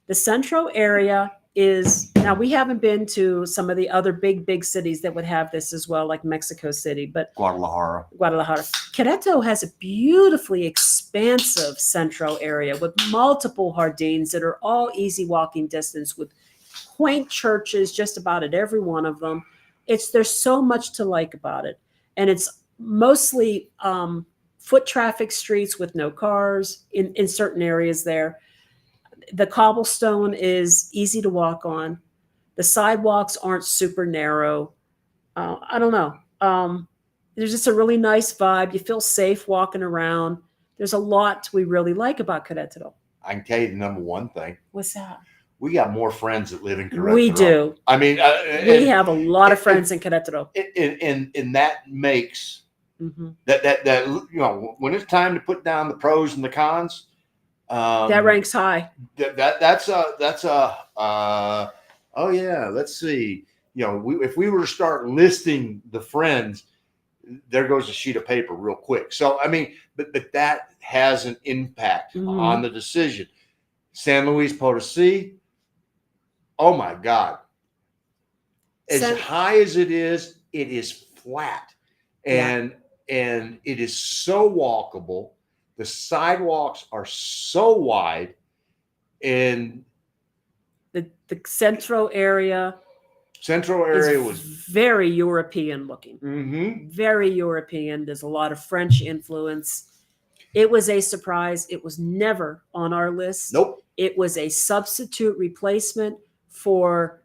S2: The central area is, now we haven't been to some of the other big cities that would have this as well, like Mexico City, but
S1: Guadalajara.
S2: Querétaro has a beautifully expansive central area with multiple jardins that are all easy walking distance with quaint churches just about at every one of them. There's so much to like about it. And it's mostly foot traffic streets with no cars in certain areas there. The cobblestone is easy to walk on. The sidewalks aren't super narrow. I don't know. There's just a really nice vibe. You feel safe walking around. There's a lot we really like about Querétaro.
S1: I can tell you the number one thing.
S2: What's that?
S1: We got more friends that live in Querétaro.
S2: We do.
S1: I mean,
S2: we have a lot of friends in Querétaro.
S1: And that makes that you know, when it's time to put down the pros and the cons,
S2: that ranks high.
S1: That's oh yeah. Let's see. You know, if we were to start listing the friends, there goes a sheet of paper real quick. So I mean, but that has an impact on the decision. San Luis Potosí. Oh my God. As high as it is flat. And it is so walkable. The sidewalks are so wide. And
S2: the central area
S1: was
S2: very European looking. Very European. There's a lot of French influence. It was a surprise. It was never on our list.
S1: Nope.
S2: It was a substitute replacement for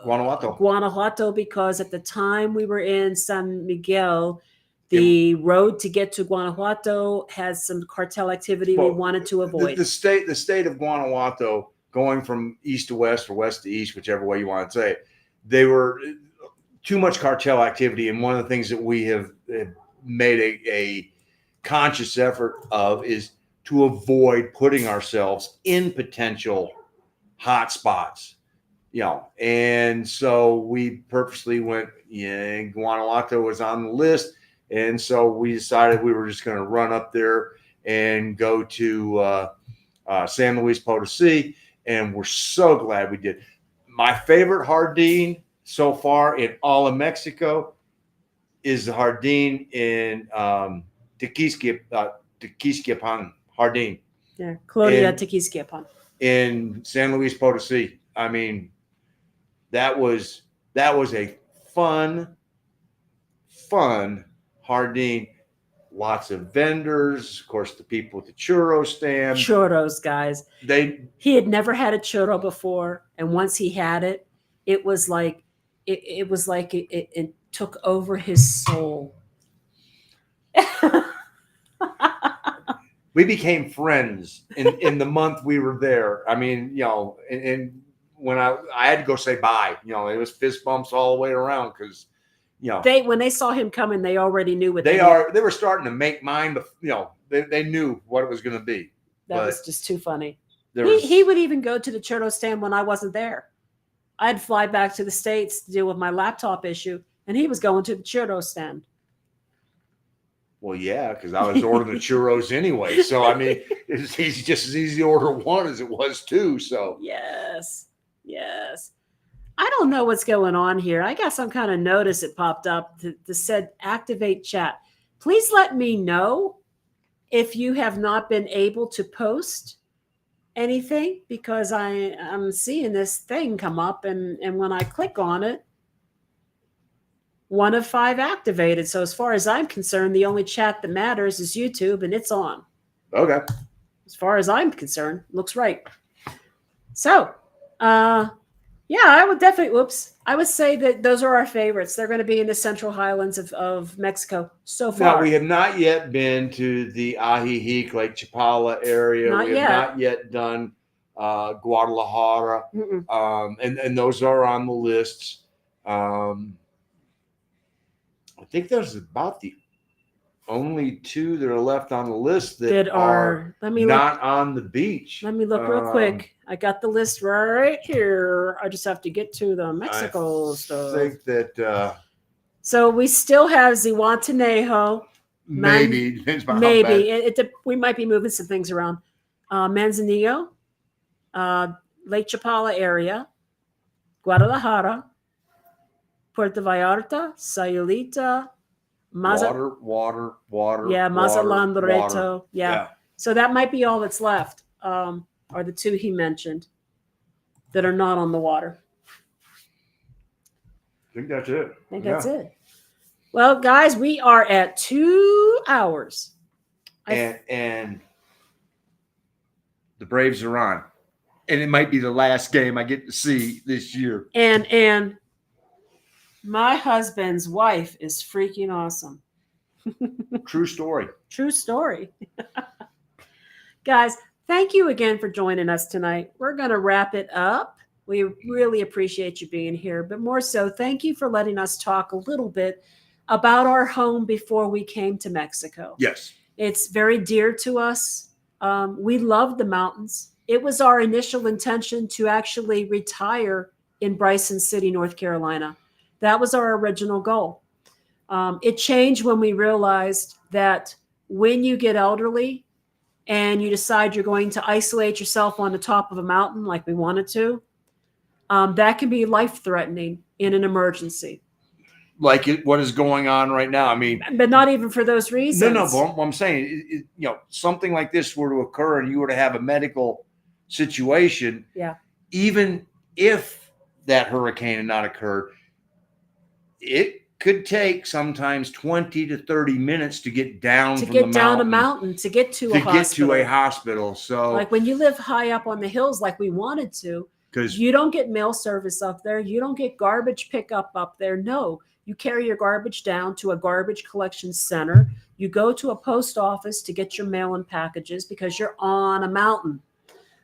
S2: Guanajuato, because at the time we were in San Miguel, the road to get to Guanajuato has some cartel activity we wanted to avoid.
S1: The state of Guanajuato, going from east to west or west to east, whichever way you want to say it, they were too much cartel activity. And one of the things that we have made a conscious effort of is to avoid putting ourselves in potential hot spots, you know. And so we purposely went, Guanajuato was on the list. And so we decided we were just going to run up there and go to San Luis Potosí. And we're so glad we did. My favorite jardín so far in all of Mexico is the jardín in Tequisquiapan jardín.
S2: Yeah, Colonia Tequisquiapan.
S1: In San Luis Potosí. I mean, that was a fun jardín lots of vendors, of course, the people at the churro stand.
S2: Churros, guys. He had never had a churro before, and once he had it, it was like it took over his soul.
S1: We became friends in the month we were there. I mean, you know, and when I had to go say bye, you know, it was fist bumps all the way around because, you know,
S2: when they saw him coming, they already knew what
S1: they were starting to make mine, but you know, they knew what it was going to be.
S2: That was just too funny.
S1: He
S2: he would even go to the churro stand when I wasn't there. I'd fly back to the States to deal with my laptop issue, and he was going to the churro stand.
S1: Well, yeah, because I was ordering the churros anyway. So, I mean, it's just as easy to order one as it was two. So,
S2: yes. I don't know what's going on here. I got some kind of notice it popped up that said activate chat. Please let me know if you have not been able to post anything, because I'm seeing this thing come up, and when I click on it, 1 of 5 activated. So as far as I'm concerned, the only chat that matters is YouTube, and it's on.
S1: Okay.
S2: As far as I'm concerned, looks right. So, yeah, I would definitely, I would say that those are our favorites. They're going to be in the Central Highlands of Mexico so far.
S1: Now, we have not yet been to the Ajijic, Lake Chapala area.
S2: Not
S1: we have
S2: yet.
S1: not yet done Guadalajara. And those are on the lists. I think there's about the only 2 that are left on the list that are not on the beach.
S2: Let me look real quick. I got the list right here. I just have to get to the Mexico stuff.
S1: I think that
S2: so we still have Zihuatanejo.
S1: Maybe.
S2: We might be moving some things around. Manzanillo, Lake Chapala area, Guadalajara, Puerto Vallarta, Sayulita,
S1: water.
S2: Yeah, Mazatlan, Loreto.
S1: Water.
S2: Yeah. So that might be all that's left, are the 2 he mentioned that are not on the water.
S1: I think that's it.
S2: That's it. Well, guys, we are at 2 hours.
S1: And the Braves are on. And it might be the last game I get to see this year.
S2: And my husband's wife is freaking awesome.
S1: True story.
S2: True story. Guys, thank you again for joining us tonight. We're going to wrap it up. We really appreciate you being here, but more so, thank you for letting us talk a little bit about our home before we came to Mexico.
S1: Yes.
S2: It's very dear to us. We love the mountains. It was our initial intention to actually retire in Bryson City, North Carolina. That was our original goal. It changed when we realized that when you get elderly and you decide you're going to isolate yourself on the top of a mountain like we wanted to, that can be life-threatening in an emergency.
S1: Like what is going on right now. I mean,
S2: but not even for those reasons.
S1: No. But what I'm saying, you know, something like this were to occur and you were to have a medical situation.
S2: Yeah.
S1: Even if that hurricane had not occurred, it could take sometimes 20 to 30 minutes to get down
S2: to get down a mountain, to get to a hospital.
S1: So
S2: like when you live high up on the hills like we wanted to, because you don't get mail service up there, you don't get garbage pickup up there. No, you carry your garbage down to a garbage collection center. You go to a post office to get your mail and packages because you're on a mountain.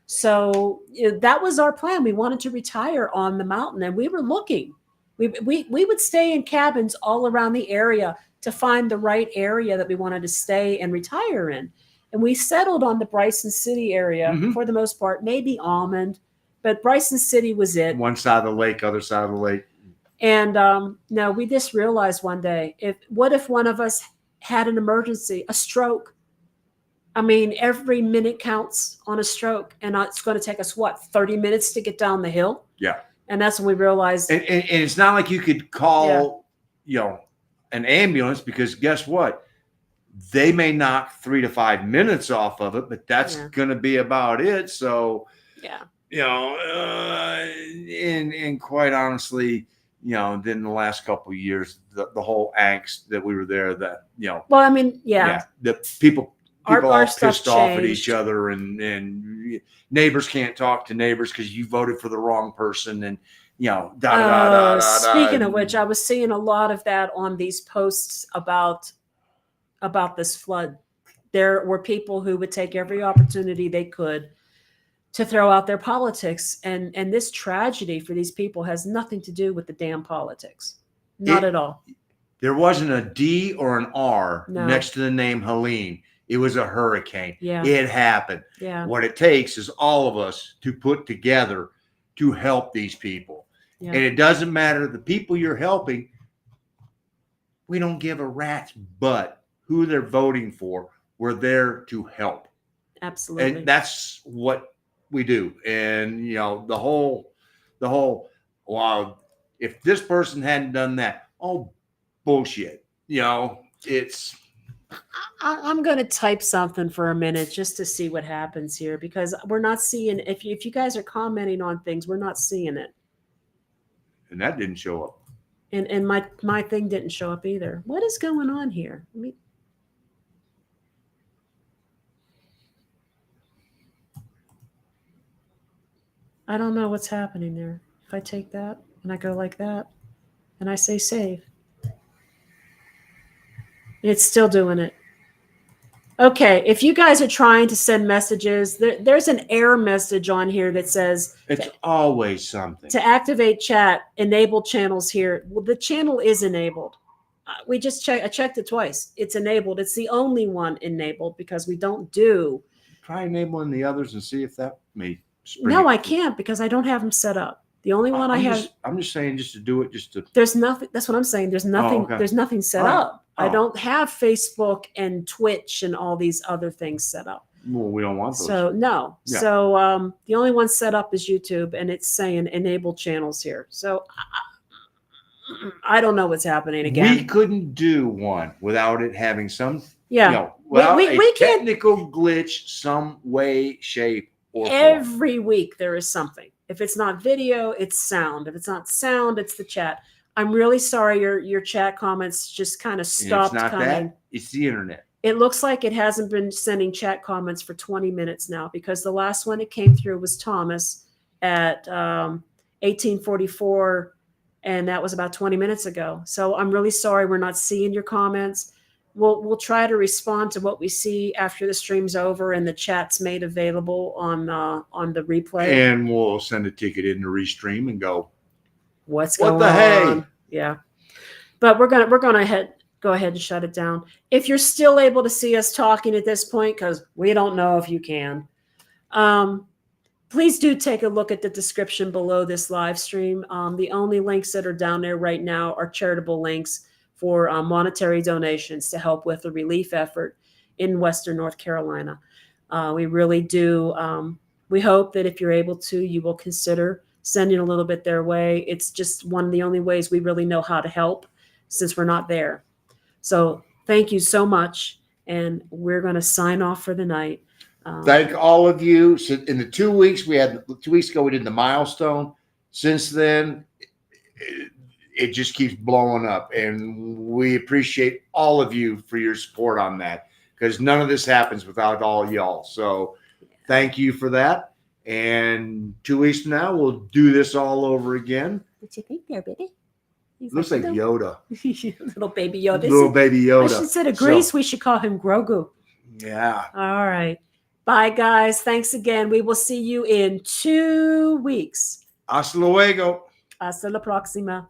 S2: So that was our plan. We wanted to retire on the mountain, and we were looking. We would stay in cabins all around the area to find the right area that we wanted to stay and retire in. And we settled on the Bryson City area for the most part, maybe Almond, but Bryson City was it.
S1: One side of the lake, other side of the lake.
S2: And no, we just realized one day, what if one of us had an emergency, a stroke? I mean, every minute counts on a stroke, and it's going to take us, 30 minutes to get down the hill?
S1: Yeah.
S2: And that's when we realized.
S1: And it's not like you could call, an ambulance, because guess what? They may knock 3 to 5 minutes off of it, but that's going to be about it. So, and quite honestly, you know, then the last couple of years, the whole angst that we were there, that, you know,
S2: Well, I mean, yeah.
S1: the people
S2: Our
S1: all
S2: stuff
S1: pissed off at each
S2: changed.
S1: other, and neighbors can't talk to neighbors because you voted for the wrong person, and you know, da da da da da.
S2: Speaking of which, I was seeing a lot of that on these posts about this flood. There were people who would take every opportunity they could to throw out their politics, and this tragedy for these people has nothing to do with the damn politics. Not at all.
S1: There wasn't a D or an R
S2: No.
S1: next to the name Helene. It was a hurricane.
S2: Yeah.
S1: It happened.
S2: Yeah.
S1: What it takes is all of us to put together to help these people.
S2: Yeah.
S1: And it doesn't matter the people you're helping. We don't give a rat's butt who they're voting for. We're there to help.
S2: Absolutely.
S1: And that's what we do. And you know, the whole wow, if this person hadn't done that, oh bullshit. You know, it's
S2: I'm going to type something for a minute just to see what happens here, because we're not seeing, if you guys are commenting on things, we're not seeing it.
S1: And that didn't show up.
S2: And my thing didn't show up either. What is going on here? I don't know what's happening there. If I take that and I go like that and I say save, it's still doing it. Okay, if you guys are trying to send messages, there's an error message on here that says
S1: it's always something.
S2: To activate chat, enable channels here. Well, the channel is enabled. We just I checked it twice. It's enabled. It's the only one enabled because we don't do.
S1: Try enabling the others and see if that may.
S2: No, I can't because I don't have them set up. The only one
S1: I'm just saying, just to do it, just to.
S2: There's nothing. That's what I'm saying. There's nothing.
S1: Okay.
S2: There's nothing set up. I don't have Facebook and Twitch and all these other things set up.
S1: Well, we don't want those.
S2: So no. Yeah. So the only one set up is YouTube, and it's saying enable channels here. So I don't know what's happening again.
S1: We couldn't do one without it having some.
S2: Yeah.
S1: You know, without
S2: we
S1: a technical glitch, some way, shape, or form.
S2: Every week there is something. If it's not video, it's sound. If it's not sound, it's the chat. I'm really sorry your chat comments just kind of stopped
S1: coming. It's not that. It's the internet.
S2: It looks like it hasn't been sending chat comments for 20 minutes now, because the last one it came through was Thomas at 1844, and that was about 20 minutes ago. So I'm really sorry we're not seeing your comments. We'll try to respond to what we see after the stream's over and the chat's made available on the replay.
S1: And we'll send a ticket in to restream and go,
S2: what's going on?
S1: What the hey?
S2: Yeah. But we're gonna go ahead and shut it down. If you're still able to see us talking at this point, because we don't know if you can, please do take a look at the description below this live stream. The only links that are down there right now are charitable links for monetary donations to help with the relief effort in Western North Carolina. We really do. We hope that if you're able to, you will consider sending a little bit their way. It's just one of the only ways we really know how to help, since we're not there. So thank you so much. And we're going to sign off for the night.
S1: Thank all of you. So in the 2 weeks, 2 weeks ago, we did the milestone. Since then, it just keeps blowing up, and we appreciate all of you for your support on that, because none of this happens without all y'all. So thank you for that. And 2 weeks from now, we'll do this all over again.
S2: What you think there, baby?
S1: Looks like Yoda.
S2: Little baby Yoda.
S1: Little baby Yoda.
S2: Instead of Grease, we should call him Grogu.
S1: Yeah.
S2: All right. Bye, guys. Thanks again. We will see you in 2 weeks.
S1: Hasta luego.
S2: Hasta la próxima.